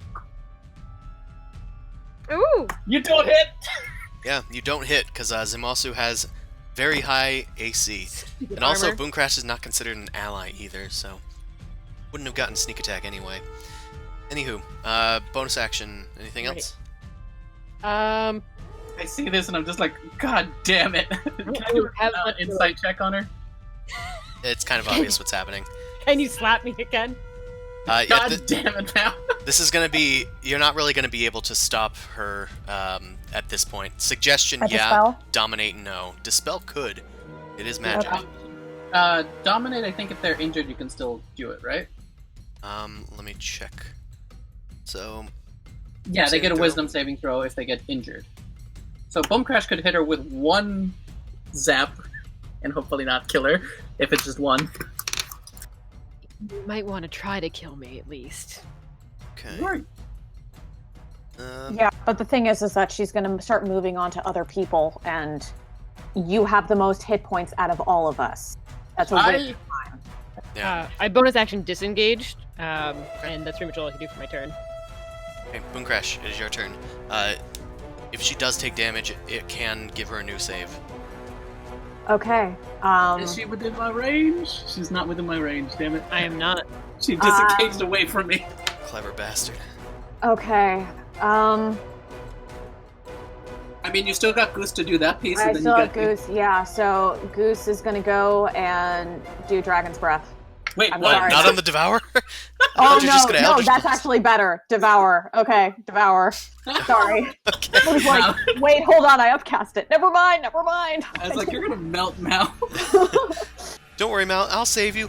don't. Ooh. You don't hit. Yeah, you don't hit, because Zimasu has very high AC. And Armor. also, Boomcrash is not considered an ally either, so wouldn't have gotten sneak attack anyway. Anywho, bonus action. Anything Right. else? I see this and I'm just like, God damn it. Can I do have an much insight check on her? It's kind of obvious what's happening. Can you slap me again? Yeah, God damn it now. this is gonna be. You're not really gonna be able to stop her at this point. Suggestion, I yeah. dispel? Dominate, no. Dispel could. It is magic. Okay. Dominate, I think if they're injured, you can still do it, right? Let me check. So, Yeah, they Saving get a throw. wisdom saving throw if they get injured. So Boomcrash could hit her with one zap and hopefully not kill her if it's just one. You might want to try to kill me at least. okay. Right. Yeah, but the thing is that she's going to start moving on to other people, and you have the most hit points out of all of us. That's a waste of time. Yeah. I bonus action disengaged, and that's pretty much all I can do for my turn. Okay, Boomcrash, it is your turn. If she does take damage, it can give her a new save. Okay. Is she within my range? She's not within my range, damn it. I am not. She disengaged away from me. Clever bastard. Okay. I mean, you still got Goose to do that piece, I and then still you have got Goose. Yeah, so Goose is going to go and do Dragon's Breath. Wait, I'm what? sorry. Not on the Devourer? Oh, You're just gonna no, Eldritch that's Blast. actually better. Devour. Okay, Devour. Sorry. Okay. I was like, wait, hold on, I upcast it. Never mind. I was like, you're gonna melt now. Don't worry, Mal. I'll save you.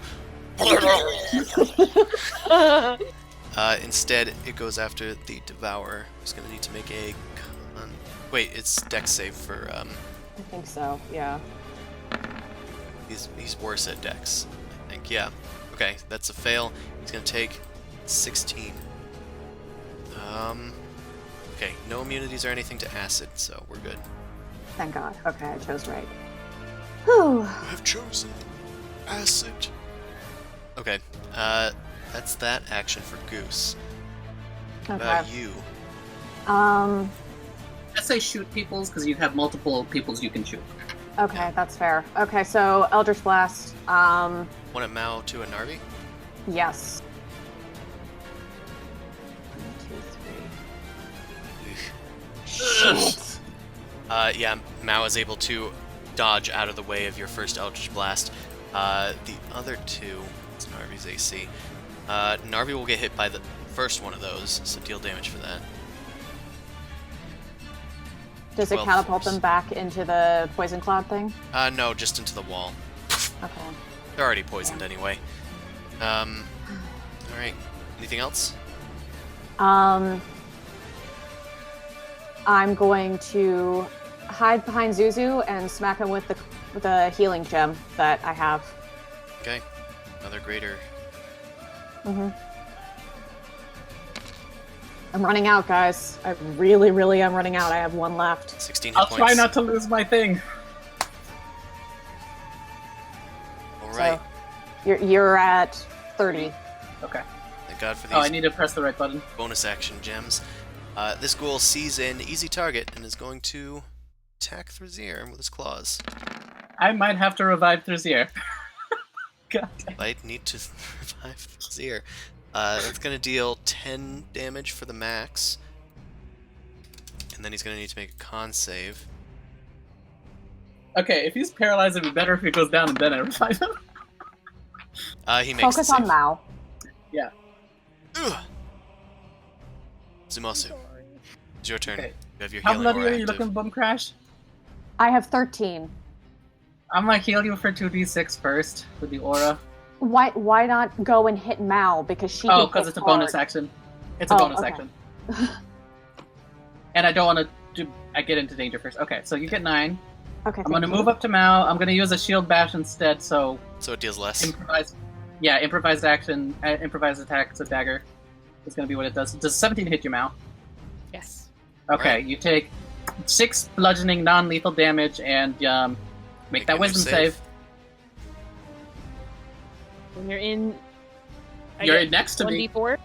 Instead, it goes after the Devourer, who's going to need to make a con... Wait, it's Dex save for... I think so, yeah. He's worse at Dex, I think. Yeah. Okay, that's a fail. He's going to take 16. Okay, no immunities or anything to acid, so we're good. Thank God. Okay, I chose right. Whew. You have chosen acid. Okay, that's that action for Goose. What Okay. about you? Let's say shoot peoples, because you have multiple peoples you can shoot. Okay, that's fair. Okay, so Eldritch Blast. One at Mao, two at Narvi? Yes. 1, 2, 3. Shit. Yeah, Mao is able to dodge out of the way of your first Eldritch Blast. The other two, it's Narvi's AC. Narvi will get hit by the first one of those, so deal damage for that. Does it 12 catapult force. them back into the poison cloud thing? No, just into the wall. Okay. They're already poisoned anyway. Alright. Anything else? I'm going to hide behind Zuzu and smack him with the healing gem that I have. Okay. Another greater. Mm-hmm. I'm running out, guys. I really am running out. I have one left. 16 hit I'll points. try not to lose my thing. Alright. So you're at 30. Okay. Thank God for Oh, I these need to press the right button. bonus action gems. This ghoul sees an easy target and is going to attack Thrazier with his claws. I might have to revive Thrazier. God damn. Might need to revive Thrazier. It's going to deal 10 damage for the max. And then he's going to need to make a con save. Okay, if he's paralyzed, it'd be better if he goes down and then I revive him. He makes Focus the save. on Mao. Yeah. Ugh. Zumasu, it's your turn. Okay. You have your How healing bloody aura are you active. looking, Bum Crash? I have 13. I'm gonna heal you for 2d6 first with the aura. Why not go and hit Mal because she? Oh, can because hit it's a hard. bonus action. It's a Oh, bonus okay. action. And I don't want to do. I get into danger first. Okay, so you get 9. Okay. I'm going to move up to Mal. I'm going to use a shield bash instead. So it deals less. improvised action, improvised attack. It's a dagger. It's going to be what it does. Does 17 hit you, Mal? Yes. Okay, Right. you take 6 bludgeoning non-lethal damage and make that a new wisdom save. When you're in. I You're get next to me. 1d4.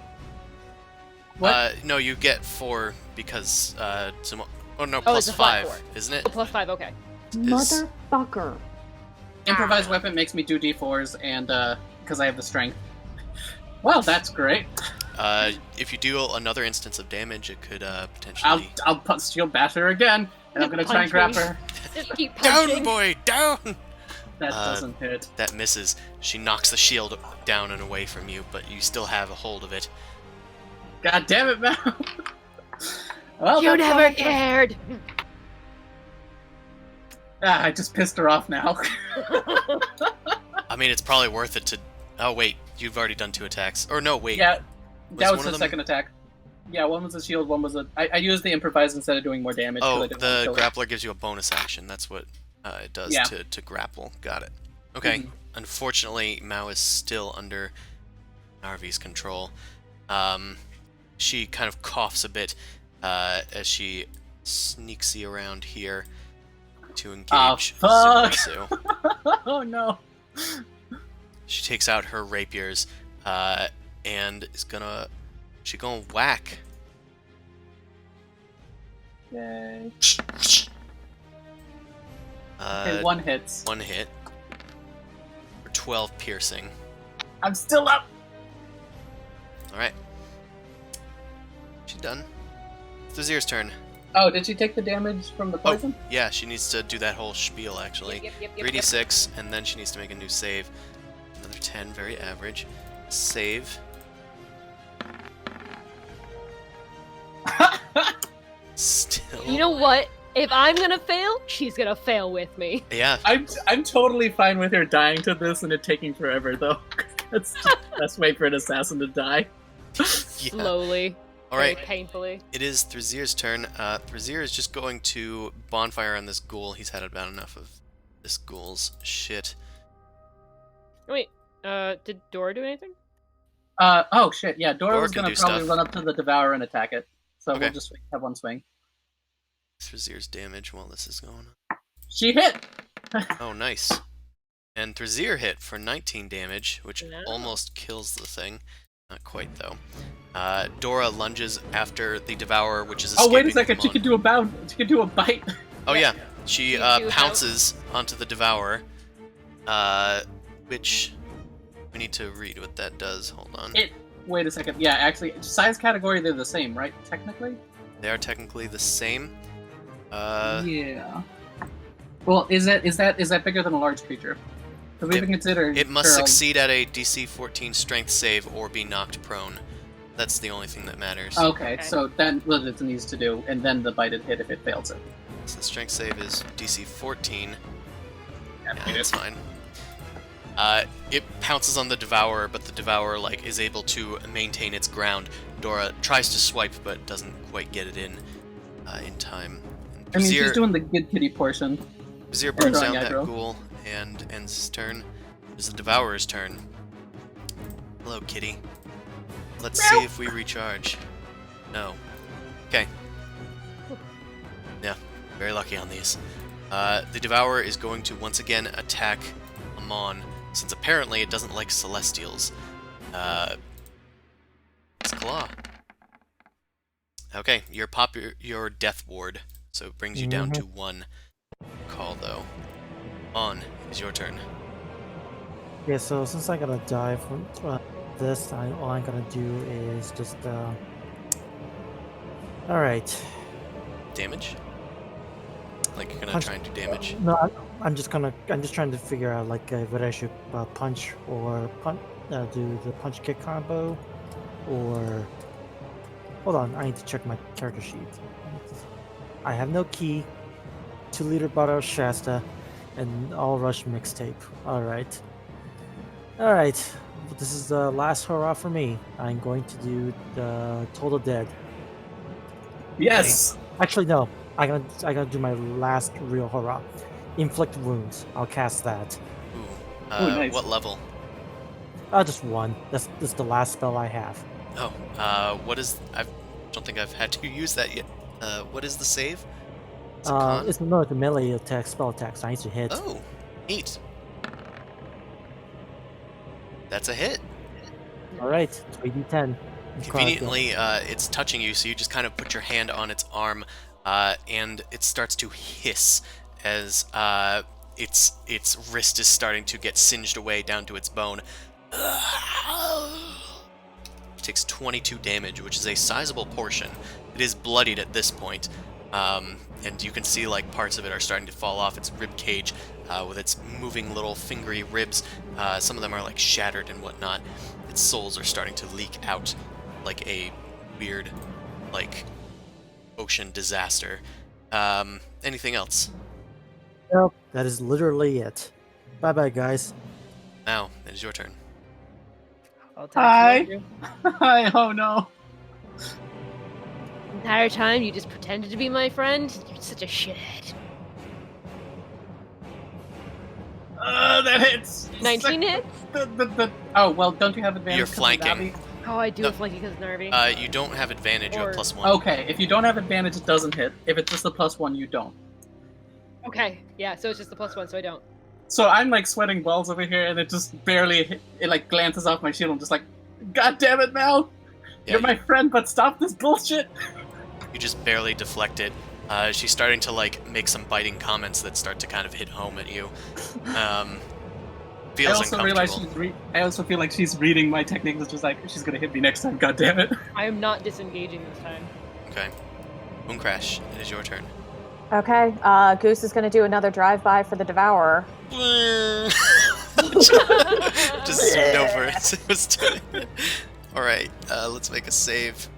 What? No, you get 4 because oh no, Oh, plus it's a flat 5, 4. isn't it? Plus 5, okay. Motherfucker. Improvised weapon makes me do d4s, and because I have the strength. Well, that's great. If you do another instance of damage, it could potentially. I'll put shield bash her again, and I'm gonna try and grab Punch me. her. Just keep Down, punching. boy, down! That doesn't hit. That misses. She knocks the shield down and away from you, but you still have a hold of it. God damn it, Mal. Well, You that's never all. cared. I just pissed her off now. I mean, it's probably worth it to. Oh wait, you've already done 2 attacks. Or no, wait. Yeah, that was one the of them- second attack. Yeah, one was a shield, one was a. I used the improvise instead of doing more damage. 'cause Oh, I didn't the want to kill her. grappler gives you a bonus action. That's what it does Yeah. to grapple. Got it. Okay. Mhm. Unfortunately, Mao is still under Narvi's control. She kind of coughs a bit as she sneaks around here to engage fuck. Zumasu. Oh no. She takes out her rapiers and is gonna. She gonna whack. Yay. Uh, Okay, one hits. 1 hit for 12 piercing. I'm still up. All right. She done. It's Azir's turn. Oh, did she take the damage from the poison? Yeah, she needs to do that whole spiel actually. Yep. 3d6, and then she needs to make a new save. Another 10, very average. Save. Still. You know what? If I'm gonna fail, she's gonna fail with me. Yeah. I'm totally fine with her dying to this and it taking forever though. That's just, let's wait for an assassin to die. Yeah. Slowly. All very right. painfully. It is Thrazir's turn. Thrazir is just going to bonfire on this ghoul. He's had about enough of this ghoul's shit. Wait, did Dora do anything? Oh shit, yeah, Dora Dora was can gonna do probably stuff. run up to the Devourer and attack it. So Okay. we'll just have one swing. Thrazir's damage while this is going on. She hit! Oh, nice. And Thrazir hit for 19 damage, which No. almost kills the thing. Not quite, though. Dora lunges after the Devourer, which is Oh escaping wait a with second, she Mon. can do a bound. She can do a bite. Oh, yeah. She You do pounces onto the Devourer, which we need to read what that does. Hold on. Wait a second. Yeah, actually, size category they're the same, right? Technically. They are technically the same. Yeah. Well, is that bigger than a large creature? Because we It- can consider It must her- succeed at a DC 14 strength save or be knocked prone. That's the only thing that matters. Okay, Okay. so then what it needs to do, and then the bited hit if it fails it. So the strength save is DC 14. Yeah, Yeah, that's fine. It pounces on the Devourer, but the Devourer is able to maintain its ground. Dora tries to swipe, but doesn't quite get it in time. I mean, she's Vizier, doing the good kitty portion. Vizier burns drawing down that aggro. ghoul and ends his turn. It's the Devourer's turn. Hello, kitty. Let's see if we recharge. No. Okay. Yeah, very lucky on these. The Devourer is going to once again attack Amon, since apparently it doesn't like Celestials. It's Claw. Okay, your Death Ward, so it brings you down to 1 call, though. On is your turn. Yeah, so since I gotta die from this, all I'm gonna do is just all right. Damage? Like you're gonna Punch- try and do damage? No, I'm just trying to figure out whether I should punch or do the punch kick combo, or hold on, I need to check my character sheet. I have no key, 2-liter bottle of Shasta, and all rush mixtape. All right. All right, this is the last hurrah for me. I'm going to do the total dead. Yes. Actually, no. I gotta do my last real hurrah. Inflict wounds. I'll cast that. Ooh. Ooh, nice. What level? Just one. That's the last spell I have. Oh. What is? I don't think I've had to use that yet. What is the save? It's a con? It's no, it's a melee attack, spell attack. So I need to hit. Oh, neat. That's a hit. All right, 3d10. Conveniently, it's touching you, so you just kind of put your hand on its arm, and it starts to hiss as its wrist is starting to get singed away down to its bone. It takes 22 damage, which is a sizable portion. It is bloodied at this point, and you can see like parts of it are starting to fall off its rib cage with its moving little fingery ribs. Some of them are like shattered and whatnot. Its soles are starting to leak out like a weird, like, ocean disaster. Anything else? Nope, that is literally it. Bye bye, guys. Now, it is your turn. I'll Hi. attack you. Hi. Oh no. The entire time you just pretended to be my friend? You're such a shithead. That hits. 19 hits? Oh well, don't you have advantage? You're 'cause of flanking. Navi? Oh, I do No. have flanking because Narvi. You don't have advantage, you have Or- +1. Okay, if you don't have advantage, it doesn't hit. If it's just a +1, you don't. Okay, yeah, so it's just the +1, so I don't. So I'm like sweating balls over here, and it just barely it like glances off my shield. I'm just like, God damn it, Mel! Yeah, You're my friend, but stop this bullshit. you just barely deflect it. She's starting to like make some biting comments that start to kind of hit home at you. I Feels also realize uncomfortable. I also feel like she's reading my techniques. It's just like she's gonna hit me next time. God damn it! I am not disengaging this time. Okay. Boom Crash, it is your turn. Okay, Goose is going to do another drive-by for the Devourer. Just zoomed over it. It was doing it. Alright, let's make a save.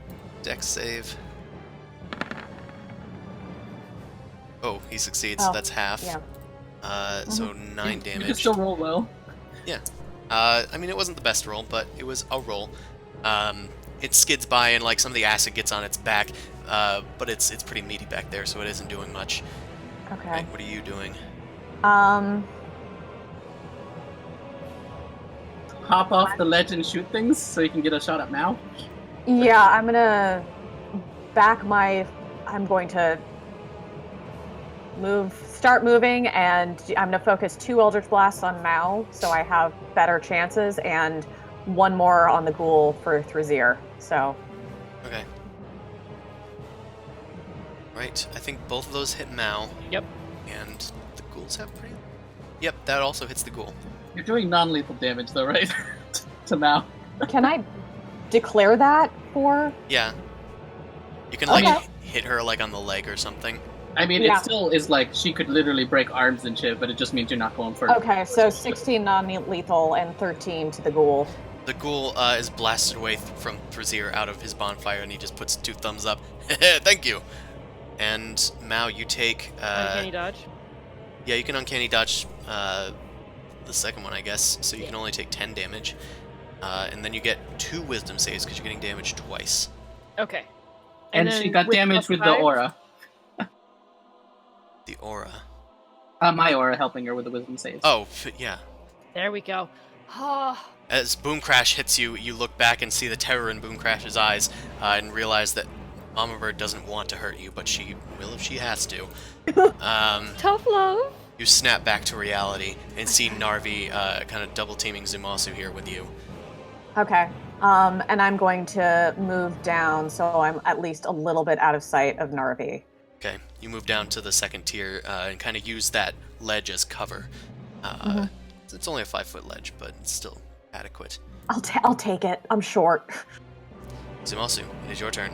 Dex save. Oh, he succeeds. Oh, That's half. Yeah. So 9 You can damage. still roll well. I mean, it wasn't the best roll, but it was a roll. It skids by, and like some of the acid gets on its back, but it's pretty meaty back there, so it isn't doing much. Okay. Right, what are you doing? Hop off the ledge and shoot things so you can get a shot at Mao. Yeah, I'm gonna I'm going to start moving, and I'm gonna focus 2 Eldritch Blasts on Mao, so I have better chances, and 1 more on the ghoul for Thrazir. So, Okay. Right, I think both of those hit Mao. Yep. And the ghouls have pretty... Yep, that also hits the ghoul. You're doing non-lethal damage though, right? To Mao. can I declare that for? Yeah. You can, like, Okay. hit her, like, on the leg or something. I mean, Yeah. it still is like she could literally break arms and shit, but it just means you're not going for. Okay, so 16 non-lethal and 13 to the ghoul. The ghoul is blasted away from Thrazir out of his bonfire, and he just puts 2 thumbs up. Thank you! And, Mao, you take... Uncanny dodge. Yeah, you can uncanny dodge the second one, I guess, so you can only take 10 damage. And then you get 2 wisdom saves, because you're getting damaged twice. Okay. And then she got with damaged with the +5? aura. The aura. My aura helping her with the wisdom saves. Oh, yeah. There we go. Ah, As Boom Crash hits you, you look back and see the terror in Boom Crash's eyes, and realize that Mama Bird doesn't want to hurt you, but she will if she has to. tough love. You snap back to reality and see Narvi kind of double teaming Zumasu here with you. Okay. And I'm going to move down so I'm at least a little bit out of sight of Narvi. Okay, you move down to the second tier and kind of use that ledge as cover. It's only a 5-foot ledge, but it's still adequate. I'll take it. I'm short. Zumasu, it is your turn.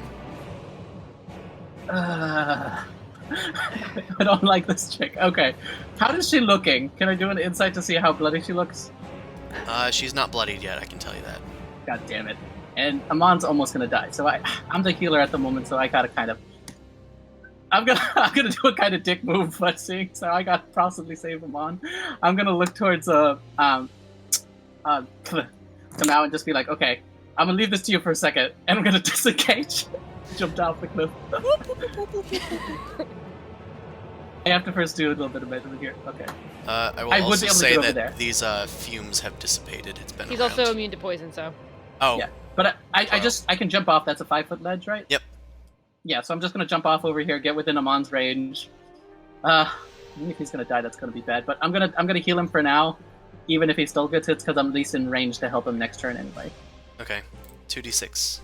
I don't like this chick. Okay, how is she looking? Can I do an insight to see how bloody she looks? She's not bloodied yet, I can tell you that. God damn it! And Amon's almost gonna die, so I'm the healer at the moment, so I gotta kind of. I'm gonna do a kind of dick move, but seeing so I got possibly save Amon, I'm gonna look towards come out and just be like, okay, I'm gonna leave this to you for a second, and I'm gonna disengage. Jumped off the cliff. I have to first do a little bit of measurement here. Okay. I will I would also be able to say get over that there. these fumes have dissipated. It's been He's around. also immune to poison, so. Oh, Yeah. But I can jump off. That's a 5-foot ledge, right? Yep. Yeah, so I'm just gonna jump off over here, get within Amon's range. If he's gonna die, that's gonna be bad. But I'm gonna heal him for now, even if he still gets hits, because I'm at least in range to help him next turn anyway. okay. 2d6.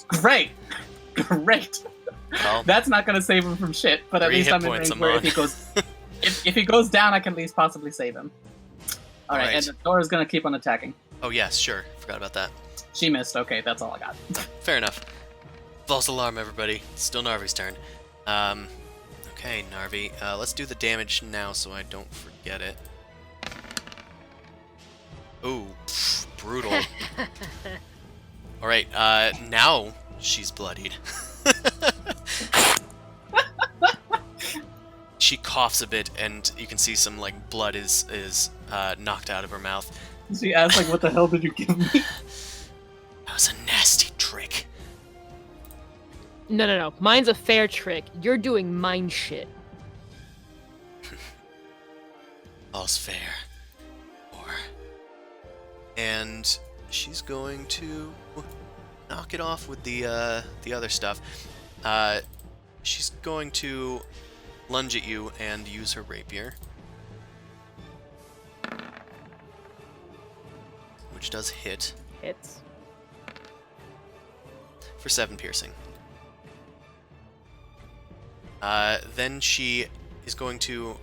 Great, great. Well, That's not gonna save him from shit, but at 3 least hit I'm in points, range where if Amon. he goes, if he goes down, I can at least possibly save him. All right, Alright. and the Dora's gonna keep on attacking. oh yes, sure. Forgot about that. She missed. Okay, that's all I got. Fair enough. False alarm, everybody. It's still Narvi's turn. Okay, Narvi. Let's do the damage now so I don't forget it. Ooh, brutal. Alright, now she's bloodied. She coughs a bit, and you can see some, like, blood is knocked out of her mouth. She asked, like, what the hell did you give me? That was a nasty trick. No. Mine's a fair trick. You're doing mine shit. All's fair. And she's going to knock it off with the other stuff. She's going to lunge at you and use her rapier, which does hit Hits. for 7 piercing. Then she is going to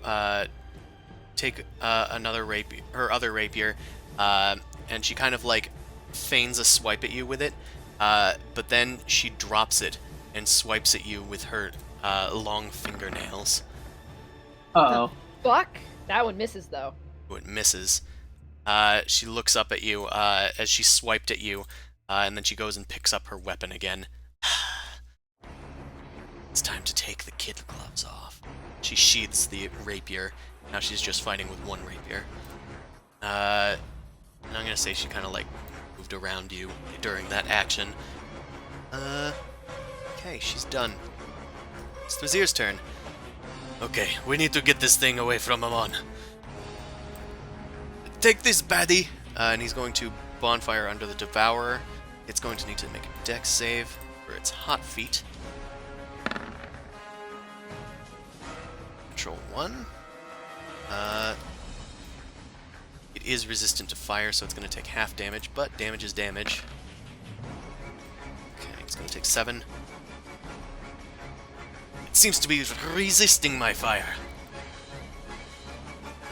take another rapier, her other rapier, and she kind of like feigns a swipe at you with it, but then she drops it and swipes at you with her long fingernails. Uh-oh. Fuck. That one misses though. Oh, it misses. She looks up at you as she swiped at you, and then she goes and picks up her weapon again. It's time to take the kid gloves off. She sheaths the rapier. Now she's just fighting with one rapier. And I'm gonna say she kind of like moved around you during that action. Okay, she's done. It's the Vizier's turn. Okay, we need to get this thing away from Amon. Take this, baddie! And he's going to bonfire under the Devourer. It's going to need to make a dex save for its hot feet. Control 1. It is resistant to fire, so it's going to take half damage, but damage is damage. Okay, it's going to take 7. It seems to be resisting my fire.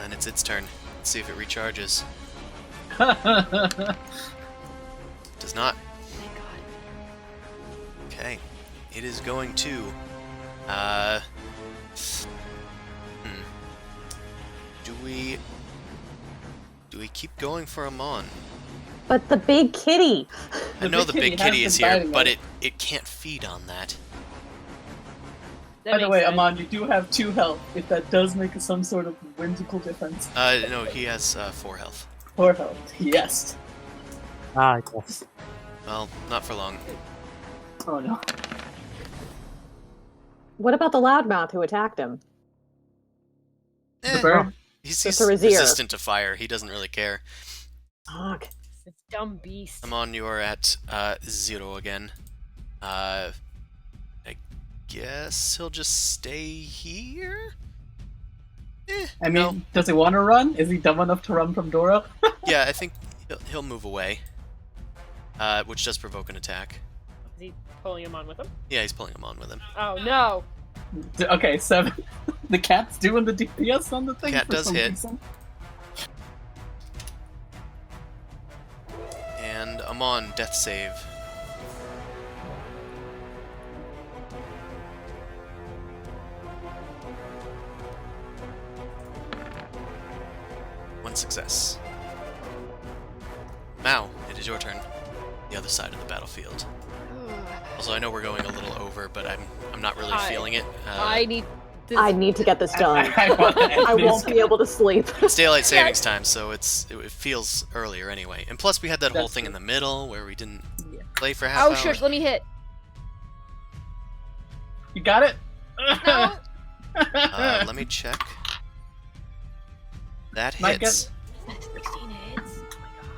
And it's its turn. Let's see if it recharges. Does not. Thank God. Okay. It is going to... Do we keep going for Amon? But the big kitty. I know the big has kitty been is here, biting but us. it can't feed on that. That By the makes way, sense. Amon, you do have 2 health, if that does make some sort of whimsical difference. No, he has 4 health. 4 health, yes. Ah, yes. Well, not for long. Oh no. What about the loudmouth who attacked him? The bird? He's Just a Razier. resistant to fire. He doesn't really care. Fuck. This dumb beast. Amon, you are at 0 again. I guess he'll just stay here? I mean, no. does he want to run? Is he dumb enough to run from Dora? Yeah, I think he'll move away. Which does provoke an attack. Is he pulling him on with him? Yeah, he's pulling him on with him. Oh no! Okay, 7. The cat's doing the DPS on the thing. Cat for does some hit. reason. And Amon, death save. One success. Mao, it is your turn. The other side of the battlefield. Also, I know we're going a little over, but I'm not really I- feeling it. I need I need to get this done. I wanna end I won't this. be able to sleep. It's daylight savings time, so it feels earlier anyway. And plus, we had that whole That's thing in true. the middle where we didn't Yeah. play for half Oh, hour. shush, let me hit. You got it? No. Let me check. That Might hits. 16 hits. Oh my god.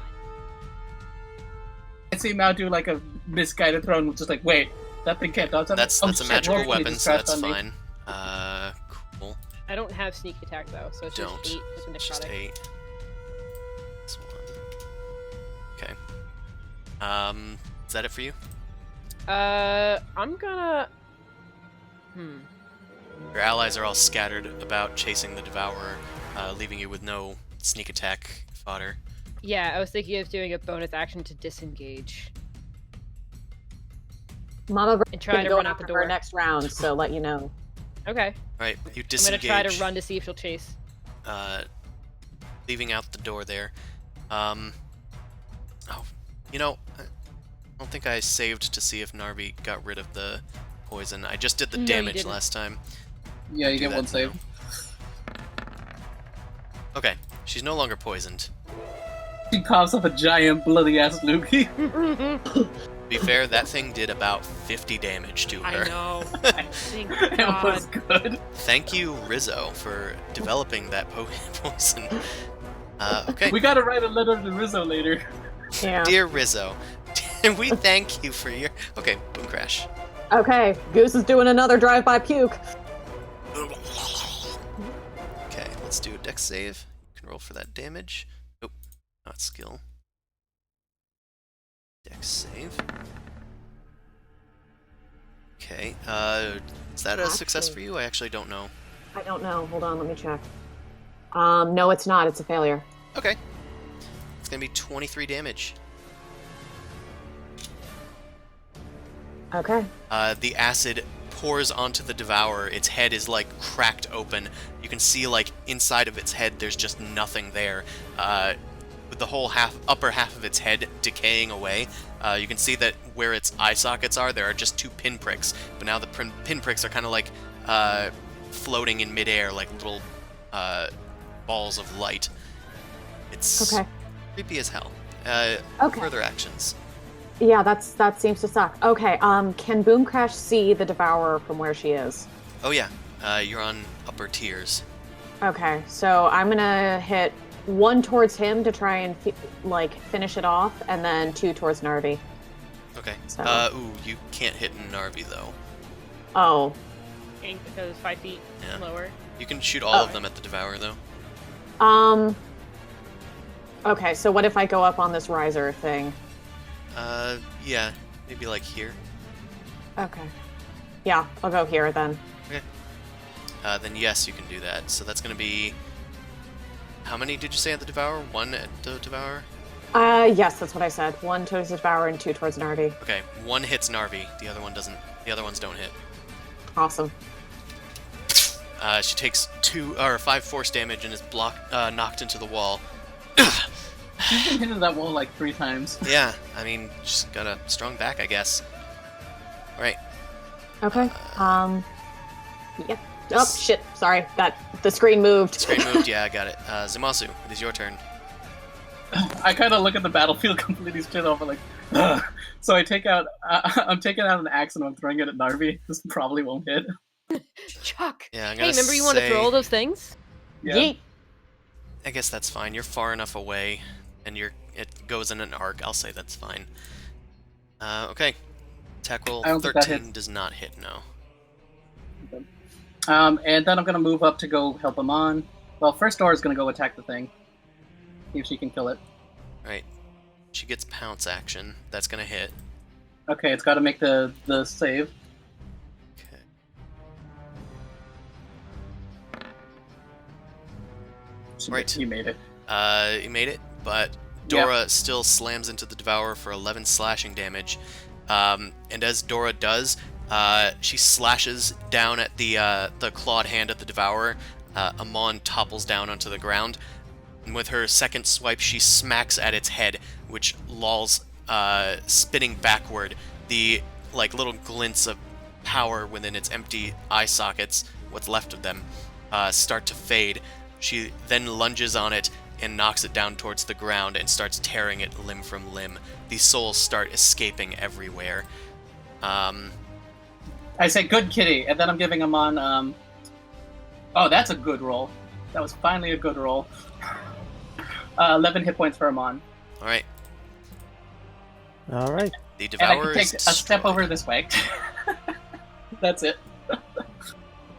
I see Mao do like a misguided throw and just like, wait, that thing can't dodge. That's Oh, a shit, magical Lord, he weapon, just so crashed that's on me. fine. Cool. I don't have sneak attack though, so it's Don't. just 8 with the It's just necrotic. 8. This one. Okay. Is that it for you? I'm gonna. Your allies are all scattered about chasing the Devourer, leaving you with no sneak attack fodder. Yeah, I was thinking of doing a bonus action to disengage. Mama And try gonna to go run out after the her door. next round, so let you know. Okay. Right, you I'm disengage. gonna try to run to see if she'll chase. Leaving out the door there. Oh, you know, I don't think I saved to see if Narvi got rid of the poison. I just did the No, you damage didn't. last time. Yeah, you Do get that one save. now. Okay, she's no longer poisoned. She coughs up a giant bloody ass loogie. To be fair, that thing did about 50 damage to her. I know. Thank It was God. good. Thank you, Rizzo, for developing that poison. Okay, We gotta write a letter to Rizzo later. Yeah. dear Rizzo, we thank you for your... Okay, boom crash. Okay, Goose is doing another drive-by puke. Okay, let's do a dex save. You can roll for that damage. Oh, not skill. Dex save. Okay, is that a success for Actually- you? I actually don't know. I don't know. Hold on, let me check. No, it's not. It's a failure. Okay. It's gonna be 23 damage. Okay. The acid pours onto the Devourer. Its head is like cracked open. You can see like inside of its head there's just nothing there. With the whole upper half of its head decaying away, you can see that where its eye sockets are, there are just 2 pinpricks. But now the pinpricks are kind of like floating in midair, like little balls of light. It's Okay. creepy as hell. Okay. Further actions. Yeah, that seems to suck. Okay. Can Boom Crash see the Devourer from where she is? Oh yeah, you're on upper tiers. Okay, so I'm gonna hit 1 towards him to try and finish it off, and then 2 towards Narvi. Okay. So- Ooh, you can't hit Narvi though. Oh. Because 5 feet Yeah. lower. You can shoot all of them at the Devourer though. Okay, so what if I go up on this riser thing? Yeah, maybe like here. Okay. Yeah, I'll go here then. Okay. Then yes, you can do that. So that's gonna be. How many did you say at the Devourer? 1 at the Devourer? Yes, that's what I said. 1 towards the Devourer and 2 towards Narvi. Okay, 1 hits Narvi. The other one doesn't. The other ones don't hit. Awesome. She takes 5 force damage and is knocked into the wall. She's been hitting that wall like 3 times. Yeah, I mean, she's got a strong back, I guess. All right. Okay. Yeah. Oh shit! Sorry, the screen moved. Screen moved. Yeah, I got it. Zamasu, it is your turn. I kind of look at the battlefield completely straight over, like, ugh. So I take out, I'm taking out an axe and I'm throwing it at Narvi. This probably won't hit. Chuck! Yeah, I'm Hey, gonna remember you want to say- throw all those things? Yeah. Yeet. I guess that's fine. You're far enough away, and it goes in an arc. I'll say that's fine. Okay. Attack roll I don't think that 13 hits. does not hit, no. And then I'm gonna move up to go help him on. Well, first Dora's gonna go attack the thing. See if she can kill it. Right. She gets pounce action. That's gonna hit. Okay, it's gotta make the save. Okay. Right. You made it. You made it, but Dora still slams into the Devourer for 11 slashing damage. And as Dora does, she slashes down at the clawed hand of the Devourer. Amon topples down onto the ground. And with her second swipe, she smacks at its head, which lolls, spinning backward. The little glints of power within its empty eye sockets what's left of them, start to fade. She then lunges on it and knocks it down towards the ground and starts tearing it limb from limb. These souls start escaping everywhere. I say, good kitty, and then I'm giving him on, oh, that's a good roll. That was finally a good roll. 11 hit points for Amon. Alright. Alright. The And I Devourer can is take a step destroyed. over this way. That's it.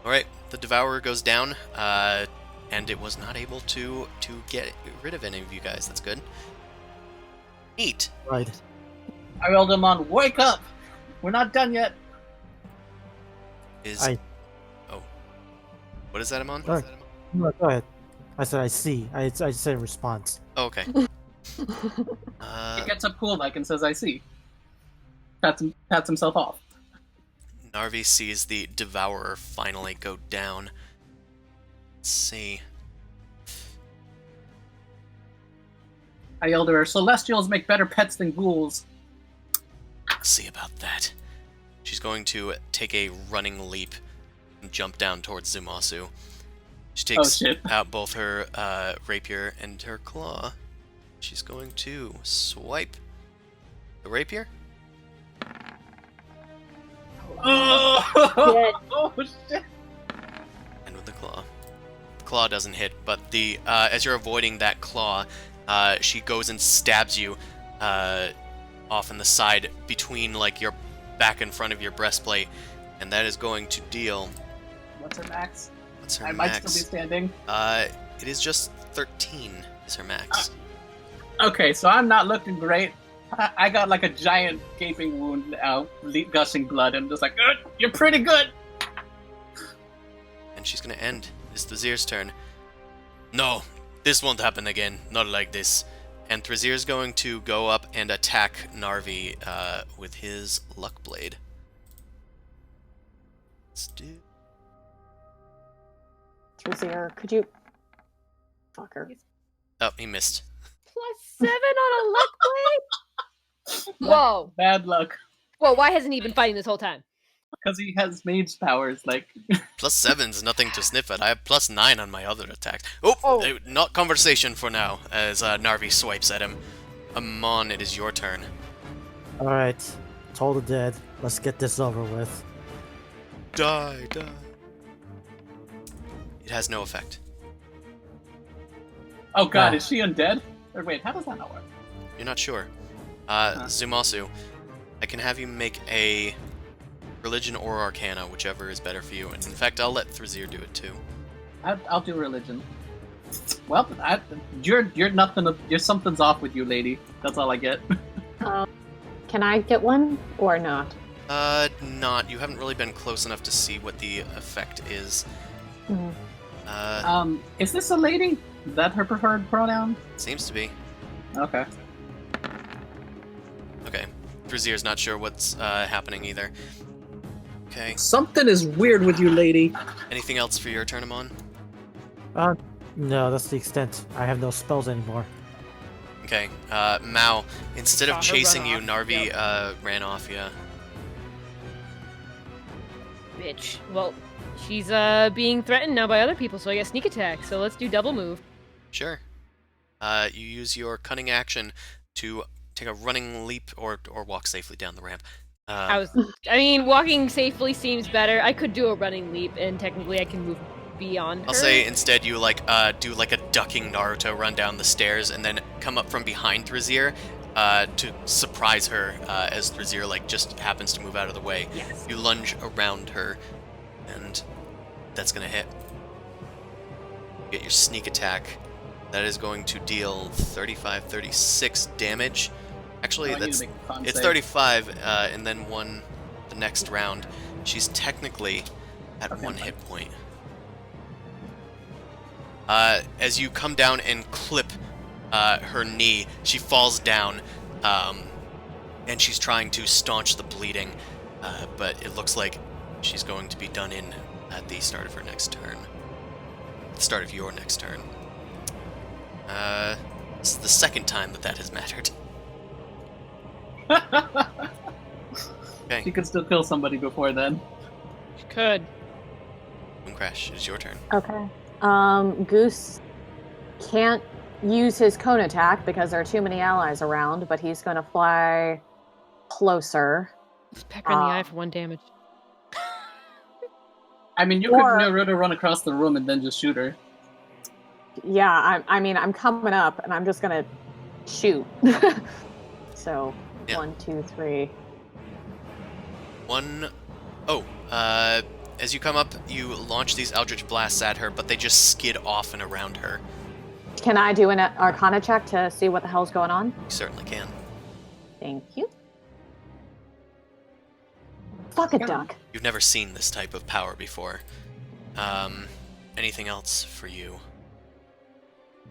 Alright, the Devourer goes down, and it was not able to get rid of any of you guys. That's good. Neat. Right. I rolled him on, wake up! We're not done yet. Is... I- Oh. What is that, Amon? Sorry. No, go ahead. I said I see. I said response. Oh, okay. He gets up cool like and says, I see. Pats himself off. Narvi sees the Devourer finally go down. Let's see. I yelled to her, Celestials make better pets than ghouls. Let's see about that. She's going to take a running leap and jump down towards Zumasu. She takes shit. out both her rapier and her claw. She's going to swipe the rapier. Oh, oh shit. And with the claw. Claw doesn't hit, but the as you're avoiding that claw, she goes and stabs you off in the side between like your back in front of your breastplate, and that is going to deal. What's her max? What's her I max? might still be standing. It is just 13 is her max. Okay, so I'm not looking great. I got like a giant gaping wound now, gushing blood, and I'm just like, you're pretty good. And she's gonna end. It's Thrazir's turn. No, this won't happen again. Not like this. And Thrazir's going to go up and attack Narvi with his luck blade. Let's do. Thrazir, could you... Fucker. Oh, he missed. +7 on a luck blade? Whoa. Bad luck. Whoa, why hasn't he been fighting this whole time? Because he has mage powers, like... +7's nothing to sniff at. I have +9 on my other attacks. Oh, not conversation for now, as Narvi swipes at him. Amon, it is your turn. Alright. Toll the dead. Let's get this over with. Die. It has no effect. Oh god, Ah. is she undead? Or wait, how does that not work? You're not sure. Zumasu, I can have you make a religion or arcana, whichever is better for you. And in fact, I'll let Thrazir do it too. I'll do religion. Well, you're nothing. You're something's off with you, lady. That's all I get. Can I get one or not? Not. You haven't really been close enough to see what the effect is. Mhm. Is this a lady? Is that her preferred pronoun? Seems to be. Okay. Okay. Thrazir's not sure what's happening either. Okay. Something is weird with you, lady. Anything else for your turn, Amon? No, that's the extent. I have no spells anymore. Okay. Mao, instead of Saw her chasing run you, off. Narvi Yep. ran off, yeah. Bitch. Well, she's being threatened now by other people, so I get sneak attack. So let's do double move. Sure. You use your cunning action to take a running leap or walk safely down the ramp. I mean, walking safely seems better. I could do a running leap, and technically I can move beyond her. I'll say instead you do like a ducking Naruto run down the stairs and then come up from behind Thrazir to surprise her as Thrazir like just happens to move out of the way. Yes. You lunge around her and that's gonna hit. You get your sneak attack. That is going to deal 36 damage. Actually, Oh, I need to that's make a con it's save. 35 and then one the next round. She's technically at Okay, 1 fine. hit point. As you come down and clip her knee, she falls down, and she's trying to staunch the bleeding, but it looks like she's going to be done in at the start of her next turn. The start of your next turn. This is the second time that has mattered. She could still kill somebody before then. She could. Crash, it is your turn. Okay. Goose can't use his cone attack because there are too many allies around, but he's going to fly closer. Just peck her in the eye for 1 damage. I mean, you Or- could Naruto run across the room and then just shoot her. Yeah, I'm coming up, and I'm just going to shoot. So, Yeah. 1, 2, 3. As you come up, you launch these Eldritch Blasts at her, but they just skid off and around her. Can I do an Arcana check to see what the hell's going on? You certainly can. Thank you. Fuck a duck. You've never seen this type of power before. Anything else for you?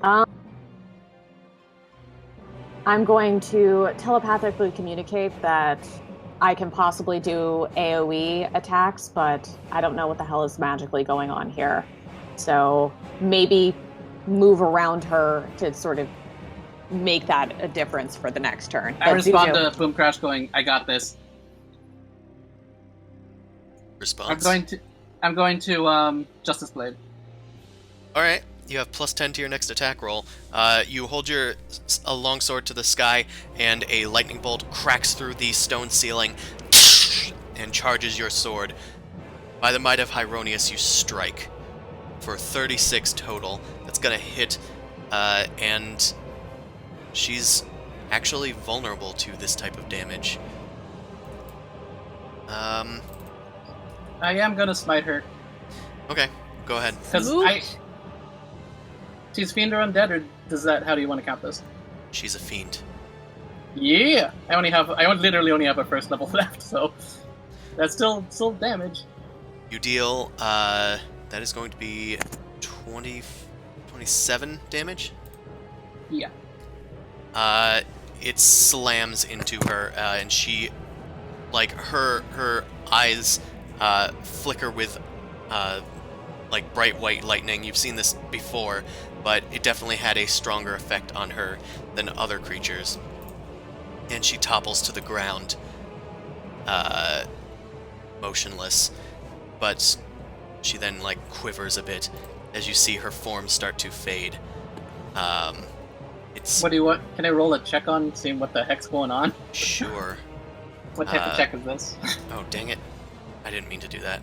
I'm going to telepathically communicate that I can possibly do AoE attacks, but I don't know what the hell is magically going on here. So maybe move around her to sort of make that a difference for the next turn. I But respond Zuzu- to Boom Crash going, I got this. Response? I'm going to Justice Blade. Alright, you have plus 10 to your next attack roll. You hold a longsword to the sky, and a lightning bolt cracks through the stone ceiling and charges your sword. By the might of Hyronius, you strike for 36 total. That's gonna hit, and she's actually vulnerable to this type of damage. I am gonna smite her. Okay, go ahead. Because she's fiend or undead, or how do you want to count this? She's a fiend. Yeah! I literally only have a first level left, so that's still damage. You deal, that is going to be 27 damage? Yeah. It slams into her, and she, like, her eyes, flicker with, like, bright white lightning. You've seen this before, but it definitely had a stronger effect on her than other creatures. And she topples to the ground, motionless, but she then, like, quivers a bit as you see her form start to fade. It's... What do you want? Can I roll a check on seeing what the heck's going on? Sure. What type of check is this? Oh, dang it. I didn't mean to do that.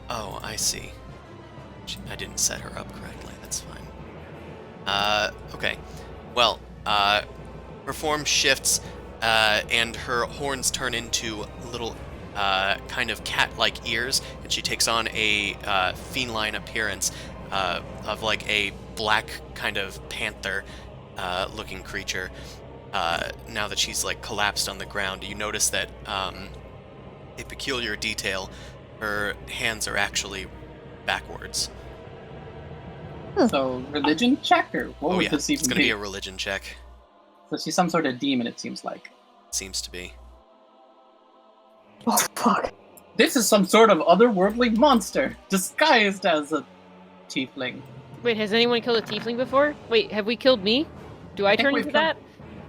Oh, I see. I didn't set her up correctly. That's fine. Okay. Well, her form shifts, and her horns turn into little, kind of cat-like ears, and she takes on a feline appearance of like a black kind of panther looking creature. Now that she's like collapsed on the ground, you notice that a peculiar detail: her hands are actually backwards. So, religion check, or what Oh would yeah, this even it's gonna be a religion check. So she's some sort of demon, it seems like. Seems to be. Oh, fuck. This is some sort of otherworldly monster, disguised as a tiefling. Wait, has anyone killed a tiefling before? Wait, have we killed me? Do I think turn we've into that?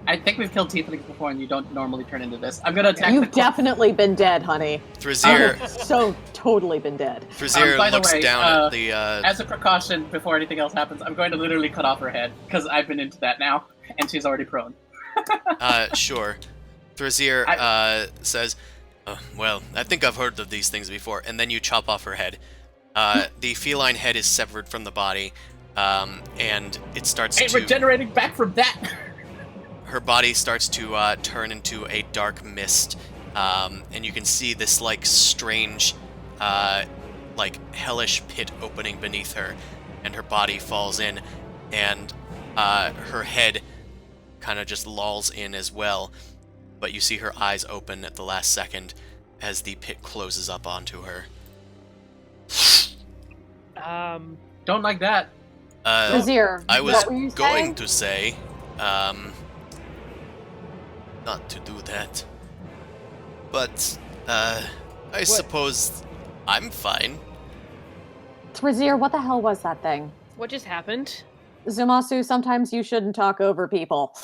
I think we've killed tieflings before, and you don't normally turn into this. I'm gonna attack You've definitely been dead, honey. Thrazir, So totally been dead. Thrazir by the looks way, down at the. As a precaution, before anything else happens, I'm going to literally cut off her head, because I've been into that now, and she's already prone. Sure. Thrazir says, well, I think I've heard of these things before, and then you chop off her head. The feline head is severed from the body, and it starts Hey, to... regenerating back from that! Her body starts to turn into a dark mist, and you can see this, like, strange, like, hellish pit opening beneath her, and her body falls in, and her head kind of just lolls in as well, but you see her eyes open at the last second as the pit closes up onto her. Don't like that. Azir, I was what were you going saying? to say, not to do that, but, I suppose I'm fine. Azir, what the hell was that thing? What just happened? Zumasu, sometimes you shouldn't talk over people.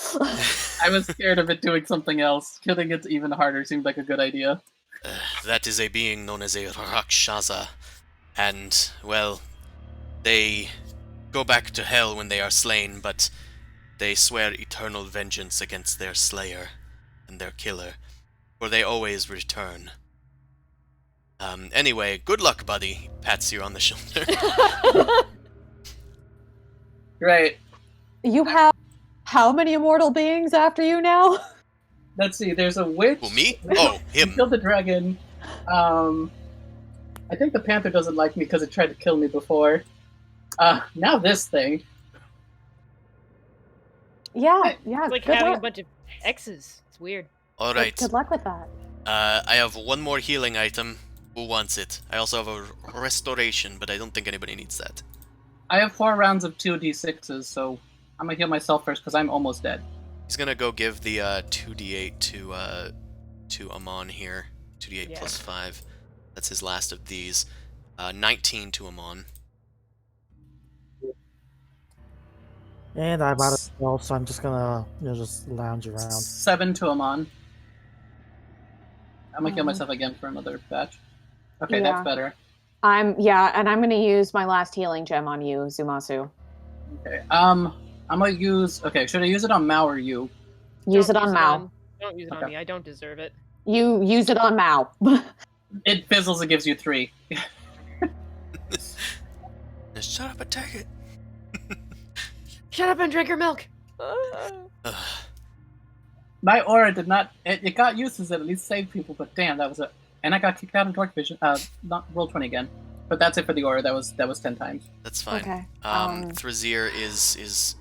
I was scared of it doing something else. Killing it even harder seemed like a good idea. that is a being known as a Rakshasa. And, well, they go back to hell when they are slain, but they swear eternal vengeance against their slayer and their killer, for they always return. Anyway, good luck, buddy. Pats you on the shoulder. Great. You have how many immortal beings after you now? Let's see. There's a witch. Who, me? Oh, You him. killed the dragon. I think the panther doesn't like me because it tried to kill me before. Now this thing. Yeah. It's like Good having a luck. bunch of X's. It's weird. Alright, Good luck with that. I have one more healing item. Who wants it? I also have a restoration, but I don't think anybody needs that. I have 4 rounds of 2d6s, so I'm gonna heal myself first because I'm almost dead. He's gonna go give the 2d8 to Amon here. 2d8 Yeah. plus 5. That's his last of these. 19 to Amon. And I'm out of spells, so I'm just gonna just lounge around. 7 to Amon. I'm gonna heal myself again for another batch. Okay, Yeah. that's better. And I'm gonna use my last healing gem on you, Zumasu. Okay. I'm gonna use. Okay, should I use it on Mao or you? Use it Don't on Mao. Don't use it on Okay. me. I don't deserve it. You use it on Mao. It fizzles and gives you 3. Just shut up and take it. Shut up and drink your milk. Ugh. My aura did not. It got uses that at least saved people, but damn, that was it. And I got kicked out of Dorkvision. Not roll 20 again. But that's it for the aura. That was 10 times. That's fine. Okay. Thrazir is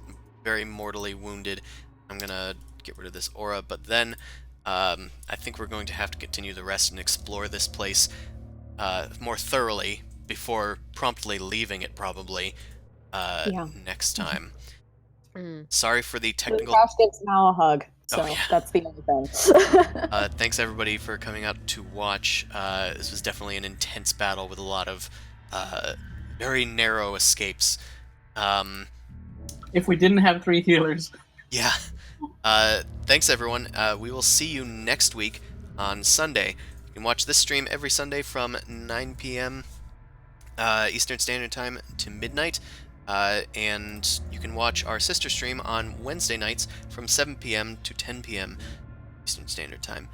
very mortally wounded. I'm gonna get rid of this aura, but then I think we're going to have to continue the rest and explore this place more thoroughly before promptly leaving it, probably next time. Sorry for the technical. Crash gives Mao a hug, so Oh, yeah. that's the only thing. Thanks everybody for coming out to watch. This was definitely an intense battle with a lot of very narrow escapes. If we didn't have 3 healers. Yeah. Thanks everyone. We will see you next week on Sunday. You can watch this stream every Sunday from 9 p.m. Eastern Standard Time to midnight. And you can watch our sister stream on Wednesday nights from 7 p.m. to 10 p.m. Eastern Standard Time.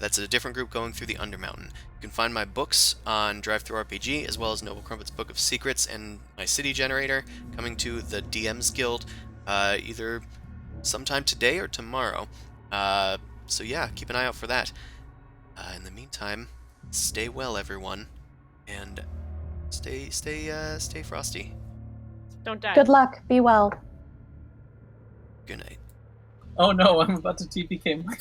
That's a different group going through the Undermountain. You can find my books on DriveThruRPG, as well as Noble Crumpet's Book of Secrets and my City Generator coming to the DM's Guild either sometime today or tomorrow. So yeah, keep an eye out for that. In the meantime, stay well, everyone, and stay frosty. Don't die. Good luck. Be well. Good night. Oh no, I'm about to TPK my